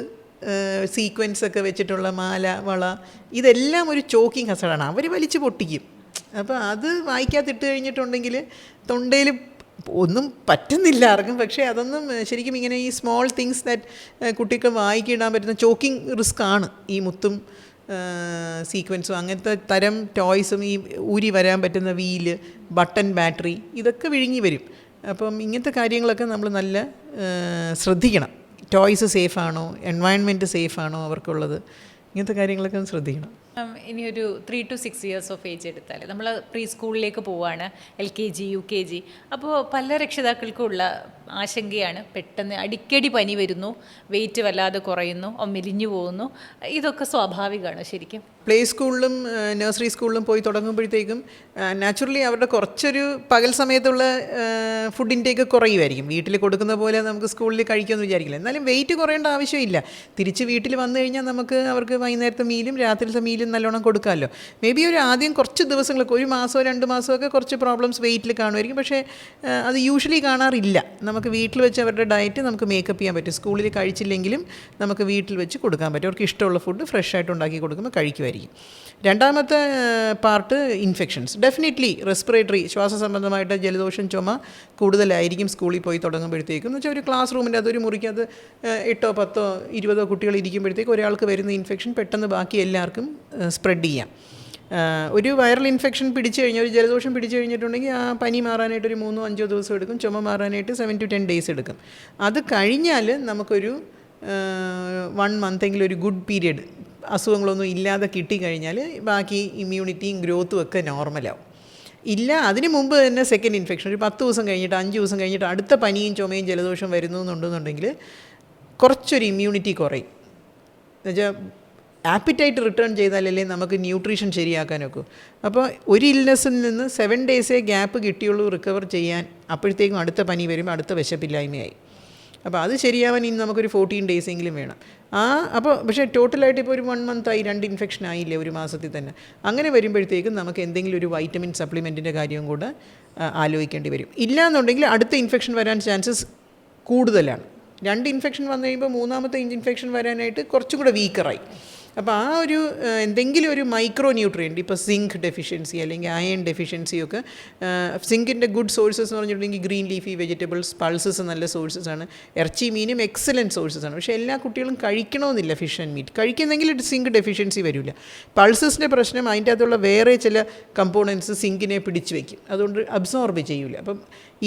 സീക്വൻസ് ഒക്കെ വെച്ചിട്ടുള്ള മാല, വള, ഇതെല്ലാം ഒരു ചോക്കിങ് ഹസഡാണ്, അവർ വലിച്ചു പൊട്ടിക്കും. അപ്പോൾ അത് വായിക്കാത്തിട്ട് കഴിഞ്ഞിട്ടുണ്ടെങ്കിൽ തൊണ്ടയിൽ ഒന്നും പറ്റുന്നില്ല ആർക്കും. പക്ഷേ അതൊന്നും ശരിക്കും ഇങ്ങനെ ഈ സ്മോൾ തിങ്സ് ദാറ്റ് കുട്ടിക്ക് വായിക്കിടാൻ പറ്റുന്ന ചോക്കിങ് റിസ്ക് ആണ് ഈ മുത്തും സീക്വൻസും അങ്ങനത്തെ തരം ടോയ്സും. ഈ ഊരി വരാൻ പറ്റുന്ന വീല്, ബട്ടൺ, ബാറ്ററി, ഇതൊക്കെ വിഴുങ്ങി വരും. അപ്പം ഇങ്ങനത്തെ കാര്യങ്ങളൊക്കെ നമ്മൾ നല്ല ശ്രദ്ധിക്കണം. ടോയ്സ് സേഫാണോ, എൻവയൺമെൻറ്റ് സേഫാണോ അവർക്കുള്ളത്, ഇങ്ങനത്തെ കാര്യങ്ങളൊക്കെ ശ്രദ്ധിക്കണം. ഇനിയൊരു 3 to 6 ഇയേഴ്സ് ഓഫ് ഏജ് എടുത്താൽ നമ്മൾ പ്രീ സ്കൂളിലേക്ക് പോവുകയാണ്, LKG UKG. അപ്പോൾ പല രക്ഷിതാക്കൾക്കും ഉള്ള ആശങ്കയാണ്, പെട്ടെന്ന് അടിക്കടി പനി വരുന്നു, വെയിറ്റ് വല്ലാതെ കുറയുന്നു, മെലിഞ്ഞു പോകുന്നു. ഇതൊക്കെ സ്വാഭാവികമാണ് ശരിക്കും. പ്ലേ സ്കൂളിലും നഴ്സറി സ്കൂളിലും പോയി തുടങ്ങുമ്പോഴത്തേക്കും നാച്ചുറലി അവരുടെ കുറച്ചൊരു പകൽ സമയത്തുള്ള ഫുഡ് ഇൻടേക്ക് കുറയുമായിരിക്കും. വീട്ടിൽ കൊടുക്കുന്ന പോലെ നമുക്ക് സ്കൂളിൽ കഴിക്കുമെന്ന് വിചാരിക്കില്ല. എന്നാലും വെയിറ്റ് കുറയേണ്ട ആവശ്യമില്ല. തിരിച്ച് വീട്ടിൽ വന്നു കഴിഞ്ഞാൽ നമുക്ക് അവർക്ക് വൈകുന്നേരത്തെ മീലും രാത്രിയിലത്തെ മീലും ടൈമിൽ നല്ലോണം കൊടുക്കാമല്ലോ. മേ ബി ഒരു ആദ്യം കുറച്ച് ദിവസങ്ങളൊക്കെ 1 മാസമോ 2 മാസമൊക്കെ കുറച്ച് പ്രോബ്ലംസ് വെയിറ്റിൽ കാണുമായിരിക്കും. പക്ഷേ അത് യൂഷ്വലി കാണാറില്ല. നമുക്ക് വീട്ടിൽ വെച്ച് അവരുടെ ഡയറ്റ് നമുക്ക് മേക്കപ്പ് ചെയ്യാൻ പറ്റും. സ്കൂളിൽ കഴിച്ചില്ലെങ്കിലും നമുക്ക് വീട്ടിൽ വെച്ച് കൊടുക്കാൻ പറ്റും. അവർക്ക് ഇഷ്ടമുള്ള ഫുഡ് ഫ്രഷ് ആയിട്ട് ഉണ്ടാക്കി കൊടുക്കുമ്പോൾ കഴിക്കുമായിരിക്കും. രണ്ടാമത്തെ പാർട്ട് ഇൻഫെക്ഷൻസ്. ഡെഫിനറ്റ്ലി റെസ്പിറേറ്ററി ശ്വാസ സംബന്ധമായിട്ട് ജലദോഷം ചുമ കൂടുതലായിരിക്കും സ്കൂളിൽ പോയി തുടങ്ങുമ്പോഴത്തേക്കും. എന്ന് വെച്ചാൽ ഒരു ക്ലാസ് റൂമിൻ്റെ അതൊരു മുറിക്കകത്ത് 8 10 20 കുട്ടികൾ ഇരിക്കുമ്പോഴത്തേക്ക് ഒരാൾക്ക് വരുന്ന ഇൻഫെക്ഷൻ പെട്ടെന്ന് ബാക്കി എല്ലാവർക്കും സ്പ്രെഡ് ചെയ്യാം. ഒരു വൈറൽ ഇൻഫെക്ഷൻ പിടിച്ചു കഴിഞ്ഞാൽ, ഒരു ജലദോഷം പിടിച്ചു കഴിഞ്ഞിട്ടുണ്ടെങ്കിൽ ആ പനി മാറാനായിട്ട് ഒരു 3-5 ദിവസം എടുക്കും. ചുമ മാറാനായിട്ട് 7 to 10 days എടുക്കും. അത് കഴിഞ്ഞാൽ നമുക്കൊരു 1 month എങ്കിലും ഒരു ഗുഡ് പീരിയഡ് അസുഖങ്ങളൊന്നും ഇല്ലാതെ കിട്ടിക്കഴിഞ്ഞാൽ ബാക്കി ഇമ്മ്യൂണിറ്റിയും ഗ്രോത്തും ഒക്കെ നോർമലാവും. ഇല്ല, അതിന് മുമ്പ് തന്നെ സെക്കൻഡ് ഇൻഫെക്ഷൻ ഒരു 10 ദിവസം കഴിഞ്ഞിട്ട് 5 ദിവസം കഴിഞ്ഞിട്ട് അടുത്ത പനിയും ചുമയും ജലദോഷം വരുന്നുണ്ടെന്നുണ്ടെങ്കിൽ കുറച്ചൊരു ഇമ്മ്യൂണിറ്റി കുറയും. എന്നുവെച്ചാൽ ആപ്പിറ്റൈറ്റ് റിട്ടേൺ ചെയ്താലല്ലേ നമുക്ക് ന്യൂട്രീഷൻ ശരിയാക്കാനൊക്കെ. അപ്പോൾ ഒരു ഇൽനെസ്സിൽ നിന്ന് 7 days ഗ്യാപ്പ് കിട്ടിയുള്ളൂ റിക്കവർ ചെയ്യാൻ. അപ്പോഴത്തേക്കും അടുത്ത പനി വരുമ്പോൾ അടുത്ത വിശപ്പില്ലായ്മയായി. അപ്പോൾ അത് ശരിയാവാൻ ഇനി നമുക്കൊരു 14 days എങ്കിലും വേണം. അപ്പോൾ പക്ഷേ ടോട്ടലായിട്ട് ഇപ്പോൾ ഒരു 1 month ആയി, 2 ഇൻഫെക്ഷൻ ആയില്ലേ ഒരു മാസത്തിൽ തന്നെ. അങ്ങനെ വരുമ്പോഴത്തേക്കും നമുക്ക് എന്തെങ്കിലും ഒരു വൈറ്റമിൻ സപ്ലിമെൻറ്റിൻ്റെ കാര്യവും കൂടെ ആലോചിക്കേണ്ടി വരും. ഇല്ലയെന്നുണ്ടെങ്കിൽ അടുത്ത ഇൻഫെക്ഷൻ വരാൻ ചാൻസസ് കൂടുതലാണ്. 2 ഇൻഫെക്ഷൻ വന്നു കഴിയുമ്പോൾ മൂന്നാമത്തെ ഇൻഫെക്ഷൻ വരാനായിട്ട് കുറച്ചും കൂടെ വീക്കറായി. അപ്പോൾ ആ ഒരു എന്തെങ്കിലും ഒരു മൈക്രോ ന്യൂട്രിയൻറ്റ്, ഇപ്പോൾ സിങ്ക് ഡെഫിഷ്യൻസി അല്ലെങ്കിൽ അയൺ ഡെഫിഷ്യൻസിയൊക്കെ. സിങ്കിൻ്റെ ഗുഡ് സോഴ്സസ് എന്ന് പറഞ്ഞിട്ടുണ്ടെങ്കിൽ ഗ്രീൻ ലീഫി വെജിറ്റബിൾസ്, പൾസസ് നല്ല സോഴ്സസ് ആണ്. ഇറച്ചി മീനും എക്സലൻറ്റ് സോഴ്സസ് ആണ്. പക്ഷേ എല്ലാ കുട്ടികളും കഴിക്കണമെന്നില്ല ഫിഷ് ആൻഡ് മീറ്റ്. കഴിക്കുന്നെങ്കിൽ സിങ്ക് ഡെഫിഷ്യൻസി വരില്ല. പൾസസിൻ്റെ പ്രശ്നം അതിൻ്റെ അകത്തുള്ള വേറെ ചില കമ്പോണൻസ് സിങ്കിനെ പിടിച്ചു വയ്ക്കും, അതുകൊണ്ട് അബ്സോർബ് ചെയ്യില്ല. അപ്പം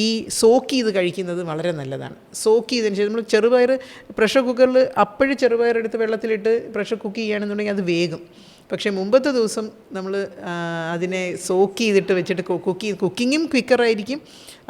ഈ സോക്ക് ചെയ്ത് കഴിക്കുന്നത് വളരെ നല്ലതാണ്. സോക്ക് ചെയ്തതിന് ശേഷം നമ്മൾ ചെറുപയർ പ്രഷർ കുക്കറിൽ അപ്പോഴും ചെറുപയർ എടുത്ത് വെള്ളത്തിലിട്ട് പ്രഷർ കുക്ക് ചെയ്യുകയാണെന്നുണ്ടെങ്കിൽ അത് വേഗം. പക്ഷേ മുമ്പത്തെ ദിവസം നമ്മൾ അതിനെ സോക്ക് ചെയ്തിട്ട് വെച്ചിട്ട് കുക്കിങ്ങും ക്വിക്കറായിരിക്കും,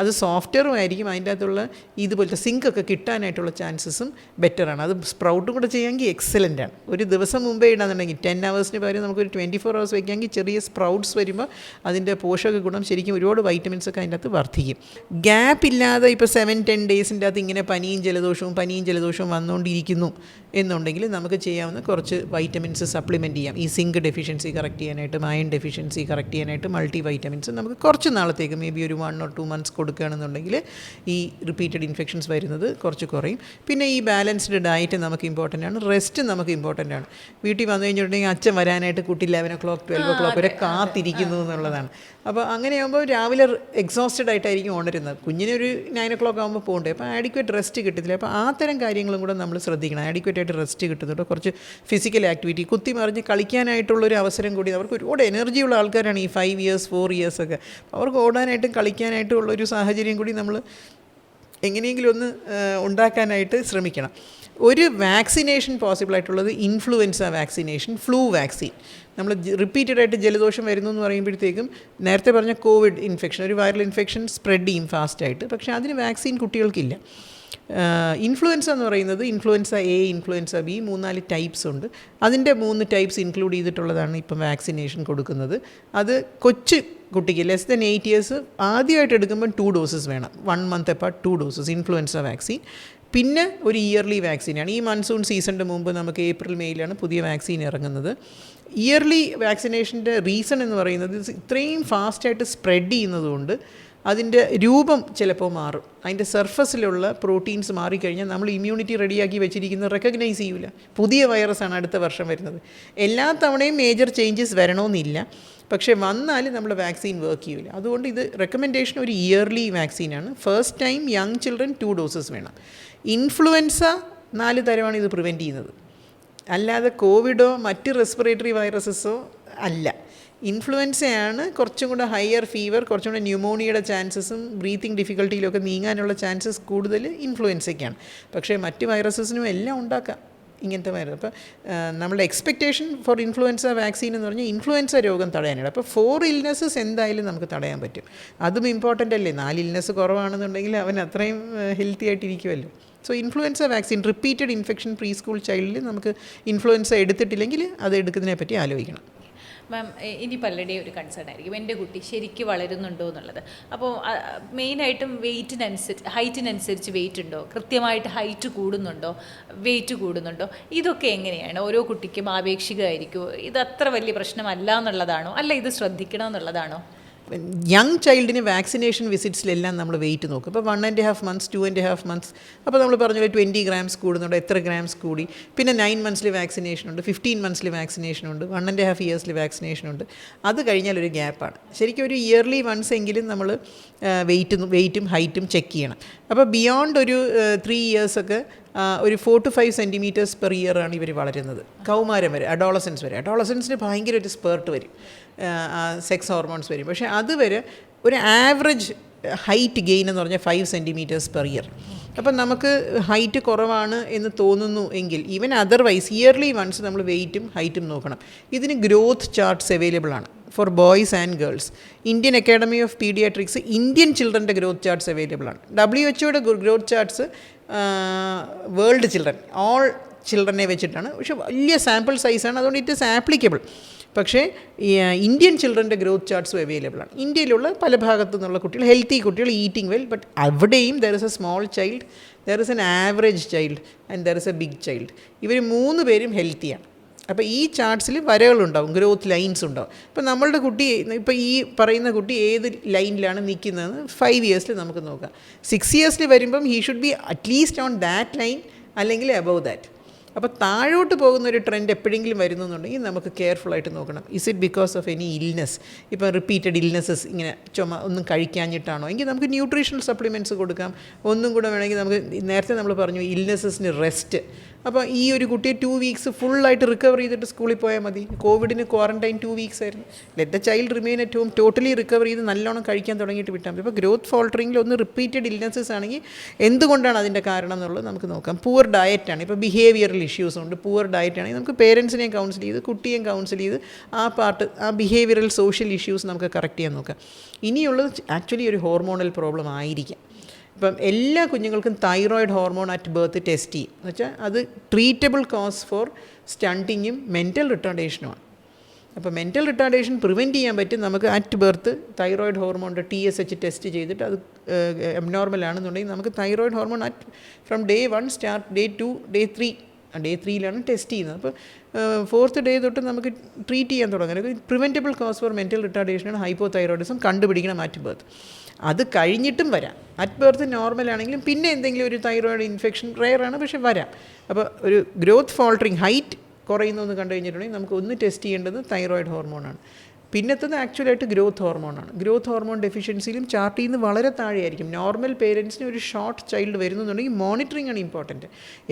അത് സോഫ്റ്റ്വെയറും ആയിരിക്കും. അതിൻ്റെ അകത്തുള്ള ഇതുപോലത്തെ സിങ്കൊക്കെ കിട്ടാനായിട്ടുള്ള ചാൻസസും ബെറ്ററാണ്. അത് സ്പ്രൗട്ടും കൂടെ ചെയ്യാമെങ്കിൽ എക്സലൻ്റാണ്. ഒരു ദിവസം മുമ്പേ ഇടാന്നുണ്ടെങ്കിൽ 10 hours പകരം നമുക്കൊരു 24 hours വയ്ക്കാമെങ്കിൽ ചെറിയ സ്പ്രൗട്ട്സ് വരുമ്പോൾ അതിൻ്റെ പോഷക ഗുണം ശരിക്കും ഒരുപാട് വൈറ്റമിൻസൊക്കെ അതിൻ്റെ അകത്ത് വർദ്ധിക്കും. ഗ്യാപ്പ് ഇല്ലാതെ ഇപ്പോൾ 7-10 daysൻ്റെ അകത്ത് ഇങ്ങനെ പനിയും ജലദോഷവും വന്നുകൊണ്ടിരിക്കുന്നു എന്നുണ്ടെങ്കിൽ നമുക്ക് ചെയ്യാവുന്ന കുറച്ച് വൈറ്റമിൻസ് സപ്ലിമെൻറ്റ് ചെയ്യാം. ഈ സിങ്ക് ഡെഫിഷ്യൻസി കറക്റ്റ് ചെയ്യാനായിട്ട്, അയൺ ഡെഫിഷ്യൻസി കറക്റ്റ് ചെയ്യാനായിട്ട് മൾട്ടി വൈറ്റമിൻസ് നമുക്ക് കുറച്ച് നാളത്തേക്ക് മേ ബി ഒരു 1 or 2 months കൊടുക്കുകയാണെന്നുണ്ടെങ്കിൽ ഈ റിപ്പീറ്റഡ് ഇൻഫെക്ഷൻസ് വരുന്നത് കുറച്ച് കുറയും. പിന്നെ ഈ ബാലൻസ്ഡ് ഡയറ്റ് നമുക്ക് ഇമ്പോർട്ടൻ്റ് ആണ്. റെസ്റ്റ് നമുക്ക് ഇമ്പോർട്ടൻ്റ് ആണ്. വീട്ടിൽ വന്നു കഴിഞ്ഞിട്ടുണ്ടെങ്കിൽ അച്ഛൻ വരാനായിട്ട് കുട്ടി 11 o'clock 12 o'clock വരെ കാത്തിരിക്കുന്നു എന്നുള്ളതാണ്. അപ്പോൾ അങ്ങനെയാകുമ്പോൾ രാവിലെ എക്സോസ്റ്റഡ് ആയിട്ടായിരിക്കും ഉണരുന്നത്. കുഞ്ഞിന് ഒരു 9 o'clock ആകുമ്പോൾ പോകണ്ടേ, അപ്പോൾ ആഡിക്വേറ്റ് റെസ്റ്റ് കിട്ടത്തില്ല. അപ്പോൾ ആ തരം കാര്യങ്ങളും കൂടെ നമ്മൾ ശ്രദ്ധിക്കണം. ആഡിക്വേറ്റ് ആയിട്ട് റെസ്റ്റ് കിട്ടുന്നുണ്ട്, കുറച്ച് ഫിസിക്കൽ ആക്ടിവിറ്റി, കുത്തി മറിഞ്ഞ് കളിക്കാനായിട്ടുള്ളൊരു അവസരം കൂടി. അവർക്ക് ഒരുപാട് എനർജിയുള്ള ആൾക്കാരാണ് ഈ 5 years 4 years ഒക്കെ. അവർക്ക് ഓടാനായിട്ടും കളിക്കാനായിട്ടും ഉള്ളൊരു സാഹചര്യം കൂടി നമ്മൾ എങ്ങനെയെങ്കിലും ഒന്ന് ഉണ്ടാക്കാനായിട്ട് ശ്രമിക്കണം. ഒരു വാക്സിനേഷൻ പോസിബിൾ ആയിട്ടുള്ളത് ഇൻഫ്ലുവൻസ വാക്സിനേഷൻ, ഫ്ലൂ വാക്സിൻ. നമ്മൾ റിപ്പീറ്റഡായിട്ട് ജലദോഷം വരുന്നു എന്ന് പറയുമ്പോഴത്തേക്കും നേരത്തെ പറഞ്ഞ കോവിഡ് ഇൻഫെക്ഷൻ, ഒരു വൈറൽ ഇൻഫെക്ഷൻ സ്പ്രെഡ് ചെയ്യും ഫാസ്റ്റായിട്ട്. പക്ഷേ അതിന് വാക്സിൻ കുട്ടികൾക്കില്ല. ഇൻഫ്ലുവൻസ എന്ന് പറയുന്നത് influenza A, influenza B, 3-4 types ഉണ്ട്. അതിൻ്റെ 3 ടൈപ്സ് ഇൻക്ലൂഡ് ചെയ്തിട്ടുള്ളതാണ് ഇപ്പം വാക്സിനേഷൻ കൊടുക്കുന്നത്. അത് കൊച്ചു കുട്ടിക്ക് ലെസ് ദൻ 8 years ആദ്യമായിട്ട് എടുക്കുമ്പോൾ 2 doses വേണം. 1 month apart 2 doses influenza vaccine. പിന്നെ ഒരു ഇയർലി വാക്സിനാണ്. ഈ മൺസൂൺ സീസണിൻ്റെ മുമ്പ് നമുക്ക് April Mayയിലാണ് പുതിയ വാക്സിൻ ഇറങ്ങുന്നത്. ഇയർലി വാക്സിനേഷൻ്റെ റീസൺ എന്ന് പറയുന്നത് ഇത്രയും ഫാസ്റ്റായിട്ട് സ്പ്രെഡ് ചെയ്യുന്നതുകൊണ്ട് അതിൻ്റെ രൂപം ചിലപ്പോൾ മാറും. അതിൻ്റെ സർഫസിലുള്ള പ്രോട്ടീൻസ് മാറിക്കഴിഞ്ഞാൽ നമ്മൾ ഇമ്മ്യൂണിറ്റി റെഡിയാക്കി വെച്ചിരിക്കുന്നത് റെക്കഗ്നൈസ് ചെയ്യില്ല. പുതിയ വൈറസാണ് അടുത്ത വർഷം വരുന്നത്. എല്ലാ തവണയും മേജർ ചേഞ്ചസ് വരണമെന്നില്ല, പക്ഷേ വന്നാൽ നമ്മുടെ വാക്സിൻ വർക്ക് ചെയ്യില്ല. അതുകൊണ്ട് ഇത് റെക്കമെൻഡേഷൻ ഒരു ഇയർലി വാക്സിനാണ്. First time young children 2 doses വേണം. ഇൻഫ്ലുവൻസ 4 തരമാണ് ഇത് പ്രിവെൻറ്റ് ചെയ്യുന്നത്, അല്ലാതെ കോവിഡോ മറ്റ് റെസ്പിറേറ്ററി വൈറസസോ അല്ല. ഇൻഫ്ലുവൻസയാണ് കുറച്ചും കൂടെ ഹയർ ഫീവർ, കുറച്ചും കൂടെ ന്യൂമോണിയയുടെ ചാൻസസും ബ്രീത്തിങ് ഡിഫിക്കൽട്ടിയിലൊക്കെ നീങ്ങാനുള്ള ചാൻസസ് കൂടുതൽ ഇൻഫ്ലുവൻസയ്ക്കാണ്. പക്ഷേ മറ്റ് വൈറസസിനും എല്ലാം ഉണ്ടാക്കാം ഇങ്ങനത്തെ വൈറസ്. അപ്പോൾ നമ്മളുടെ എക്സ്പെക്റ്റേഷൻ ഫോർ ഇൻഫ്ലുവൻസ വാക്സിൻ എന്ന് പറഞ്ഞാൽ ഇൻഫ്ലുവൻസ രോഗം തടയാനാണ്. അപ്പോൾ 4 illnesses എന്തായാലും നമുക്ക് തടയാൻ പറ്റും. അതും ഇമ്പോർട്ടൻ്റ് അല്ലേ. 4 illness കുറവാണെന്നുണ്ടെങ്കിൽ അവൻ അത്രയും ഹെൽത്തി ആയിട്ടിരിക്കുമല്ലോ. So influenza vaccine, repeated infection pre school ചൈൽഡിൽ നമുക്ക് ഇൻഫ്ലുവൻസ എടുത്തിട്ടില്ലെങ്കിൽ അത് എടുക്കുന്നതിനെ പറ്റി ആലോചിക്കണം. മാം ഇനി പലരുടെയും ഒരു കൺസേൺ ആയിരിക്കും എൻ്റെ കുട്ടി ശരിക്കും വളരുന്നുണ്ടോ എന്നുള്ളത്. അപ്പോൾ മെയിനായിട്ടും ഹൈറ്റിനനുസരിച്ച് വെയിറ്റ് ഉണ്ടോ, കൃത്യമായിട്ട് ഹൈറ്റ് കൂടുന്നുണ്ടോ, വെയിറ്റ് കൂടുന്നുണ്ടോ, ഇതൊക്കെ എങ്ങനെയാണ്? ഓരോ കുട്ടിക്കും ആപേക്ഷികമായിരിക്കുമോ? ഇത് അത്ര വലിയ പ്രശ്നമല്ല എന്നുള്ളതാണോ, അല്ല ഇത് ശ്രദ്ധിക്കണം എന്നുള്ളതാണോ? യങ് ചൈൽഡിന് വാക്സിനേഷൻ വിസിറ്റ്സിലെല്ലാം നമ്മൾ വെയിറ്റ് നോക്കും. ഇപ്പോൾ 1.5 months 2.5 months അപ്പോൾ നമ്മൾ പറഞ്ഞ 20 grams കൂടുന്നുണ്ട്, എത്ര ഗ്രാംസ് കൂടി. പിന്നെ 9 months വാക്സിനേഷൻ ഉണ്ട്, 15 months വാക്സിനേഷൻ ഉണ്ട്, 1.5 years വാക്സിനേഷൻ ഉണ്ട്. അത് കഴിഞ്ഞാൽ ഒരു ഗ്യാപ്പാണ്. ശരിക്കും ഒരു ഇയർലി വൺസ് എങ്കിലും നമ്മൾ വെയിറ്റും ഹൈറ്റും ചെക്ക് ചെയ്യണം. അപ്പോൾ ബിയോണ്ട് ഒരു 3 years ഒക്കെ ഒരു 4 to 5 centimeters per year ആണ് ഇവർ വളരുന്നത്. കൗമാരം വരെ, അഡോളസൻസിന് ഭയങ്കര ഒരു സ്പേർട്ട് വരും, സെക്സ് ഹോർമോൺസ് വരും. പക്ഷേ അതുവരെ ഒരു ആവറേജ് ഹൈറ്റ് ഗെയിൻ എന്ന് പറഞ്ഞാൽ 5 centimeters per year. അപ്പം നമുക്ക് ഹൈറ്റ് കുറവാണ് എന്ന് തോന്നുന്നു എങ്കിൽ ഈവൻ അതർവൈസ് ഇയർലി വൺസ് നമ്മൾ വെയിറ്റും ഹൈറ്റും നോക്കണം. ഇതിന് ഗ്രോത്ത് ചാർട്ട്സ് അവൈലബിൾ ആണ് for boys and girls. Indian academy of paediatrics Indian ചിൽഡ്രൻ്റെ ഗ്രോത്ത് ചാർട്ട്സ് അവൈലബിൾ ആണ്. WHO growth charts world children, all ചിൽഡ്രനെ വെച്ചിട്ടാണ്. പക്ഷേ വലിയ സാമ്പിൾ സൈസാണ്, അതുകൊണ്ട് ഇറ്റ് ഇസ് ആപ്ലിക്കബിൾ. പക്ഷേ ഇന്ത്യൻ ചിൽഡ്രൻ്റെ ഗ്രോത്ത് ചാർട്ട്സും അവൈലബിൾ ആണ്. ഇന്ത്യയിലുള്ള പല ഭാഗത്തു നിന്നുള്ള കുട്ടികൾ, ഹെൽത്തി കുട്ടികൾ, ഈറ്റിംഗ് വെൽ. ബട്ട് അവിടെയും there is a small child, there is an average child and there is A big child. ഇവർ 3 പേരും ഹെൽത്തിയാണ്. അപ്പോൾ ഈ ചാർട്ട്സിൽ വരകളുണ്ടാവും, ഗ്രോത്ത് ലൈൻസ് ഉണ്ടാവും. ഇപ്പോൾ നമ്മളുടെ കുട്ടി, ഇപ്പോൾ ഈ പറയുന്ന കുട്ടി ഏത് ലൈനിലാണ് നിൽക്കുന്നതെന്ന് 5 years നമുക്ക് നോക്കാം. 6 years വരുമ്പം he should be at least on that line അല്ലെങ്കിൽ അബവ് ദാറ്റ്. അപ്പോൾ താഴോട്ട് പോകുന്ന ഒരു ട്രെൻഡ് എപ്പോഴെങ്കിലും വരുന്നുണ്ടെങ്കിൽ നമുക്ക് കെയർഫുള്ളായിട്ട് നോക്കണം. Is it because of any illness? ഇപ്പോൾ റിപ്പീറ്റഡ് ഇൽനെസ്സസ്, ഇങ്ങനെ ചുമ ഒന്നും കഴിക്കാഞ്ഞിട്ടാണോ? എങ്കിൽ നമുക്ക് ന്യൂട്രീഷണൽ സപ്ലിമെൻറ്റ്സ് കൊടുക്കാം. ഒന്നും കൂടെ വേണമെങ്കിൽ നമുക്ക്, നേരത്തെ നമ്മൾ പറഞ്ഞു ഇൽനെസ്സസിന് റെസ്റ്റ്. അപ്പോൾ ഈ ഒരു കുട്ടിയെ 2 weeks ഫുള്ളായിട്ട് റിക്കവർ ചെയ്തിട്ട് സ്കൂളിൽ പോയാൽ മതി. കോവിഡിന് ക്വാറൻറ്റൈൻ 2 weeks ആയിരുന്നു. Let the child remain at home, totally recover ചെയ്ത് നല്ലോണം കഴിക്കാൻ തുടങ്ങിയിട്ട് വിട്ടാൽ മതി. ഇപ്പോൾ ഗ്രോത്ത് ഫോൾട്ടറിങ്ങിൽ ഒന്ന് റിപ്പീറ്റഡ് ഇൽനെസ്സസ് ആണെങ്കിൽ എന്തുകൊണ്ടാണ് അതിൻ്റെ കാരണം എന്നുള്ളത് നമുക്ക് നോക്കാം. പുവർ ഡയറ്റാണ്, ഇപ്പോൾ ബിഹേവിയറൽ ഇഷ്യൂസ് ഉണ്ട്. പുവർ ഡയറ്റാണെങ്കിൽ നമുക്ക് പേരൻസിനെയും കൗൺസിൽ ചെയ്ത് കുട്ടിയെയും കൗൺസിൽ ചെയ്ത് ആ പാർട്ട്, ആ ബിഹേവിയറൽ സോഷ്യൽ ഇഷ്യൂസ് നമുക്ക് കറക്റ്റ് ചെയ്യാൻ നോക്കാം. ഇനിയുള്ളത് ആക്ച്വലി ഒരു ഹോർമോണൽ പ്രോബ്ലം ആയിരിക്കാം. ഇപ്പം എല്ലാ കുഞ്ഞുങ്ങൾക്കും thyroid hormone at birth test ചെയ്യും. എന്ന് വെച്ചാൽ അത് ട്രീറ്റബിൾ കോസ് ഫോർ സ്റ്റണ്ടിങ്ങും മെൻ്റൽ റിട്ടാർഡേഷനുമാണ്. അപ്പോൾ മെൻ്റൽ റിട്ടാർഡേഷൻ പ്രിവെൻറ്റ് ചെയ്യാൻ പറ്റും നമുക്ക് അറ്റ് ബർത്ത് തൈറോയിഡ് ഹോർമോണിൻ്റെ TSH ടെസ്റ്റ് ചെയ്തിട്ട് അത് അബ്നോർമൽ ആണെന്നുണ്ടെങ്കിൽ നമുക്ക് thyroid hormone from day 1 start day 2 day 3 day 3 test ചെയ്യുന്നത്. അപ്പോൾ 4th day തൊട്ട് നമുക്ക് ട്രീറ്റ് ചെയ്യാൻ തുടങ്ങുന്നത്. പ്രിവെൻറ്റബിൾ കോസ് ഫോർ മെൻ്റൽ റിട്ടാർഡേഷനാണ് ഹൈപ്പോതൈറോയിഡിസം. കണ്ടുപിടിക്കണം അറ്റ് ബർത്ത്. അത് കഴിഞ്ഞിട്ടും വരാം. അറ്റ് ബർത്ത് നോർമലാണെങ്കിലും പിന്നെ എന്തെങ്കിലും ഒരു തൈറോയിഡ് ഇൻഫെക്ഷൻ റെയറാണ്, പക്ഷേ വരാം. അപ്പോൾ ഒരു ഗ്രോത്ത് ഫോൾട്ടറിങ്, ഹൈറ്റ് കുറയുന്നു എന്ന് കണ്ടു കഴിഞ്ഞിട്ടുണ്ടെങ്കിൽ നമുക്ക് ഒന്ന് ടെസ്റ്റ് ചെയ്യേണ്ടത് തൈറോയിഡ് ഹോർമോണാണ്. പിന്നത്തത് ആക്ച്വലായിട്ട് ഗ്രോത്ത് ഹോർമോണാണ്. ഗ്രോത്ത് ഹോർമോൺ ഡെഫിഷ്യൻസിയിലും ചാർട്ടിൽ നിന്ന് വളരെ താഴെയായിരിക്കും. നോർമൽ പേരൻസിന് ഒരു ഷോർട്ട് ചൈൽഡ് വരുന്നുണ്ടെങ്കിൽ മോണിറ്ററിംഗ് ആണ് important.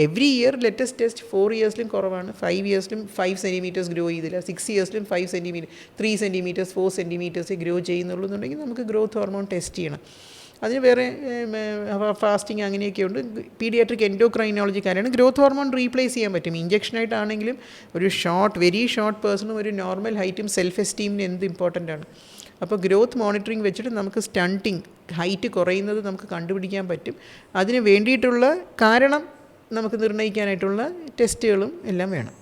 Every year latest test 4 yearsലും കുറവാണ്, 5 yearsലും 5 centimeters ഗ്രോ ചെയ്തില്ല, 6 yearsലും 5 centimeters, 3 centimeters, 4 centimeters ഗ്രോ ചെയ്യുന്നുള്ളൂന്നുണ്ടെങ്കിൽ നമുക്ക് ഗ്രോത്ത് ഹോർമോൺ ടെസ്റ്റ് ചെയ്യണം. അതിന് വേറെ ഫാസ്റ്റിംഗ് അങ്ങനെയൊക്കെ ഉണ്ട്. പീഡിയാട്രിക് എൻഡോക്രൈനോളജിക്കാരാണ്. ഗ്രോത്ത് ഹോർമോൺ റീപ്ലേസ് ചെയ്യാൻ പറ്റും. ഇഞ്ചക്ഷനായിട്ടാണെങ്കിലും ഒരു വെരി ഷോർട്ട് പേഴ്സണും ഒരു നോർമൽ ഹൈറ്റും സെൽഫ് എസ്റ്റീമിന് എന്ത് ഇമ്പോർട്ടൻ്റ് ആണ്. അപ്പോൾ ഗ്രോത്ത് മോണിറ്ററിങ് വെച്ചിട്ട് നമുക്ക് സ്റ്റണ്ടിങ്, ഹൈറ്റ് കുറയുന്നത് നമുക്ക് കണ്ടുപിടിക്കാൻ പറ്റും. അതിന് വേണ്ടിയിട്ടുള്ള കാരണം നമുക്ക് നിർണ്ണയിക്കാനായിട്ടുള്ള ടെസ്റ്റുകളും എല്ലാം വേണം.